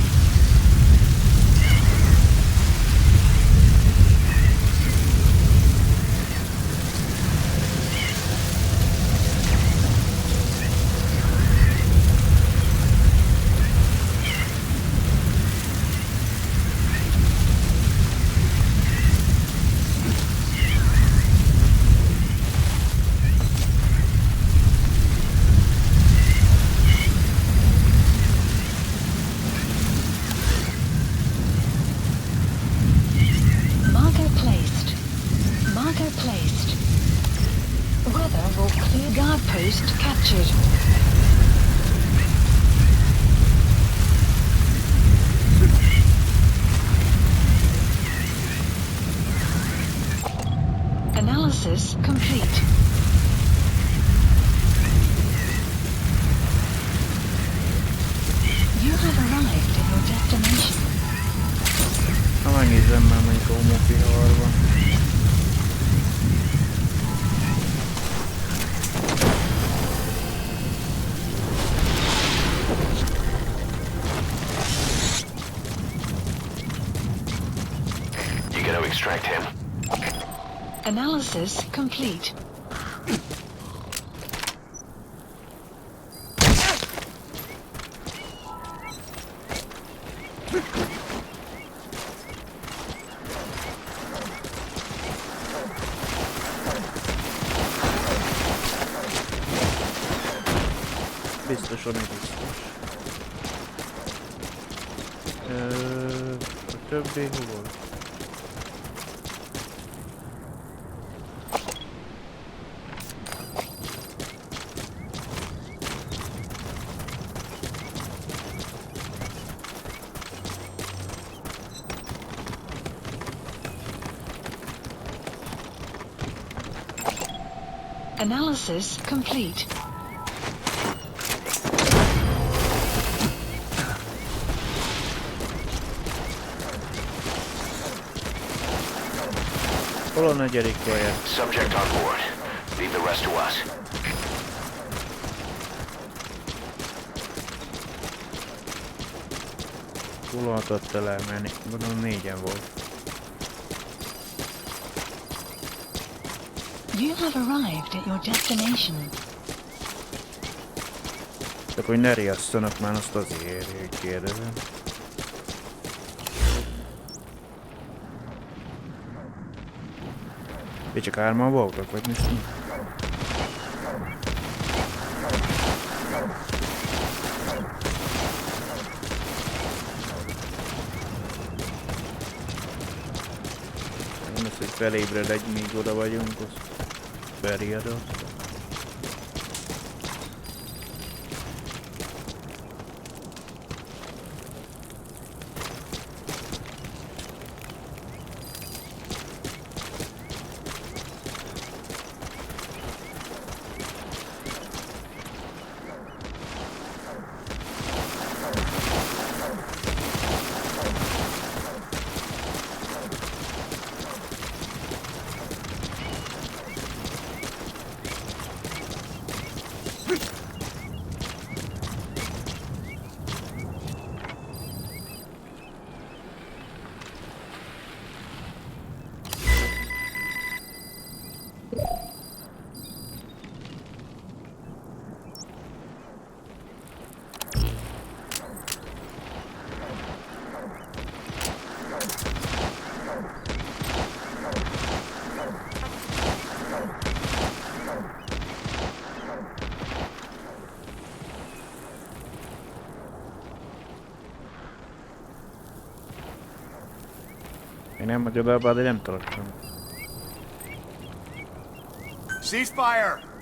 Post captured. Analysis complete. You have arrived at your destination. Megnézem már, melyik a homokviharban. Extract him. Analysis complete. Biztos, ami biztos. A többi hol? Analysis complete. Hol a negyedik projekt? Subject on board. Leave the rest to us. Hol adott el elmenni? Gondolom 4-en volt. You have arrived at your destination. Csak hogy ne riasszanak már, azt azért kérdezem. És csak 3-an voltak, vagy mi? Nem az, hogy felébred egy, míg oda vagyunk, azt felriadott. Én nem vagyok be, de nem tartom. Ceasefire!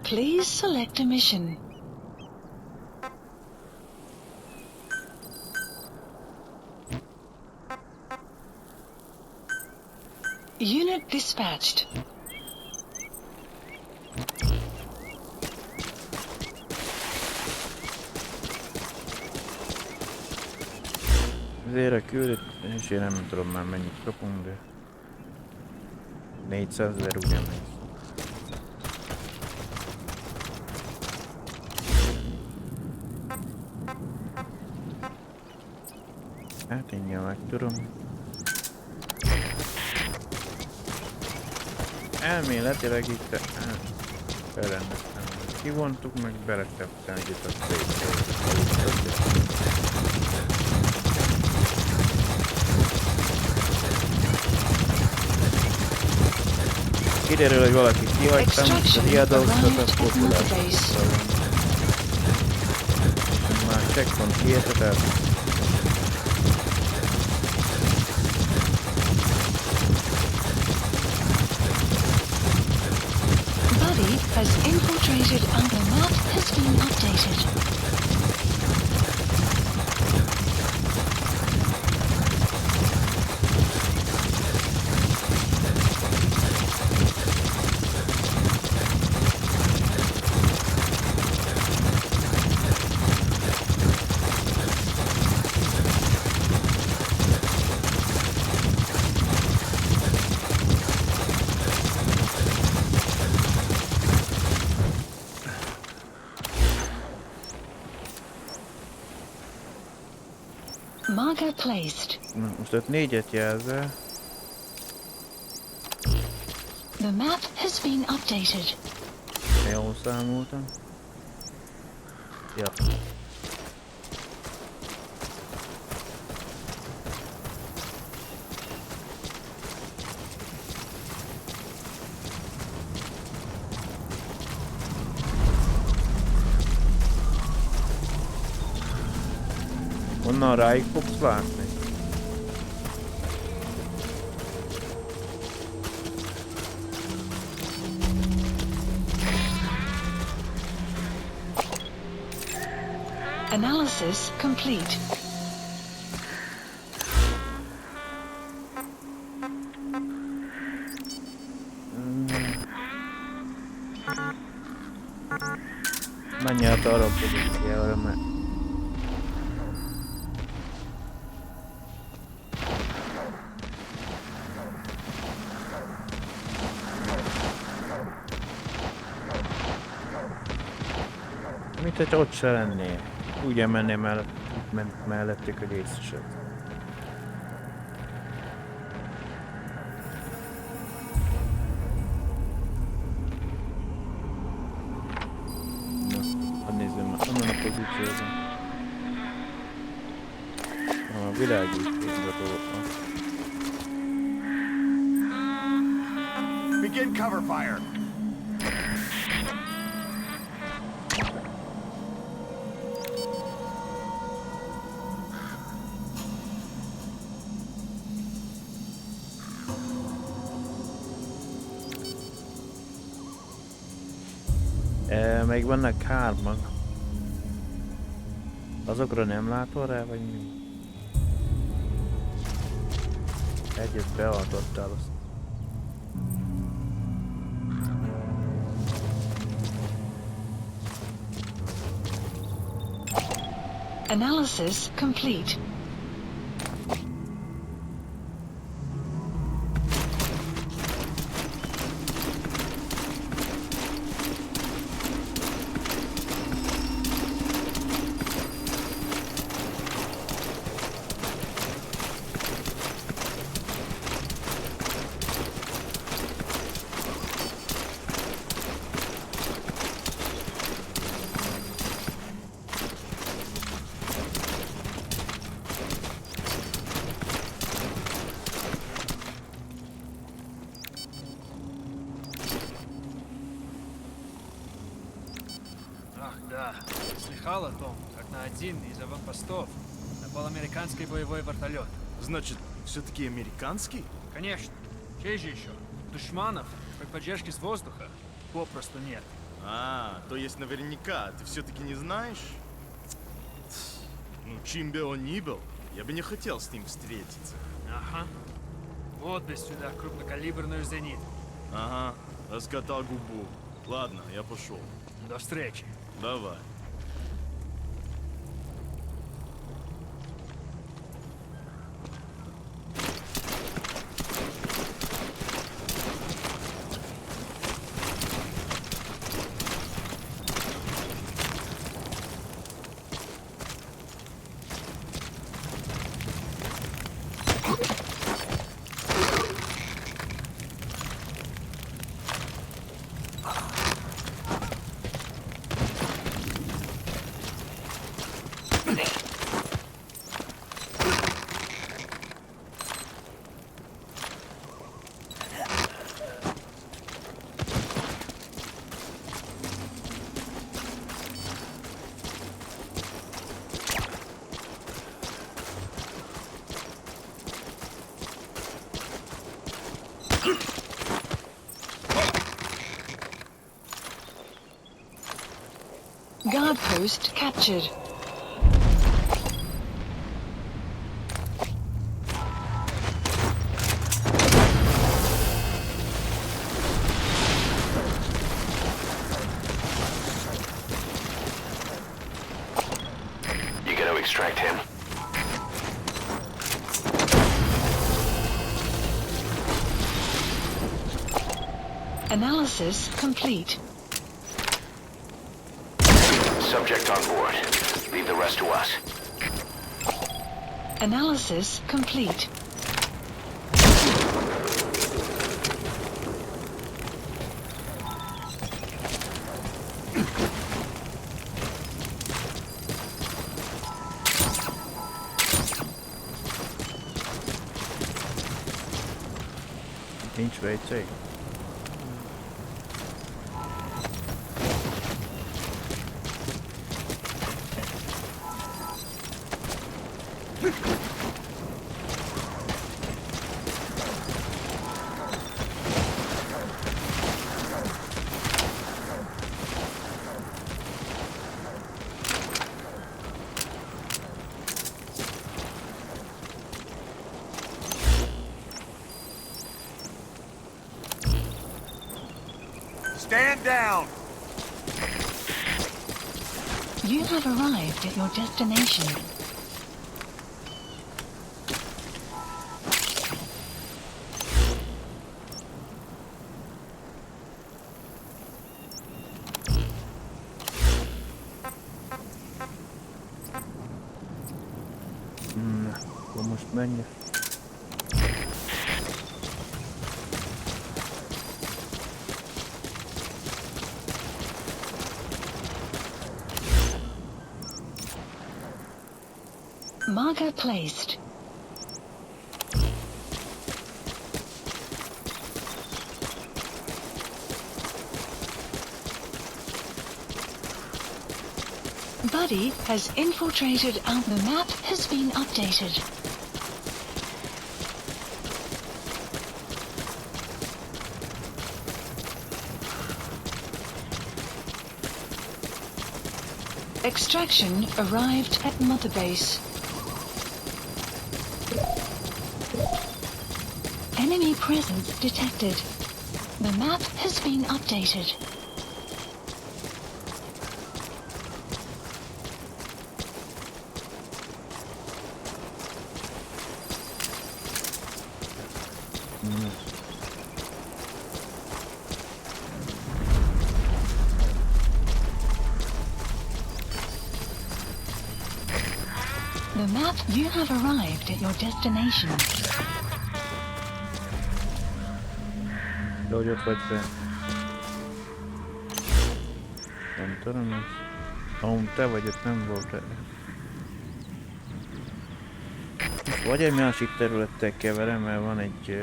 Please select a mission. Unit dispatched. Ezért a küldetésére nem tudom már mennyit kapunk, de 400 000 ugyanez. Hát ingyen meg tudom. Elméletileg itt felrendeztem. Kivontuk, meg belettettem egyet a kiderül, hogy valakit kihagytam, a Kiadóztat, az populásra. Már checkpoint kiértetett. Has infiltrated and the map has been updated. Marker placed. Na, most ott 4-et jelzel. The map has been updated. Jól számoltam. Ja. Onnan ráig fogsz látni. Analysis complete. Menj át arra a pozícióra, mert... Mint hogy ott se lennél. Úgy elmenném mellettük a részeset. Na, hadd nézzem már, onnan a pozícióban. A világítgató. Begin cover fire. Még vannak hárman. Azokra nem látod rá, vagy mi? Egyet beoltottál azt. Analysis complete. Да, слыхал о том, как на один из аванпостов напал американский боевой вертолет. Значит, все-таки американский? Конечно. Чей же еще? Душманов, как поддержки с воздуха, попросту нет. А, то есть наверняка ты все-таки не знаешь? Ну, чьим бы он ни был, я бы не хотел с ним встретиться. Ага. Вот бы сюда крупнокалиберную зенит. Ага, раскатал губу. Ладно, я пошел. До встречи. Давай. Guard post captured. You gonna extract him? Analysis complete. Subject on board. Leave the rest to us. Analysis complete. Nincs WC. Stand down! You have arrived at your destination. Akkor most menjek. Marker placed. Buddy has infiltrated out. The map has been updated. Extraction arrived at Mother Base. Enemy presence detected. The map has been updated. The map, you have arrived at your destination. De hogy ott vagy be. Nem tudom, ez... Ahol te vagy, ott nem volt el. Vagy egy másik területtel keverem, mert van egy...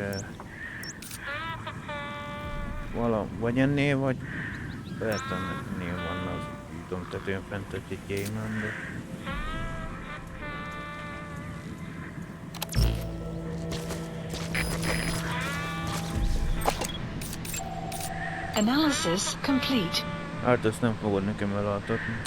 vagy ennél, vagy... Lehet, ennél van az domtetőn fent egy gémem, de... Analysis complete. Hát ezt nem fogod nekem elaltatni.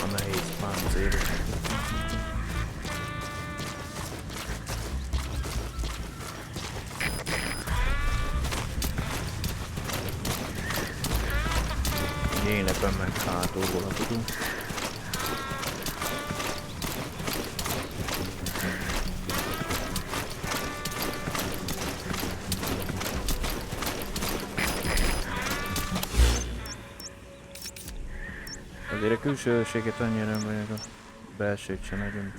A nehéz páncél. Énepen meg hátulról a tudunk. Azért a külső őrséget annyira nem vagyok, a belsőt sem nagyon.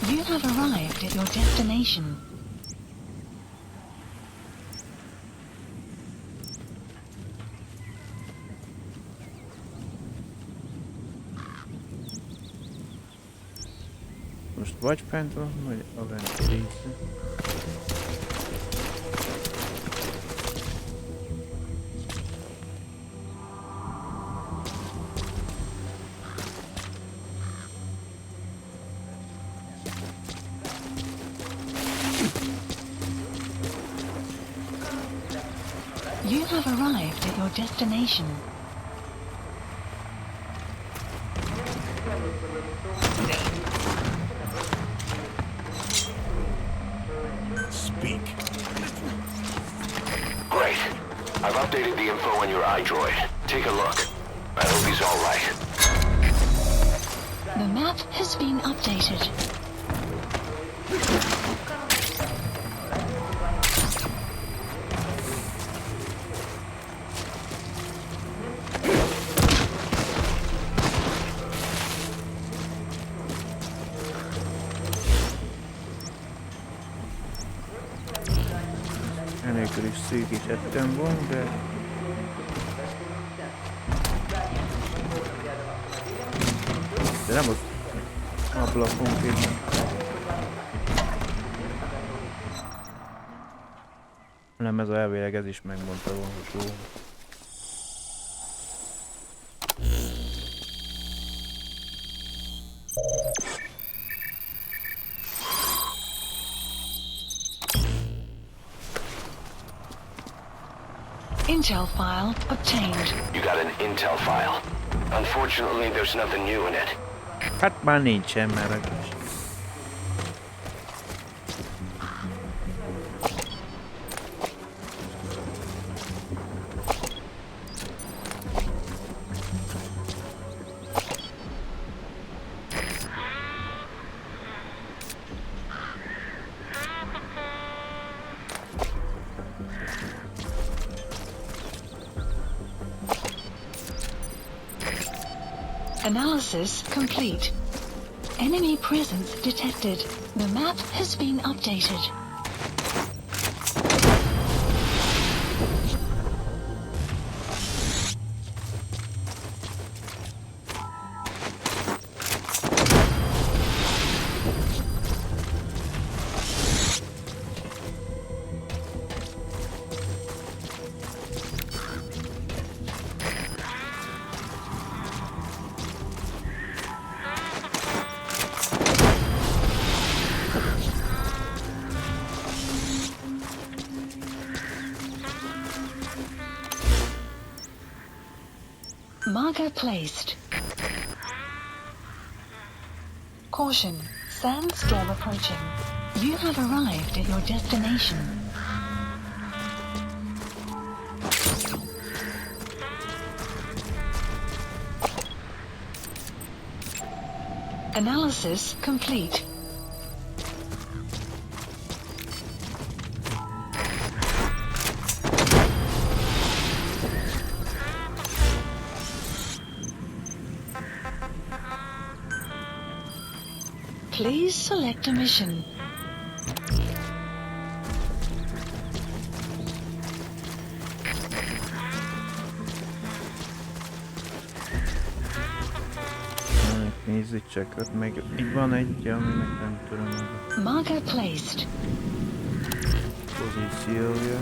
You have arrived at your destination. Most vagy fent van, vagy a benti része. You have arrived at your destination. Speak. Great. I've updated the info on your iDroid. Take a look. I hope he's all right. The map has been updated. nélkül is szűkítettem volna, de... De nem az ablakon kívül. Nem, ez elvileg ez is megmondta volna. Intel file obtained. You got an intel file. Unfortunately, there's nothing new in it. Hát már nincsen, mert... Analysis complete. Enemy presence detected. The map has been updated. Marker placed. Caution, sandstorm approaching. You have arrived at your destination. Analysis complete. Please select a mission. Nézzük csak, ott még itt van egy, aminek nem tudom. Marker placed. Pozíciója.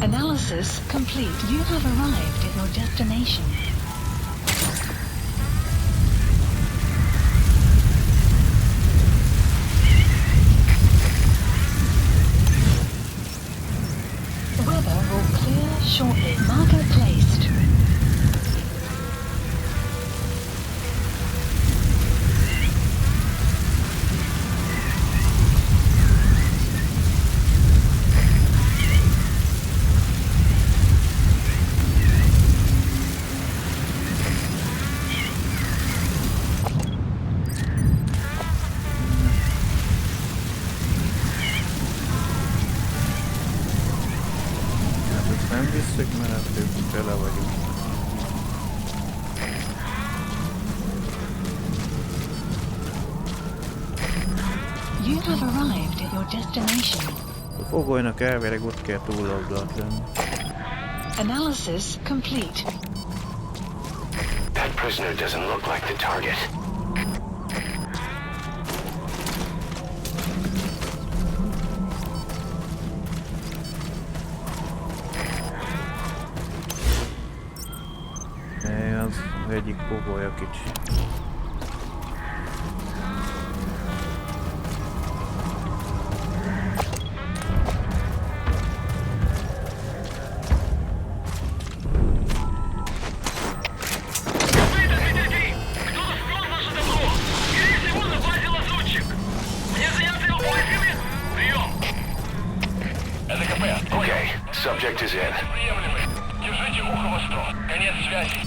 Analysis complete. You have arrived at your destination. Weather will clear shortly. Marker placed. Nem visszük, mert hát tele vagyunk. You have arrived at your destination. A fogolynak elvileg ott kell túloldalt lenni. Analysis complete. That prisoner doesn't look like the target. Az egyik pogolya kicsi. Okay, subject is in. Держите ухо востро. Конец связи.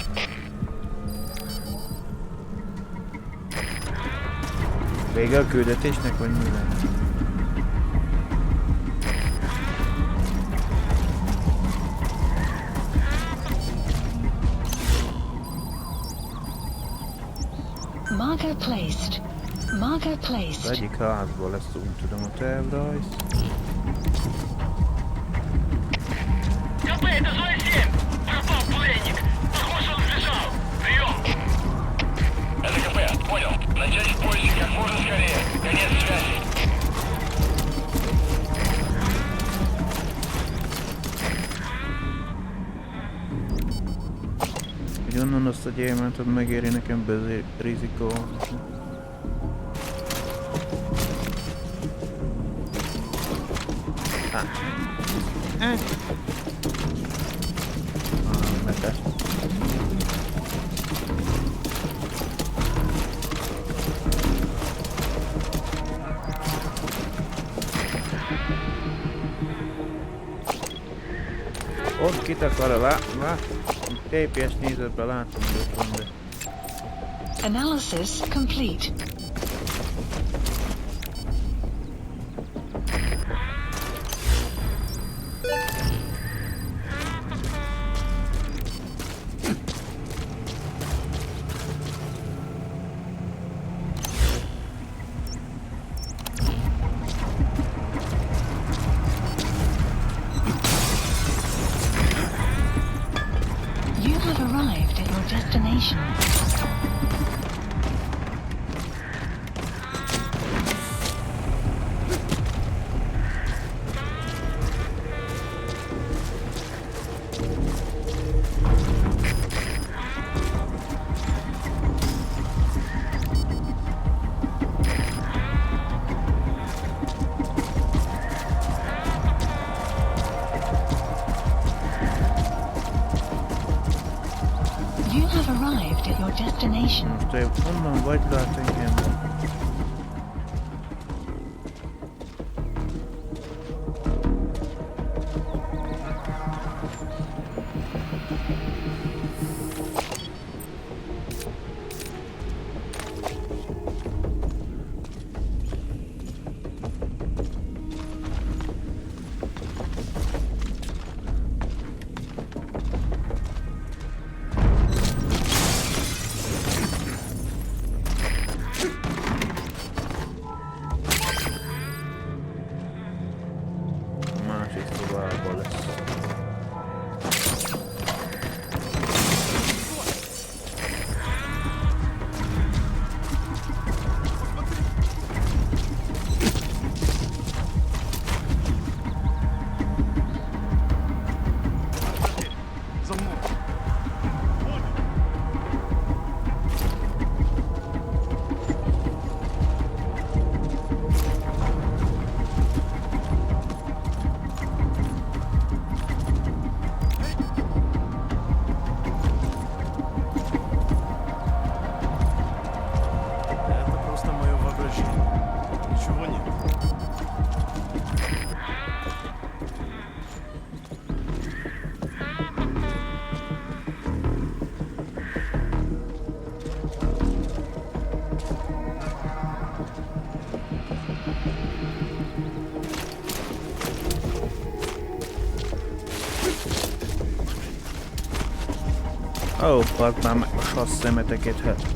Vége a küldetésnek, vagy mi lesz? Marker placed. Marker Az placed. egyik házból lesz, úgy tudom, a tervrajz. КП, это зона 7. Пропал пленник. Похоже, он сбежал. Прием. Это КП, понял. Начать поиски как можно скорее. Конец связи. Hogy onnan azt a gyémántot megéri nekem rizikó. Mete. Ott kit akar TPS nézetben látom, hogy ott van, de... Analysis complete. You have arrived at your destination. You have arrived at your destination. Most te honnan vagy, lát engem? Másik szobában lesz. За мной. Это просто мое воображение. Ничего нет. Ó, park már meg a sassz szemeteket, hát.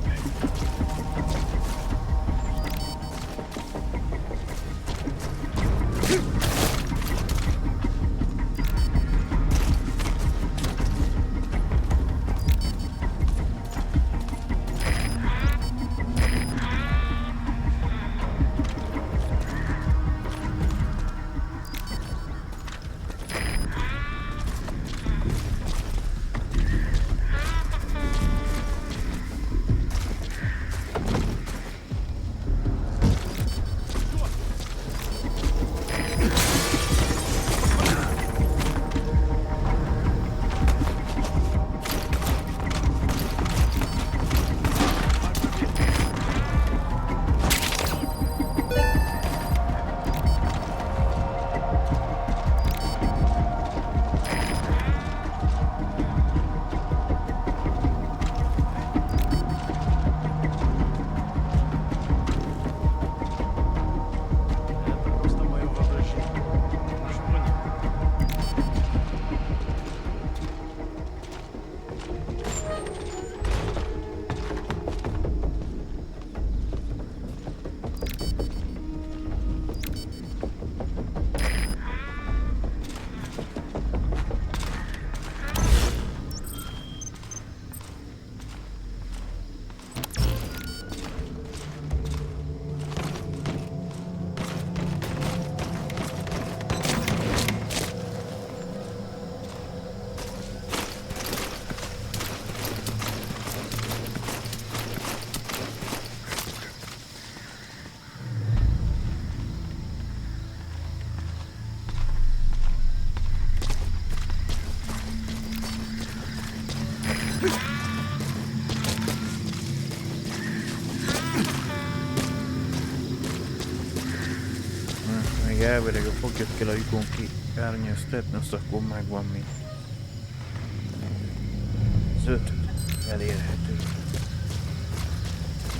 elvileg a foglyot kell a lyukon kiárnyeztetni, azt akkor megvan még. Az 5 elérhető.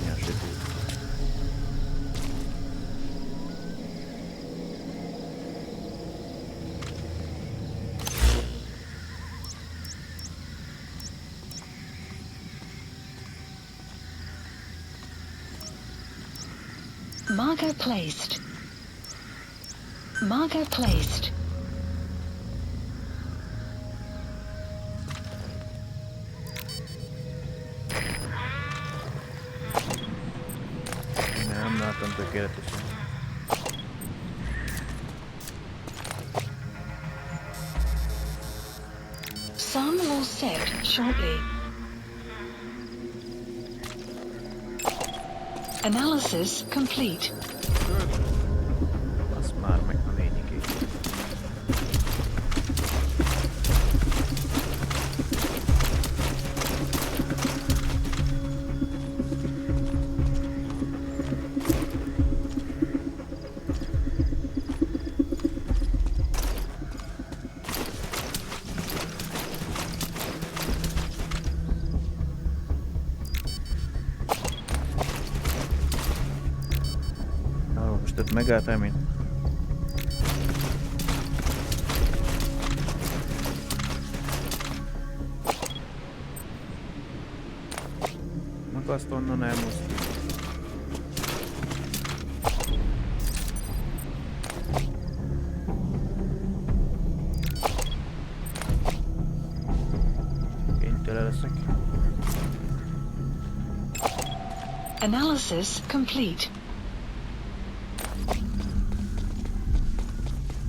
Mi a sötét? Marker placed. Marker placed. Nem látom tökéletesen. Sun will set shortly. Analysis complete. Az már meg a lényegé. Most ott megálltál, mint? Meg azt onnan elmozdul. Kénytelen leszek. Analysis complete.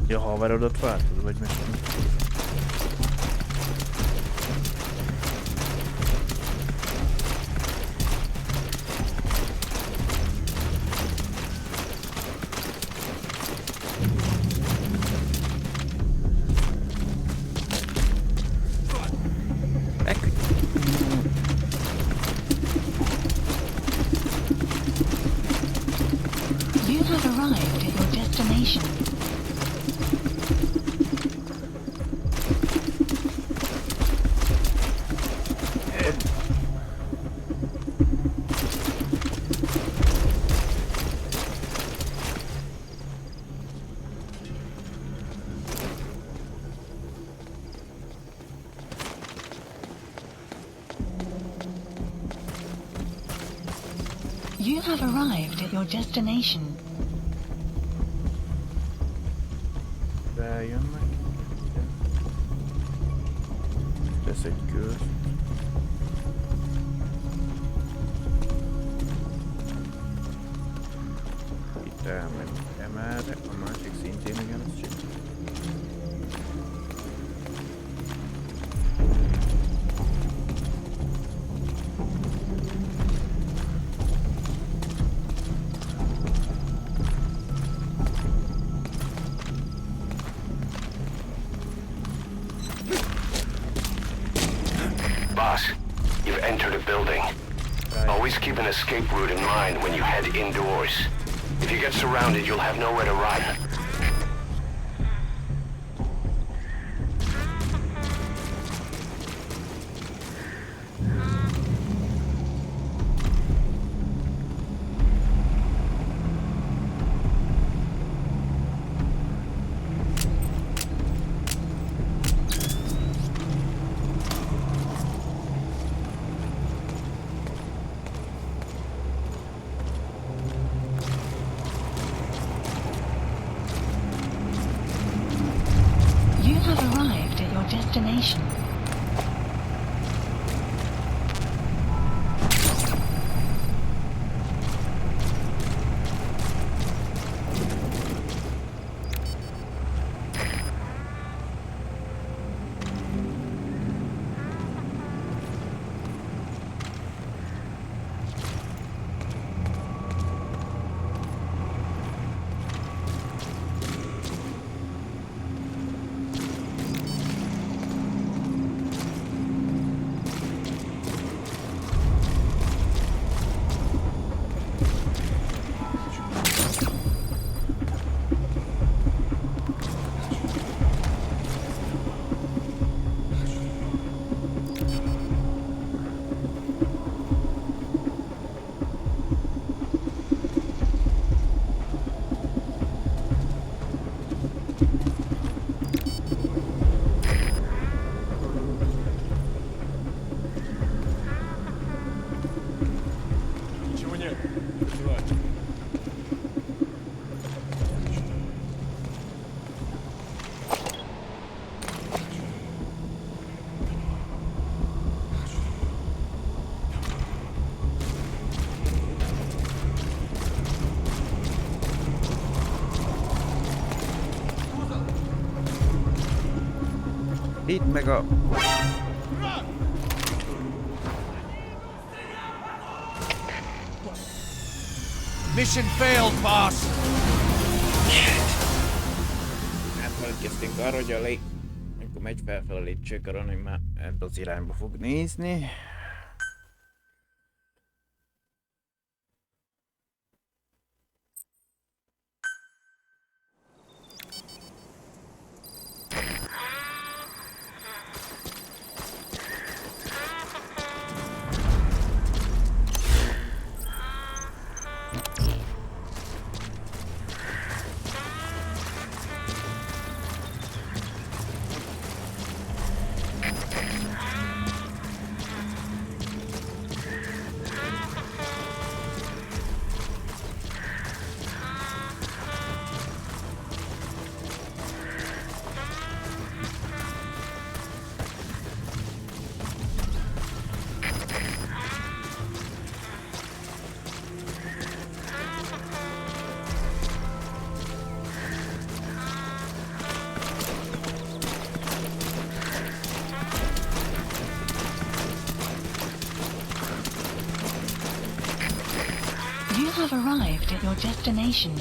Ja, haverodat váltod, vagy meg? You have arrived at your destination. You have arrived at your destination. Beljönnek. Tesz egy kört. Itt elmegy emelre, a másik szintén ugyanazt csinál. Boss, you've entered a building. Always keep an escape route in mind when you head indoors. If you get surrounded, you'll have nowhere to run. You have arrived at your destination. Hidd meg a... Mission failed, boss! Hát elkezdtünk arra, hogy amikor megy felfel a lépcsőkaron, hogy már ebbe az irányba fog nézni. You have arrived at your destination.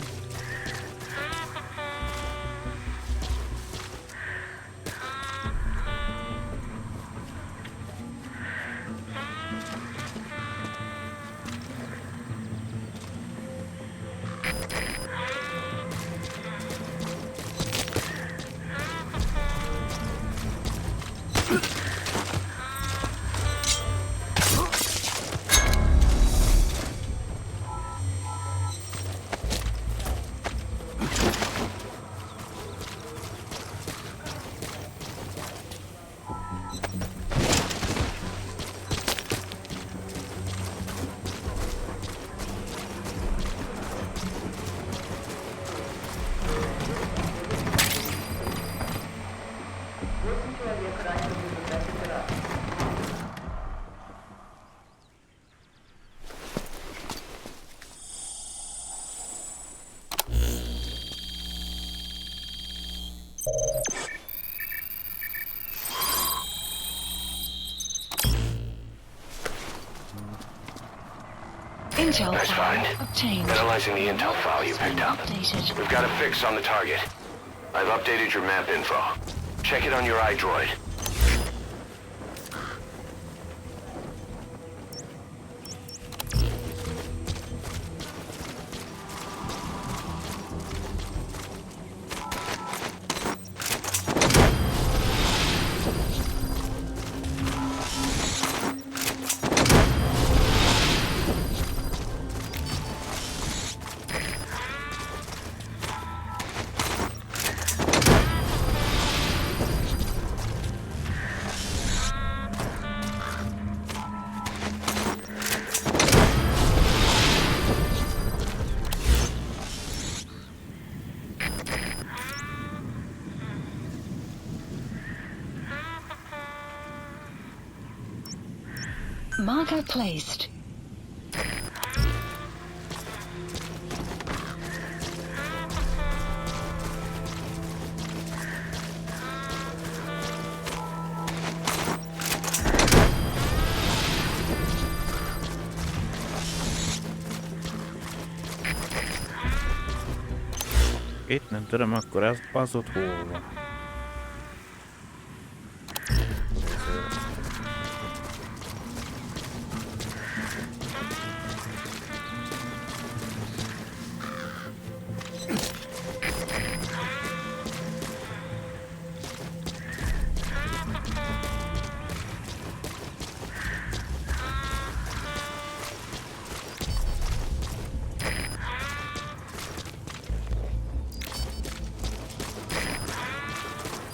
Intel That's file fine. obtained. Analyzing the intel file you picked up. Updated. We've got a fix on the target. I've updated your map info. Check it on your iDroid. Marker placed. Itt nem tudom, akkor az ott hol van.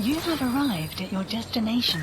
You have arrived at your destination.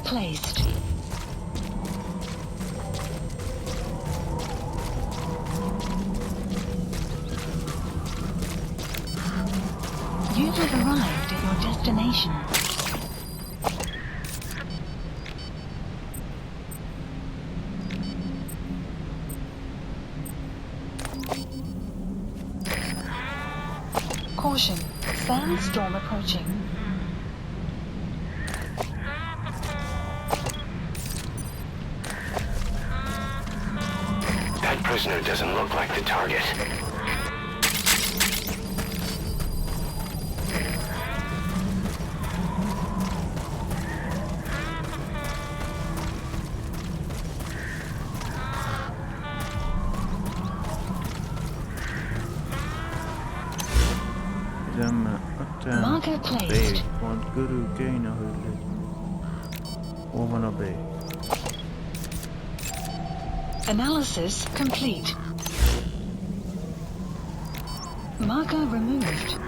placed. You have arrived at your destination. Caution, sandstorm approaching. That prisoner doesn't look like the target. Marker placed. Pont körül kéne, hogy legyen. Hol van a B? Analysis complete. Marker removed.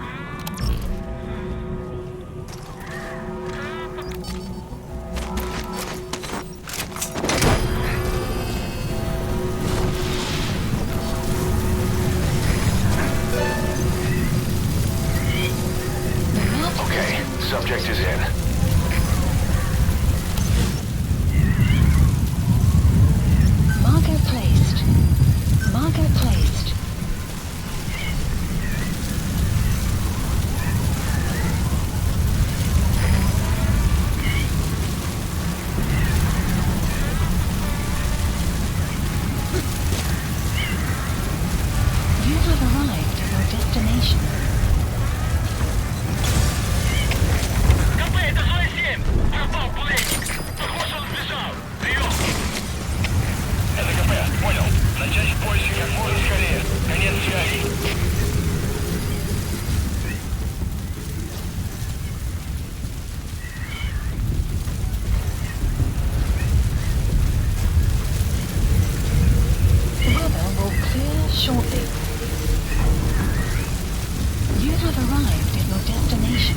Subject is in. Marker placed. Marker placed. You have arrived at your destination. Пропал пленник! Похож, он сбежал! Прием! Это КП, понял. Начать поиски как можно скорее. Конец связи. Weather will clear shortly. You have arrived at your destination.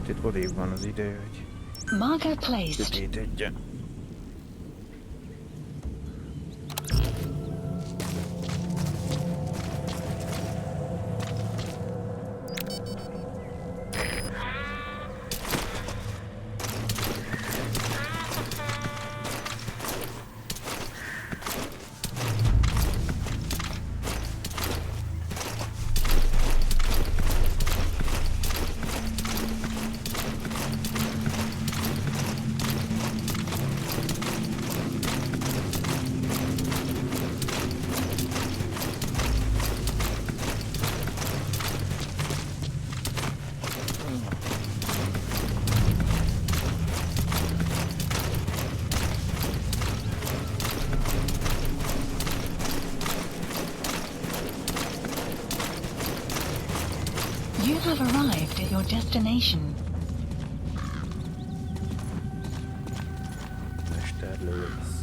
Itt odébb van az idő, hogy Marker placed. sötétedjen. You have arrived at your destination. Mesterlő lesz.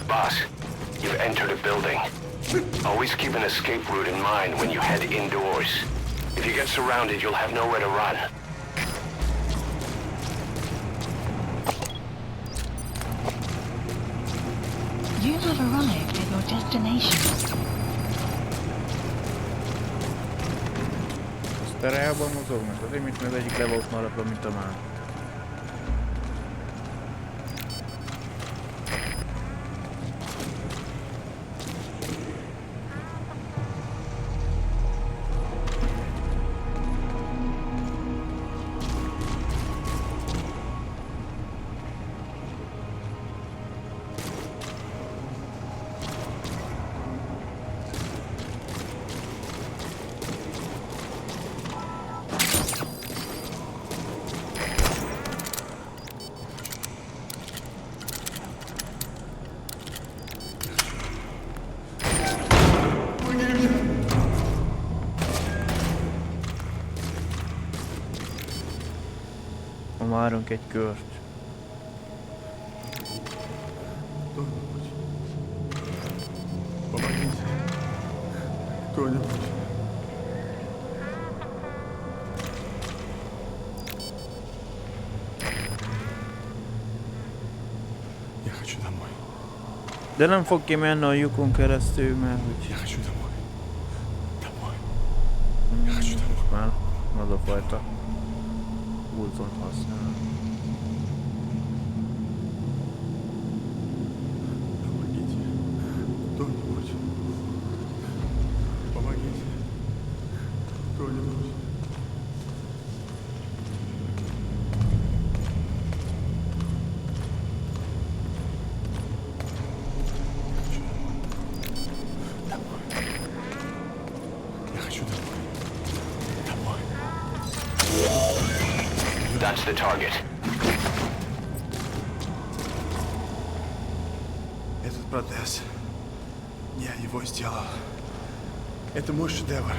Boss, you've entered a building. Always keep an escape route in mind when you head indoors. If you get surrounded, you'll have nowhere to run. You have arrived at your destination. Sztereában mozognak, azért mint az egyik le volt maradva, mint a másik. várunk egy kört. Кто-нибудь. Помогите. Кто-нибудь. Я хочу домой. De nem fog kimenni a lyukon keresztül, mert hogy... Я хочу домой. Домой. Я хочу домой. Már az a fajta úton használ. Помогите. Кто-нибудь. Помогите. Кто-нибудь. That's the target. Этот протез. Я его сделал. Это мой шедевр.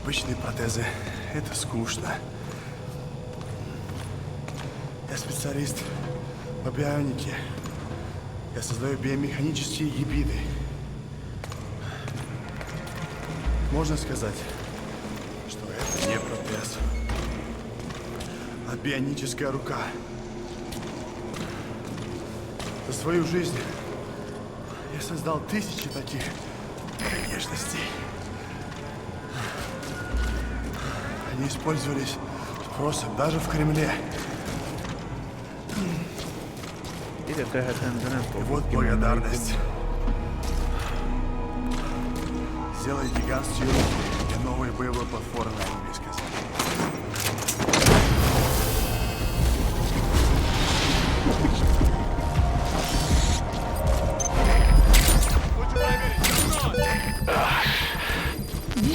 Обычные протезы — это скучно. Я специалист по бионике. Я создаю биомеханические гибриды. Можно сказать, что это не протез, а бионическая рука. За свою жизнь я создал тысячи таких внешностей. Они использовались спросом даже в Кремле. И вот благодарность. Сделай гигантские руки и новые боевые платформы на английском языке.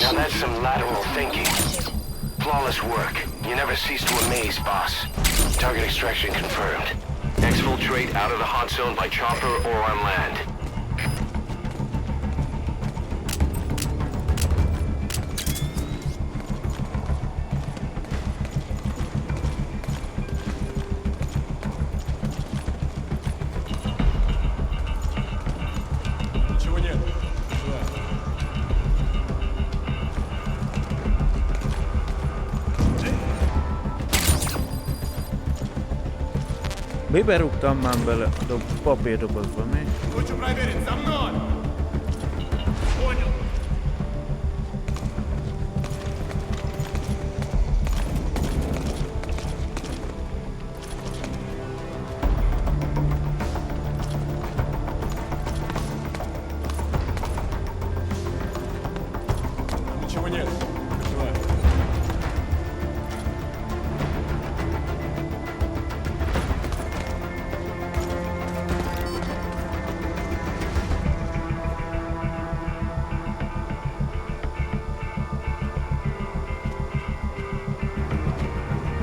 Now that's some lateral thinking. Flawless work. You never cease to amaze, boss. Target extraction confirmed. Exfiltrate out of the hot zone by chopper or on land. Ничего нет. Mibe rúgtam már bele a papírdobozba, mi? Хочу проверить, за мной! Понял. Ничего нет. Давай.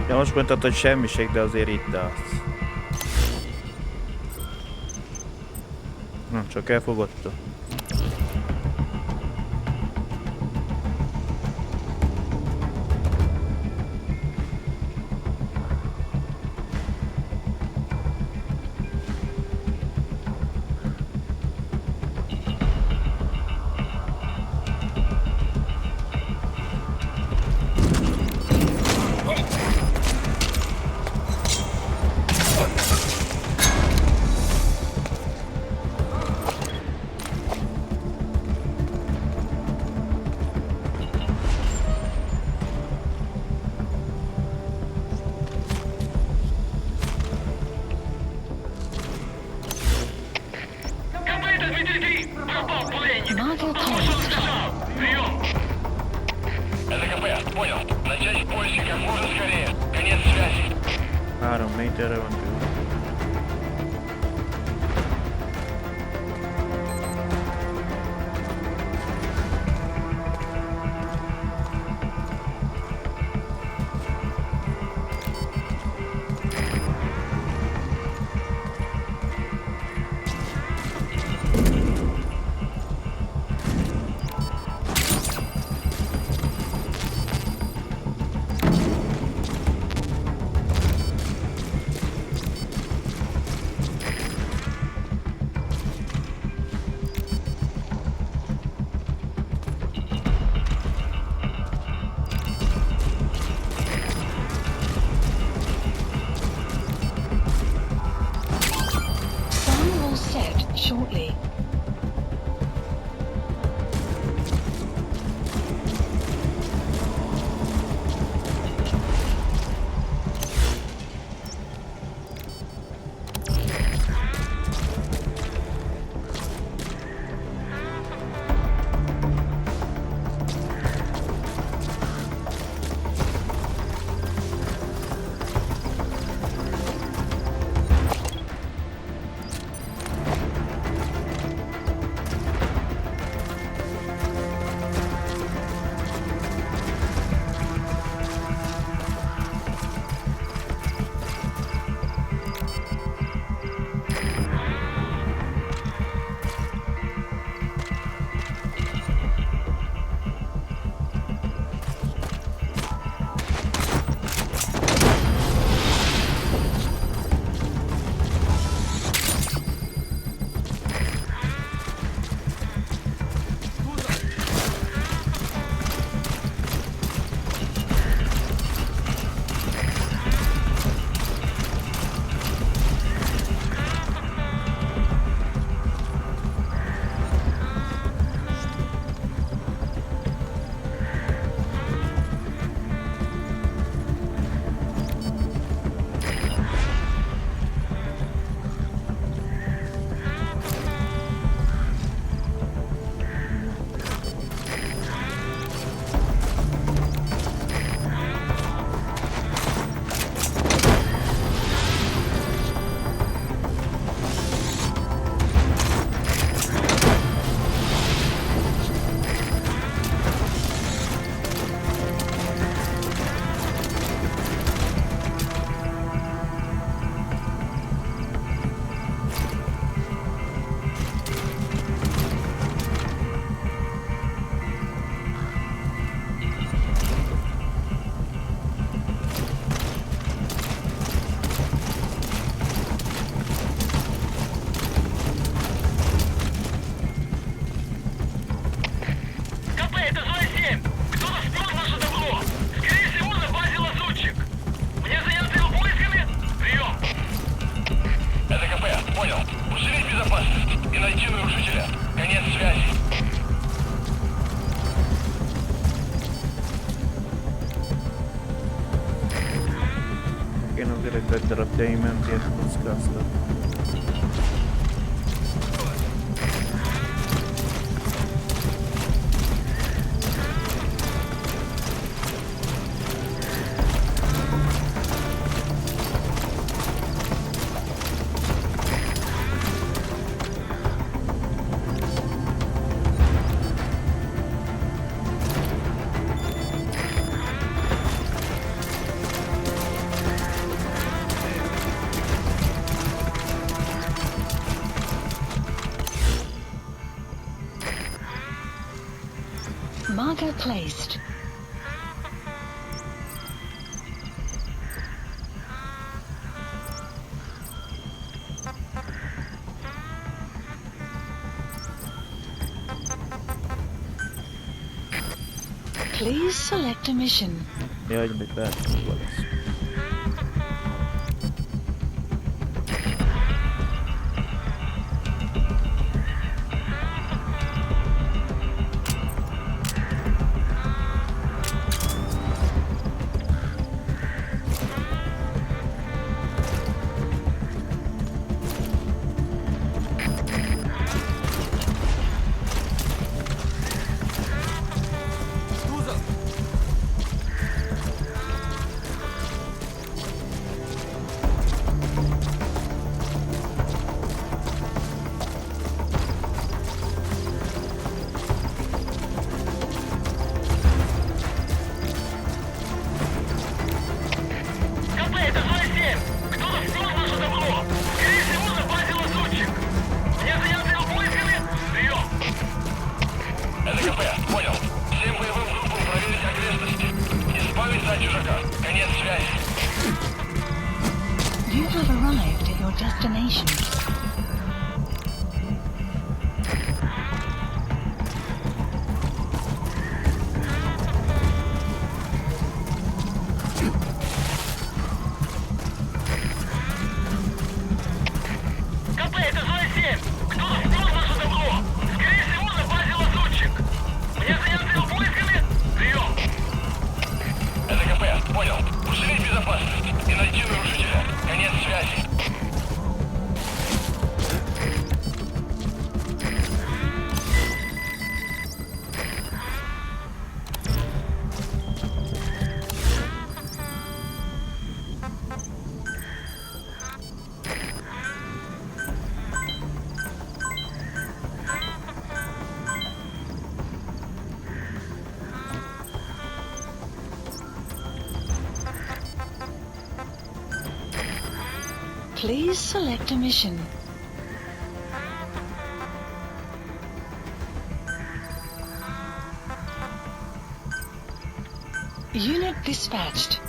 Ja, most mondtad, hogy semmiség, de azért itt állsz. Nem, csak elfogadta. Model point. Прием! Это КП, понял. Начать поиски как можно скорее. Конец связи. 3 méterre van tőle. sikerült egy darab diamantért kockáztat. Marker placed. Please select a mission. Jaj, mit bármikor lesz. You have arrived at your destination. Please select a mission. Unit dispatched.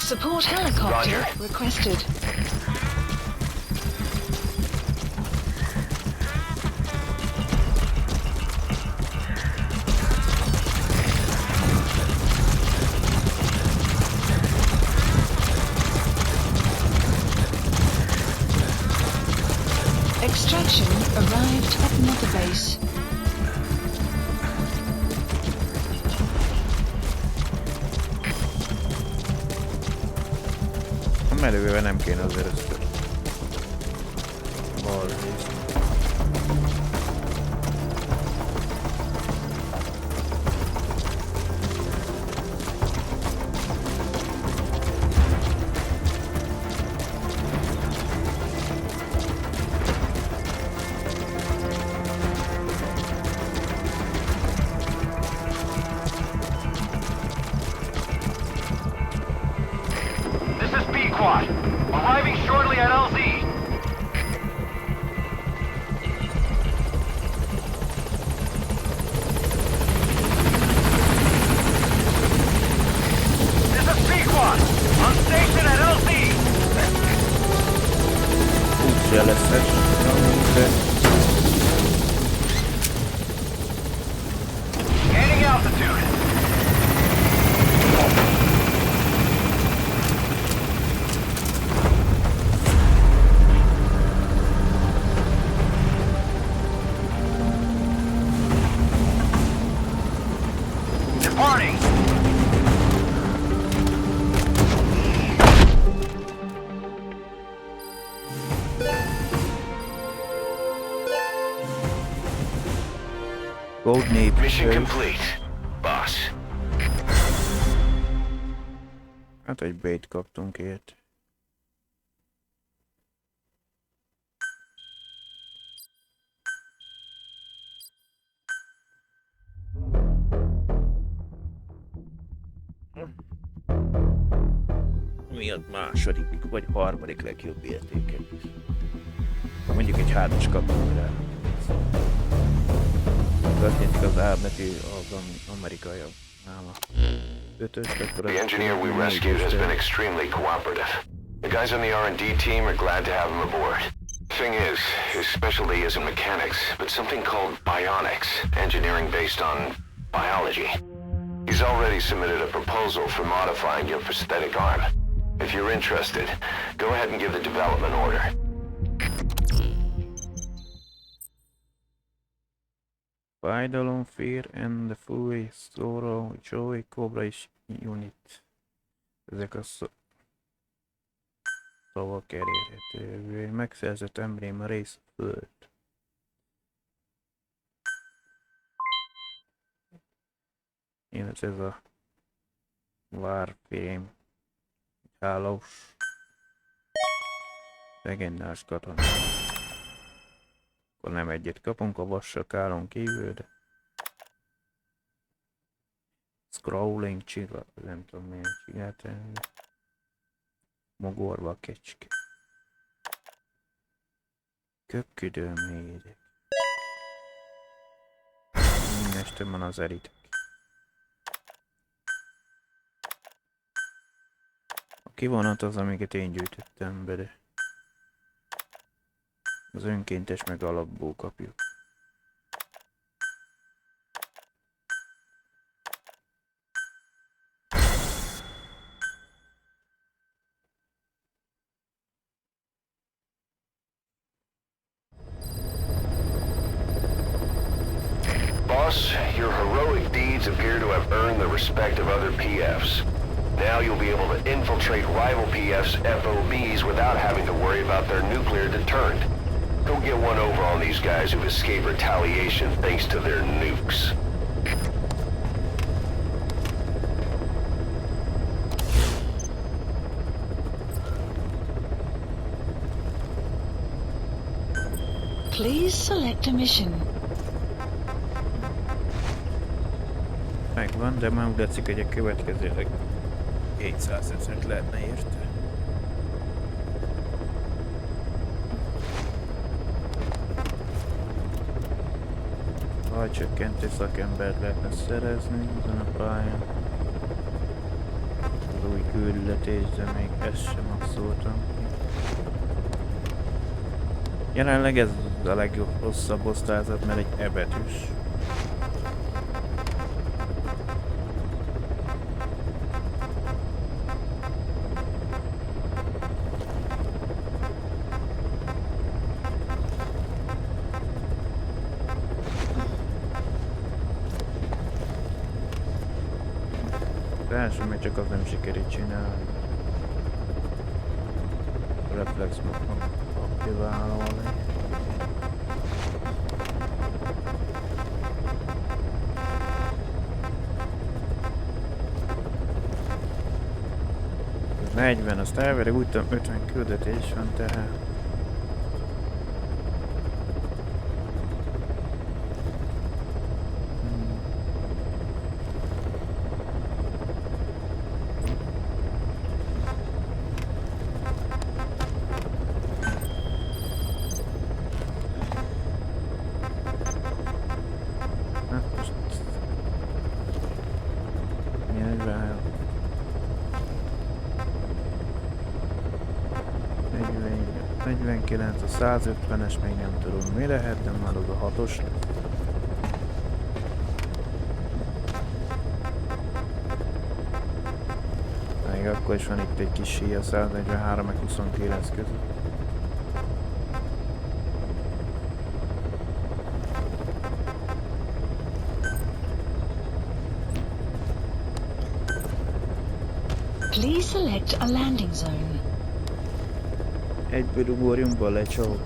Support helicopter Roger. requested. Extraction arrived at Mother Base. Elővéve nem kéne azért ezt balrészt. Arriving shortly party! Gold Navy. Mission complete, boss. Hát egy bait kaptunk ért. Mi a második vagy harmadik legjobb értéke? Mondjuk egy 3-as kaptunk rá. Azt jelenti az árneti az amerikai nála. 5-ös, akkor The engineer we rescued has been extremely cooperative. The guys on the R&D team are glad to have him aboard. Thing is, his specialty isn't mechanics, but something called bionics, engineering based on biology. He's already submitted a proposal for modifying your prosthetic arm. If you're interested, go ahead and give the development order. Fájdalom, fear, and the fury, sorrow, joy, cobra és unit. Ezek a szavak elérhetővé. Megszerzett emblém a rész föld. Ez a Warframe hálós legendás katona. Akkor nem egyet kapunk a vassakálon kívül, de scrolling csillag, nem tudom milyen csinált. Mogorva a kecske. Köpködő mélyedek. Mindenestől van az elitek. A kivonat az, amiket én gyűjtöttem be, de az önkéntes meg alapból kapjuk. Boss, your heroic deeds appear to have earned the respect of other PFs. Now you'll be able to infiltrate rival PF's FOBs without having to worry about their nuclear deterrent. Go get one over on these guys who've escaped retaliation thanks to their nukes. Please select a mission. Megvan, de már úgy látszik, hogy a következőleg 200 000 lehetne érte. Csökkentő szakembert lehetne szerezni ezen a pályán. Az új küldetés, de még ezt sem maxoltam ki. Jelenleg ez a legjobb rosszabb osztályzat, mert egy E-betűs. Mert csak az nem sikerült csinálni. A reflex módon aktiválni. Ez 40, azt elverek, úgy tudom 50 küldetés van tehát. A 150-es még nem tudom mi lehet, de már az a 6-os. Még akkor is van itt egy kis síja, 143 meg 29 között. Please select a landing zone. Egyből ugorjunk be lecsó.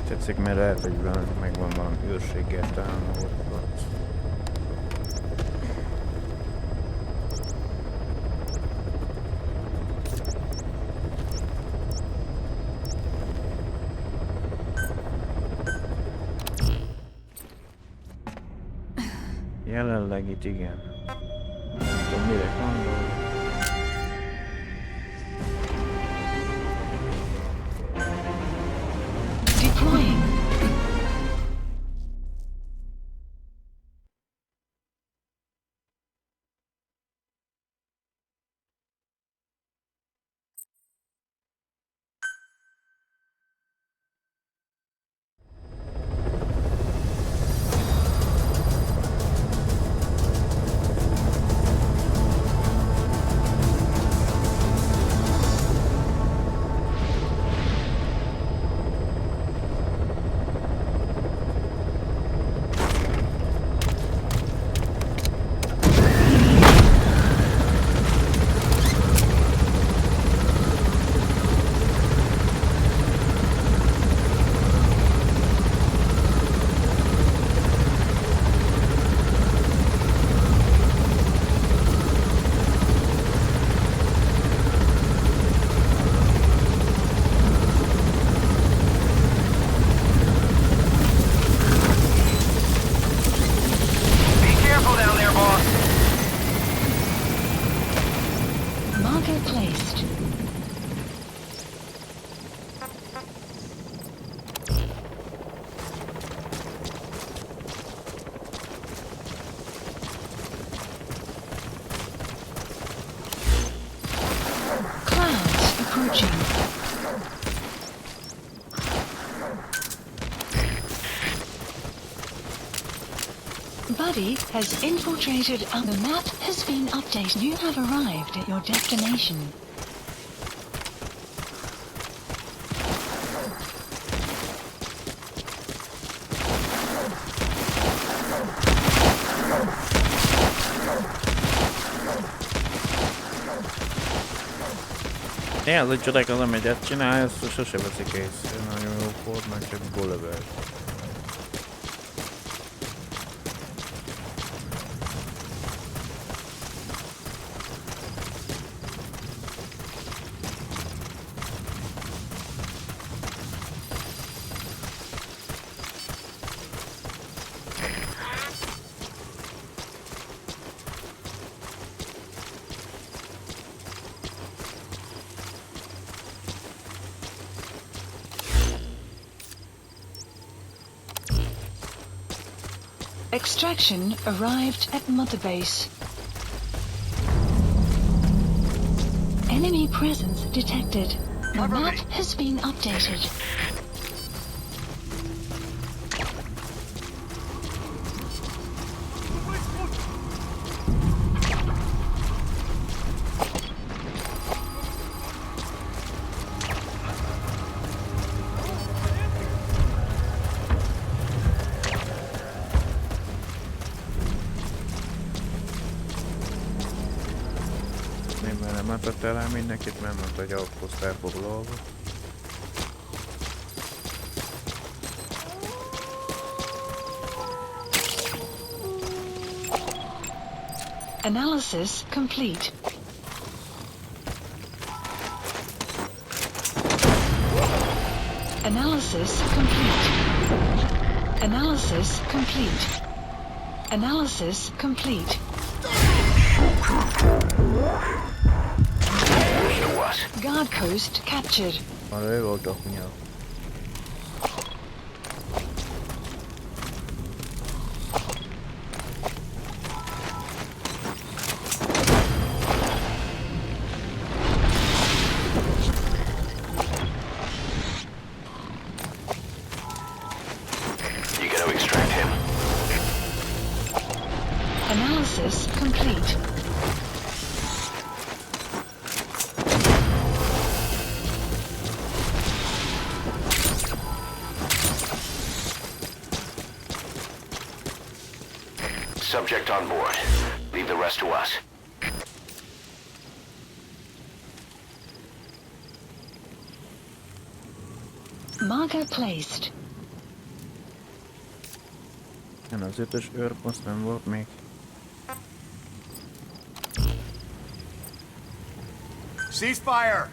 Tetszik, mert lehet, hogy megvan valami őrséggel talán ott. Jelenleg itt igen. Nem tudom, mire gondol. Deploying. Buddy has infiltrated and the map has been updated. You have arrived at your destination. Én az, hogy csodálkozom, hogy ezt csinálja, ezt sose veszik észre. Nagyon jó kód, meg csak Gulliver. Extraction arrived at Mother Base. Enemy presence detected. The map has been updated. El mindenkit, mert mondta, hogy outpost elfoglalva. Analysis complete. Analysis complete. Analysis complete. Analysis complete. Guard post captured. Arra ő voltak nyilván. You gotta extract him. Analysis complete. subject on board. Leave the rest to us. Marker placed. Igen, az 5-ös őrposzt nem volt még. Ceasefire!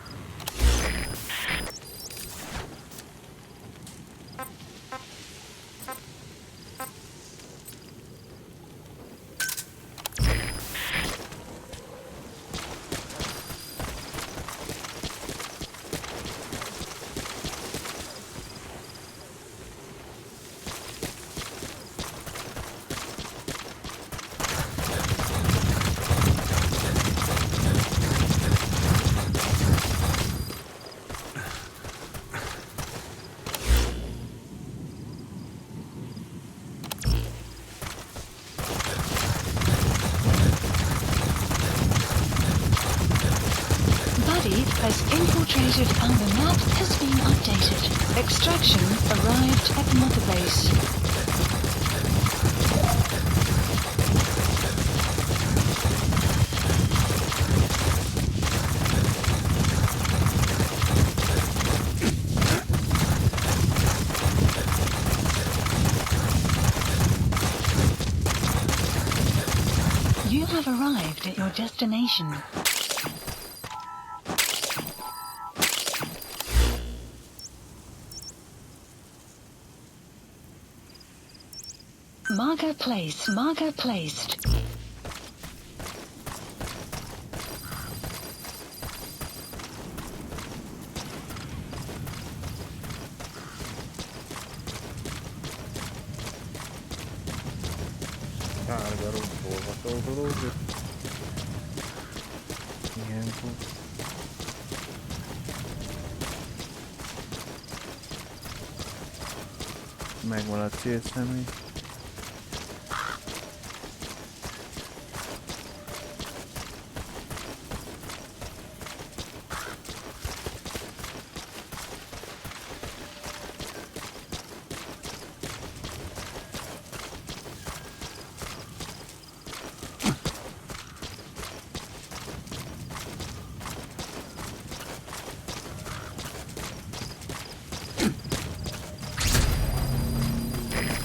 Has infiltrated and the map has been updated. Extraction arrived at Mother Base. You have arrived at your destination. Marker placed. Marker placed. Megvan a célszemély.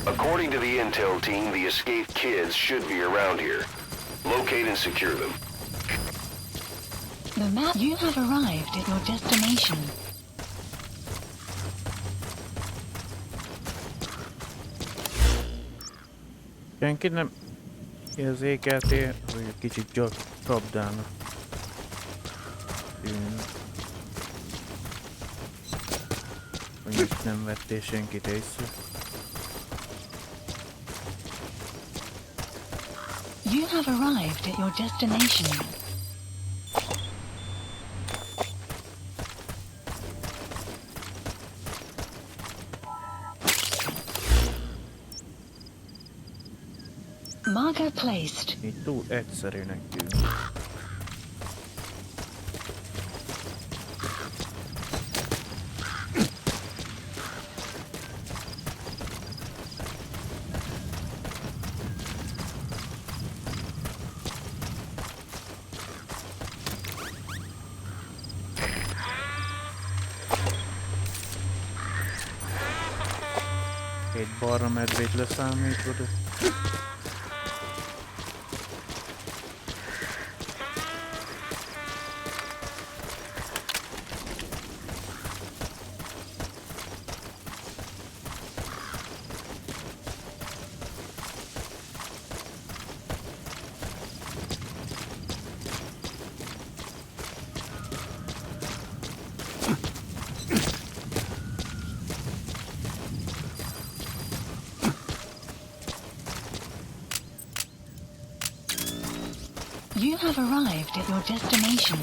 According to the intel team, the escaped kids should be around here. Locate and secure them. The map. You have arrived at your destination. Senki nem érzékeltél, hogy egy kicsit csapdának tűnő. Hogy most nem vettél senkit észre. You have arrived at your destination. Marker placed. Így túl egyszerűnek tűnik. Egy balra medvét leszámítod. You have arrived at your destination.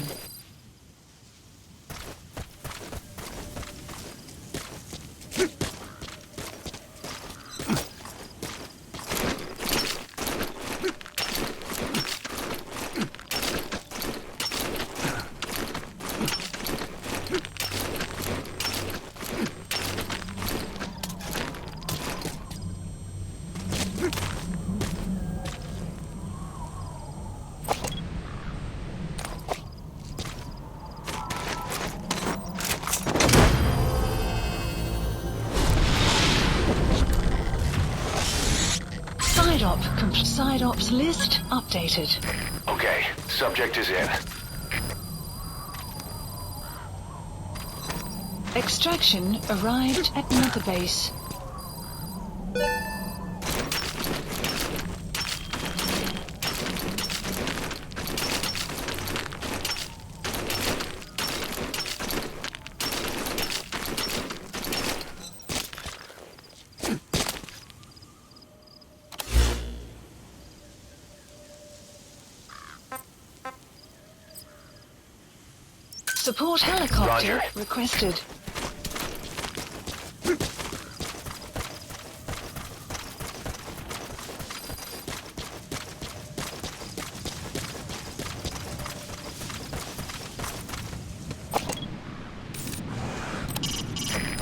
Side ops list updated. Okay, subject is in. Extraction arrived at Mother Base. Support helicopter Roger. requested.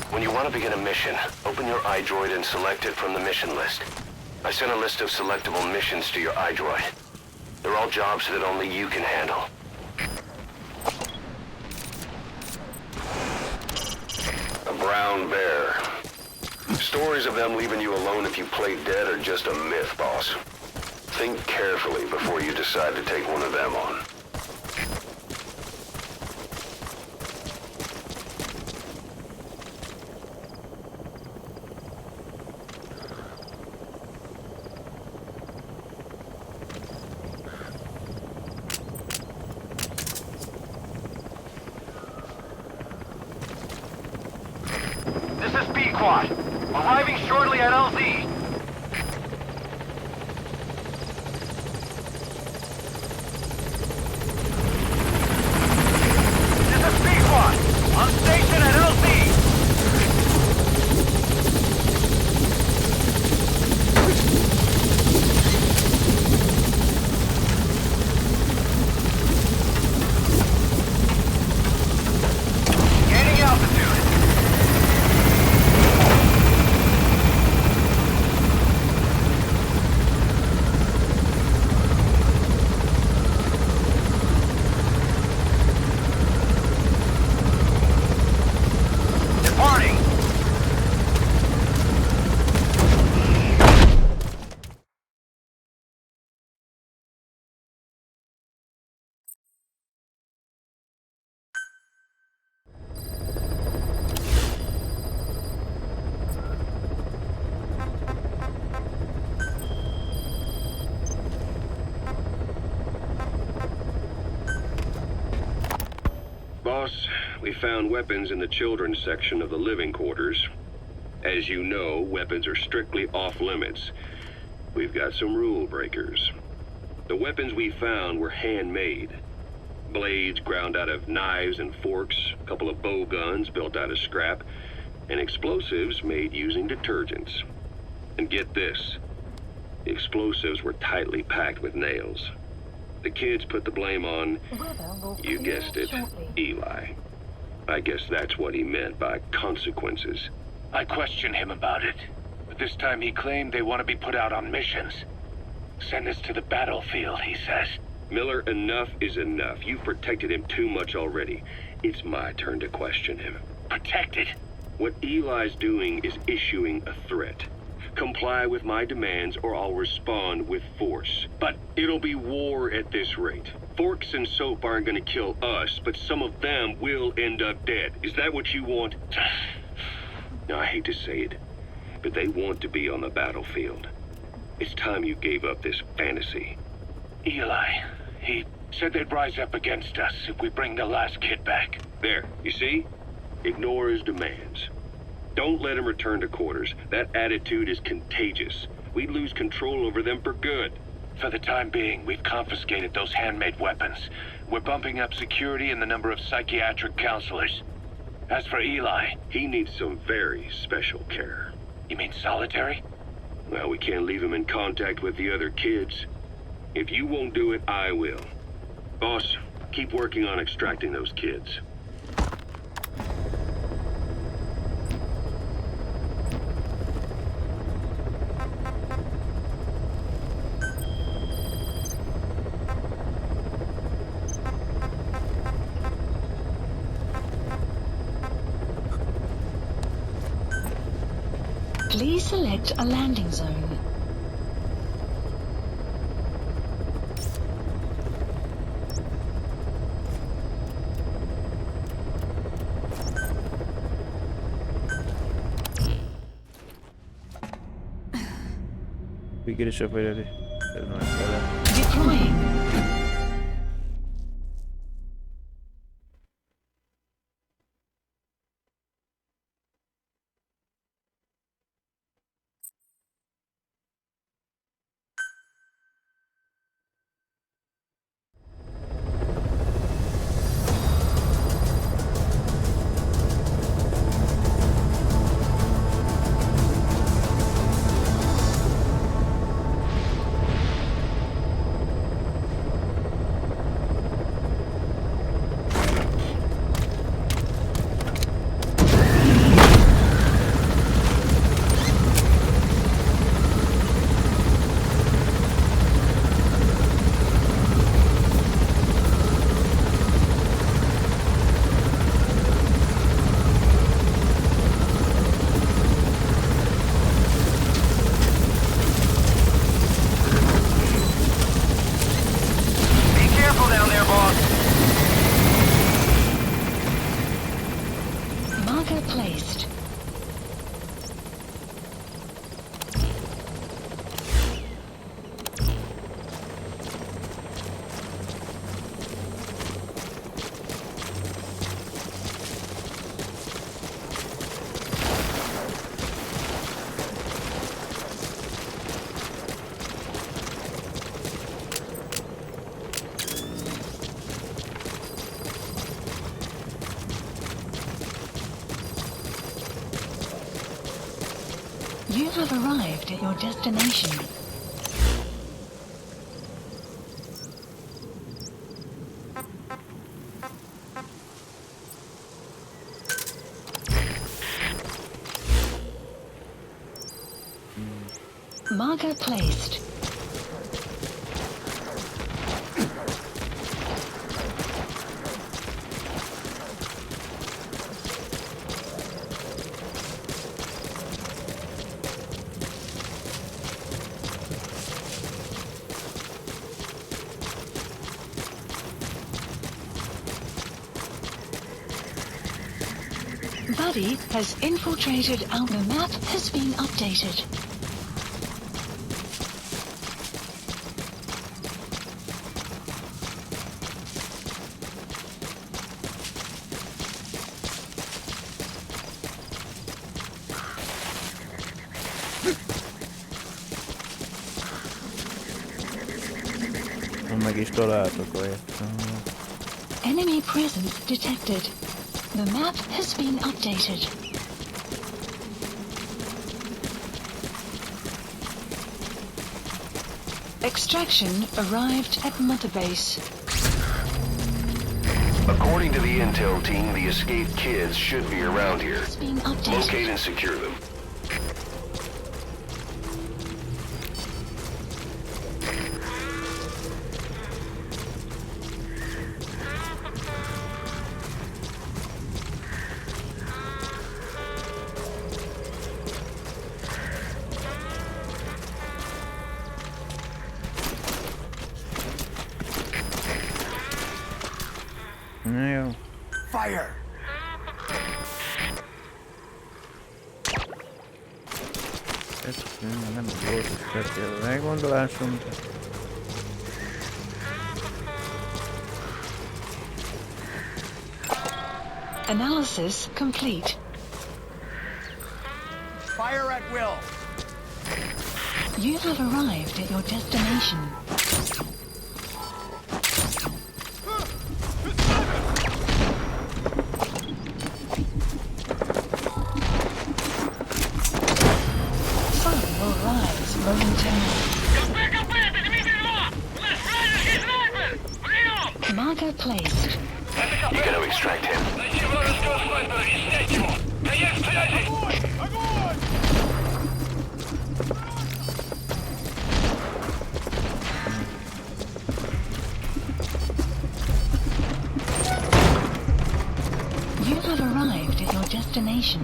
When you want to begin a mission, open your iDroid and select it from the mission list. I sent a list of selectable missions to your iDroid. They're all jobs that only you can handle. A brown bear. Stories of them leaving you alone if you play dead are just a myth, boss. Think carefully before you decide to take one of them on. This is B-Quad. Arriving shortly at LZ. This is B-Quad. On station at LZ. Gaining altitude. Departing. Boss, we found weapons in the children's section of the living quarters. As you know, weapons are strictly off limits. We've got some rule breakers. The weapons we found were handmade. Blades ground out of knives and forks, a couple of bow guns built out of scrap, and explosives made using detergents. And get this, the explosives were tightly packed with nails. The kids put the blame on, you guessed it, Eli. I guess that's what he meant by consequences. I questioned him about it, but this time he claimed they want to be put out on missions. Send us to the battlefield, he says. Miller, enough is enough. You've protected him too much already. It's my turn to question him. Protected? What Eli's doing is issuing a threat. Comply with my demands or I'll respond with force. But it'll be war at this rate. Forks and soap aren't gonna kill us, but some of them will end up dead. Is that what you want? Now, I hate to say it, but they want to be on the battlefield. It's time you gave up this fantasy. Eli, he said they'd rise up against us if we bring the last kid back. There, you see? Ignore his demands. Don't let him return to quarters. That attitude is contagious. We'd lose control over them for good. For the time being, we've confiscated those handmade weapons. We're bumping up security and the number of psychiatric counselors. As for Eli... He needs some very special care. You mean solitary? Well, we can't leave him in contact with the other kids. If you won't do it, I will. Boss, keep working on extracting those kids. Please select a landing zone. Пригоришь опять. Deploying. Placed. You have arrived at your destination. Marker placed. Buddy has infiltrated our map has been updated. Meg is találtok olyat. Enemy presence detected. The map has been updated. Extraction arrived at Mother Base. According to the intel team, the escaped kids should be around here. It's being updated. Locate and secure them. No. Fire! Ez nem volt a meggondolásom. Analysis complete. Fire at will! You have arrived at your destination. Sun will rise momentarily. Marker placed. You gotta extract him. You have arrived at your destination.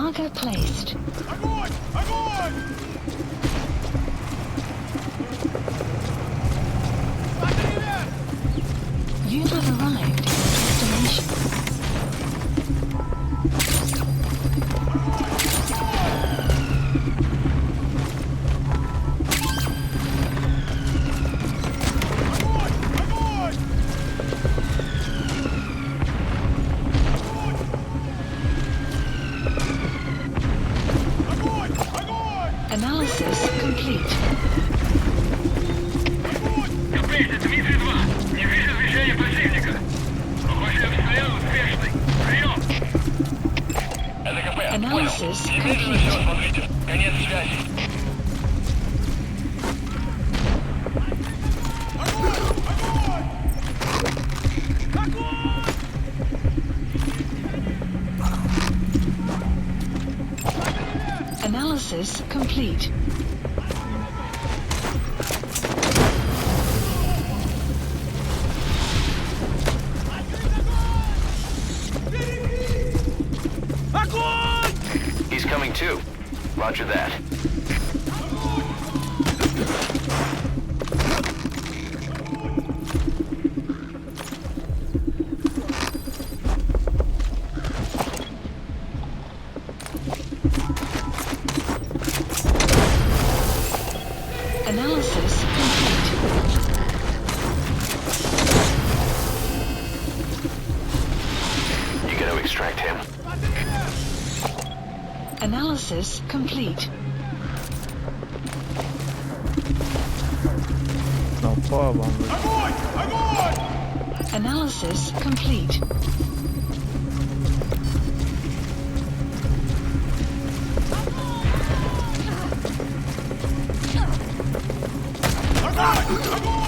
Marker placed. Огонь! Огонь! You have arrived at your destination. Analysis complete. Капец, это Дмитрий-2. Не вижу движения противника. Похоже, обстрел успешный. Прием! Это КП. Analysis Понял. Немедленно complete. все осмотрите. Конец связи. Analysis complete. He's coming too. Roger that. Analysis complete. You gonna extract him? Analysis complete. No problem. Огонь! Огонь! Analysis complete. Огонь! Огонь!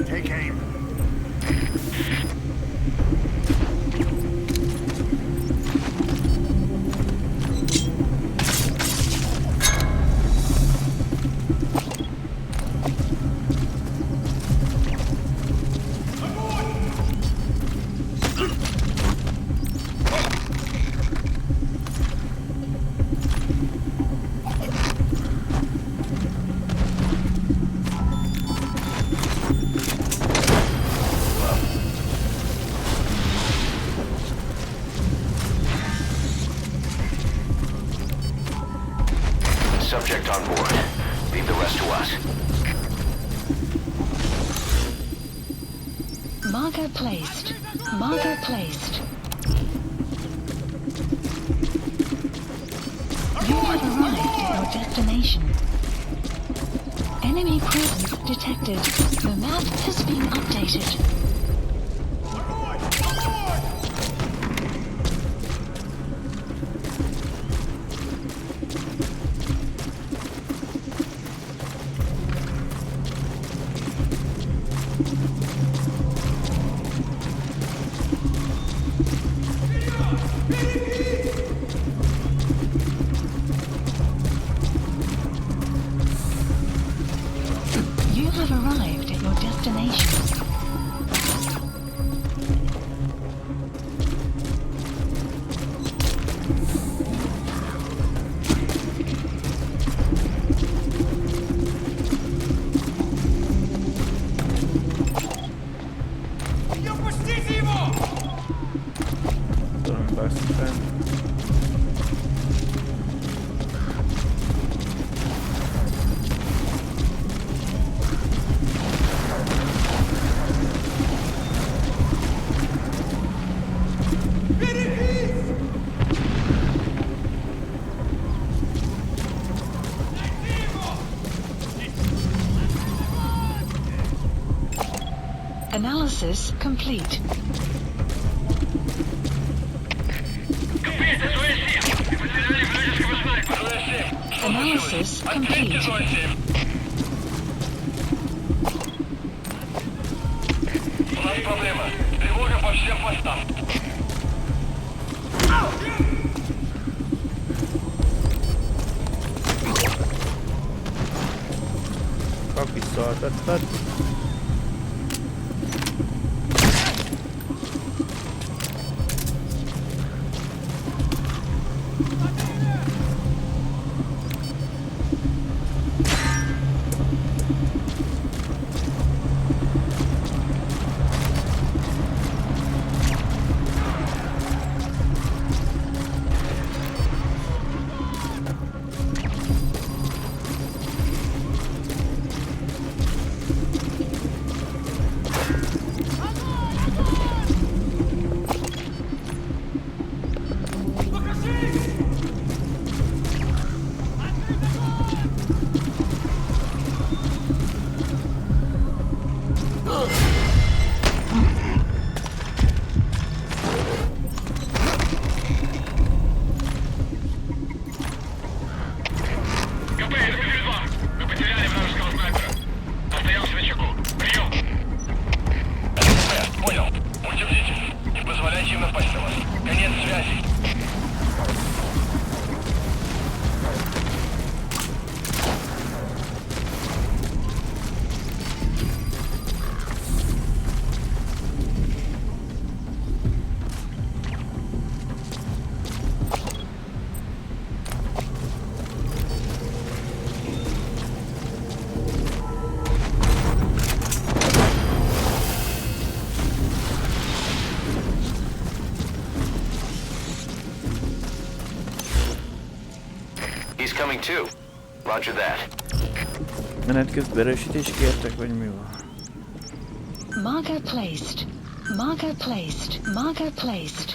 Take aim. Subject on board. Leave the rest to us. Marker placed. Marker placed. You have arrived at your destination. Enemy presence detected. The map has been updated. You have arrived at your destination. Turn back to 10. Analysis complete. Капец, это УС-7. Мы потеряли вражеского снайпера. УС-7. Analysis Ответьте, complete. УС-7. У нас проблема. Тревога по всем постам. Copy, that. coming too. Roger that. Menet közben erősítést kértek, vagy mi van? Marker placed. Marker placed. Marker placed.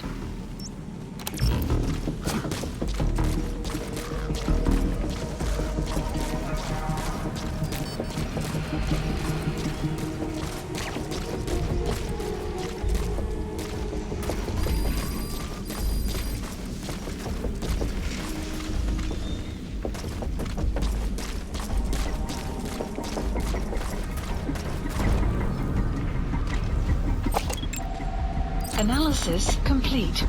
Analysis complete.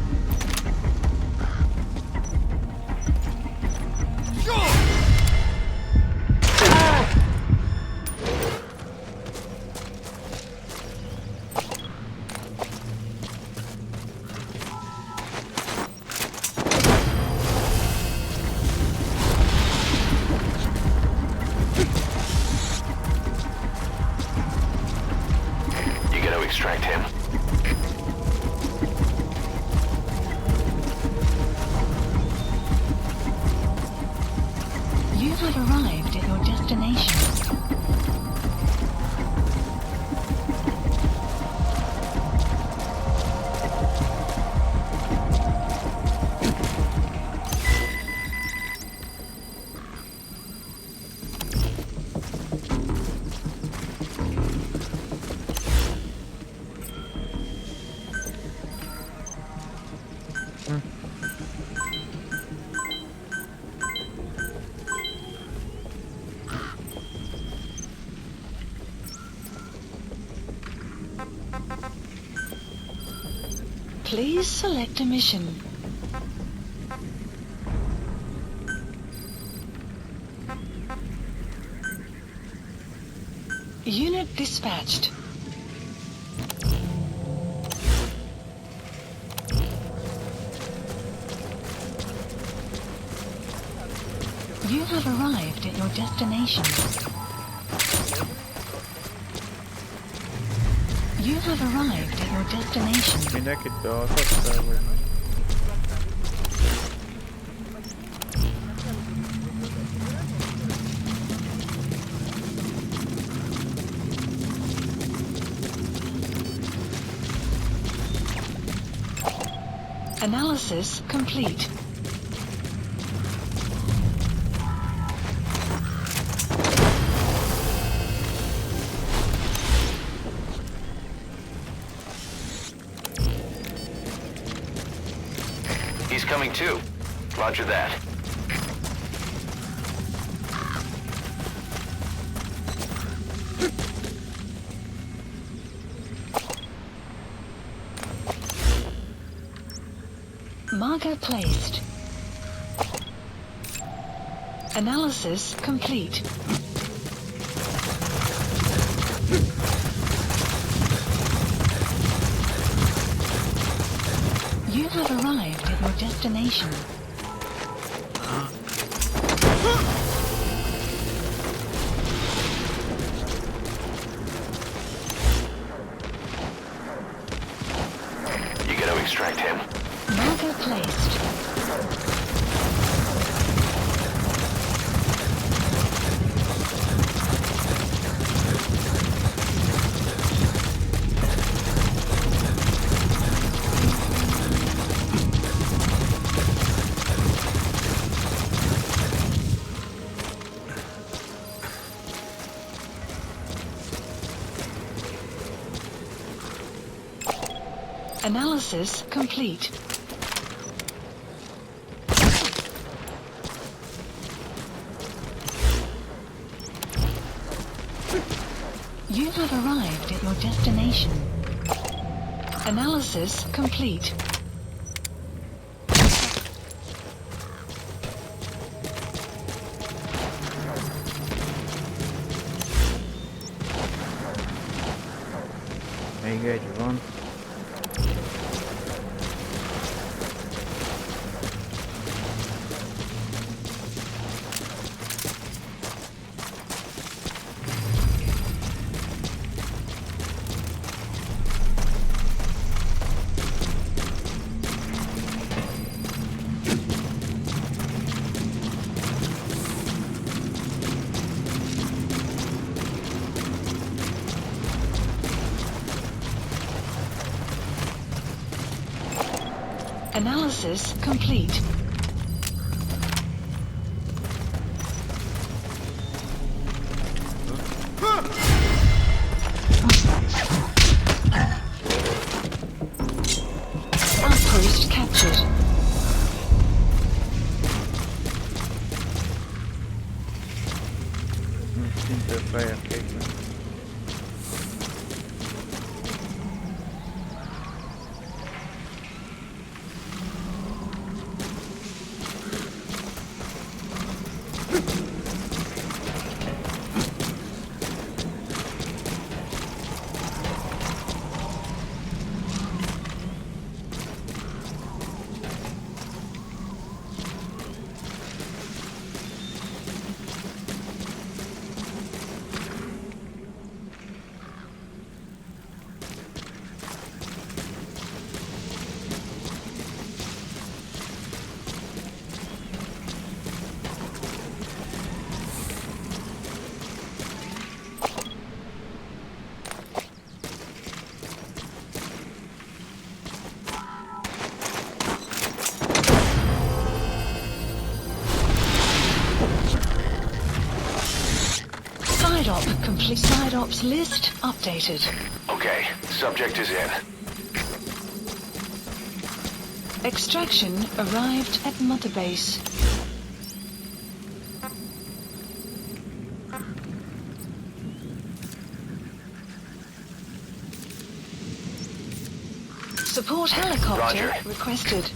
You gotta extract him. You have arrived at your destination. Please select a mission. Unit dispatched. You have arrived at your destination. You have arrived at your destination. Mindenkit bealtattál, vagy? Analysis complete. He's coming too. Roger that. Marker placed. Analysis complete. You have arrived at your destination. You gotta extract him. Marker placed. Analysis complete. You have arrived at your destination. Analysis complete. Még egy van. Analysis complete. Outpost captured. Szinte fejem kékben. Complete side ops list updated. Okay, subject is in. Extraction arrived at Mother Base. Support helicopter Roger. requested.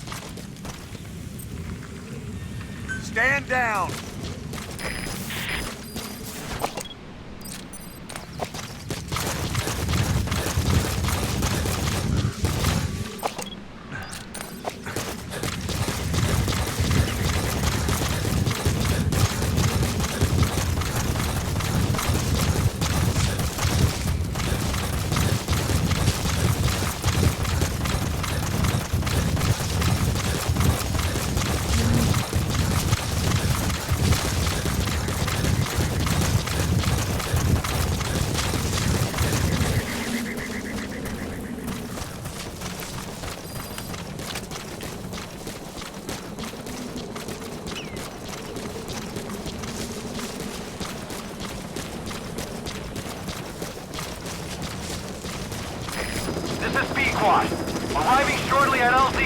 Stand down! This is B-Quad. Arriving shortly at LZ.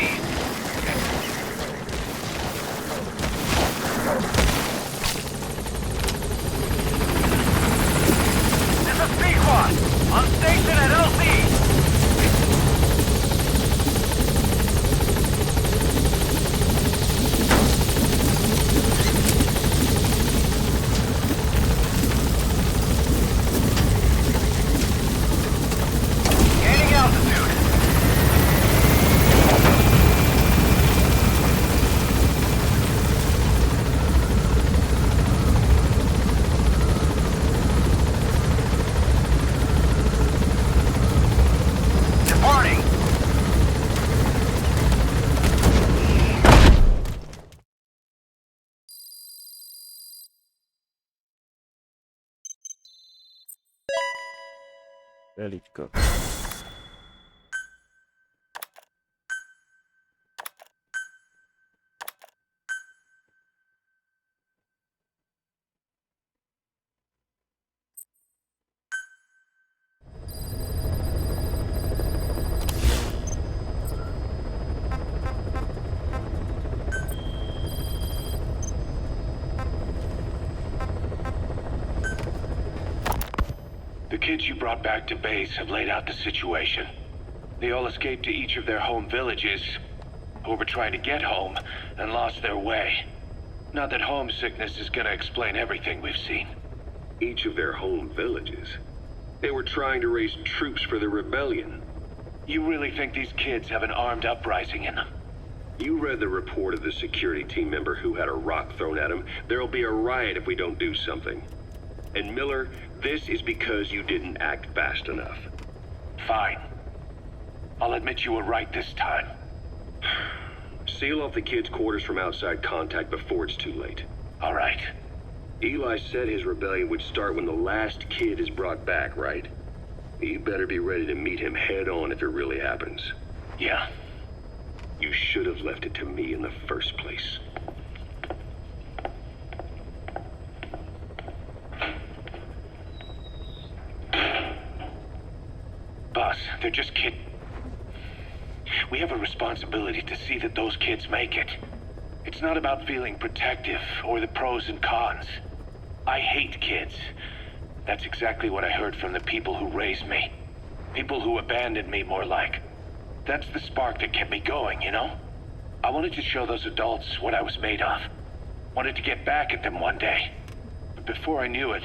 This is B-Quad. On station at LZ. Gaining altitude. Departing. Elitköp. The kids you brought back to base have laid out the situation. They all escaped to each of their home villages, or were trying to get home, and lost their way. Not that homesickness is gonna explain everything we've seen. Each of their home villages. They were trying to raise troops for the rebellion. You really think these kids have an armed uprising in them? You read the report of the security team member who had a rock thrown at him. There'll be a riot if we don't do something. And Miller, this is because you didn't act fast enough. Fine. I'll admit you were right this time. Seal off the kids' quarters from outside contact before it's too late. All right. Eli said his rebellion would start when the last kid is brought back, right? You better be ready to meet him head on if it really happens. Yeah. You should have left it to me in the first place. Boss, they're just kids. We have a responsibility to see that those kids make it. It's not about feeling protective or the pros and cons. I hate kids. That's exactly what I heard from the people who raised me. People who abandoned me, more like. That's the spark that kept me going, you know? I wanted to show those adults what I was made of. Wanted to get back at them one day. But before I knew it,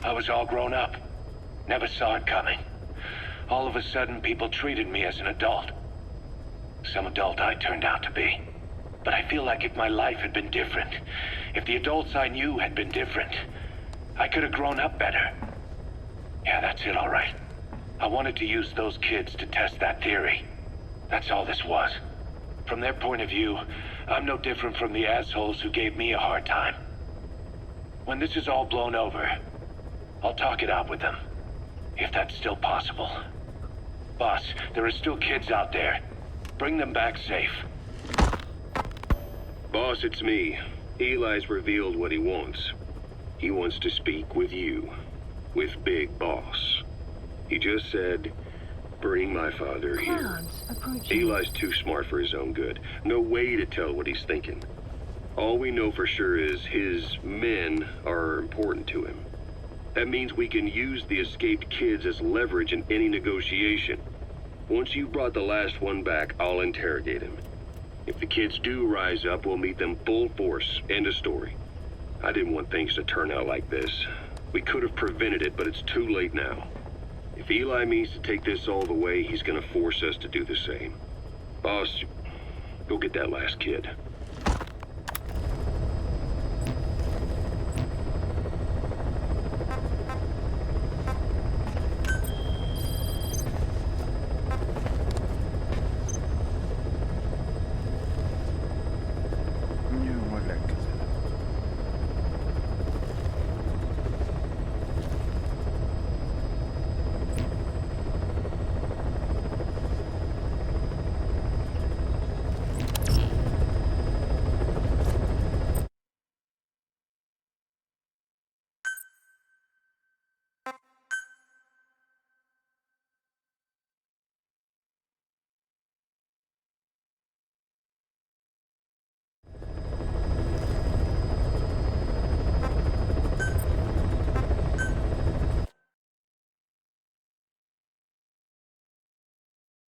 I was all grown up. Never saw it coming. All of a sudden, people treated me as an adult. Some adult I turned out to be. But I feel like if my life had been different, if the adults I knew had been different, I could have grown up better. Yeah, that's it, all right. I wanted to use those kids to test that theory. That's all this was. From their point of view, I'm no different from the assholes who gave me a hard time. When this is all blown over, I'll talk it out with them. If that's still possible. Boss, there are still kids out there. Bring them back safe. Boss, it's me. Eli's revealed what he wants. He wants to speak with you. With Big Boss. He just said, bring my father here. Eli's too smart for his own good. No way to tell what he's thinking. All we know for sure is his men are important to him. That means we can use the escaped kids as leverage in any negotiation. Once you brought the last one back, I'll interrogate him. If the kids do rise up, we'll meet them full force. End of story. I didn't want things to turn out like this. We could have prevented it, but it's too late now. If Eli means to take this all the way, he's gonna force us to do the same. Boss, go get that last kid.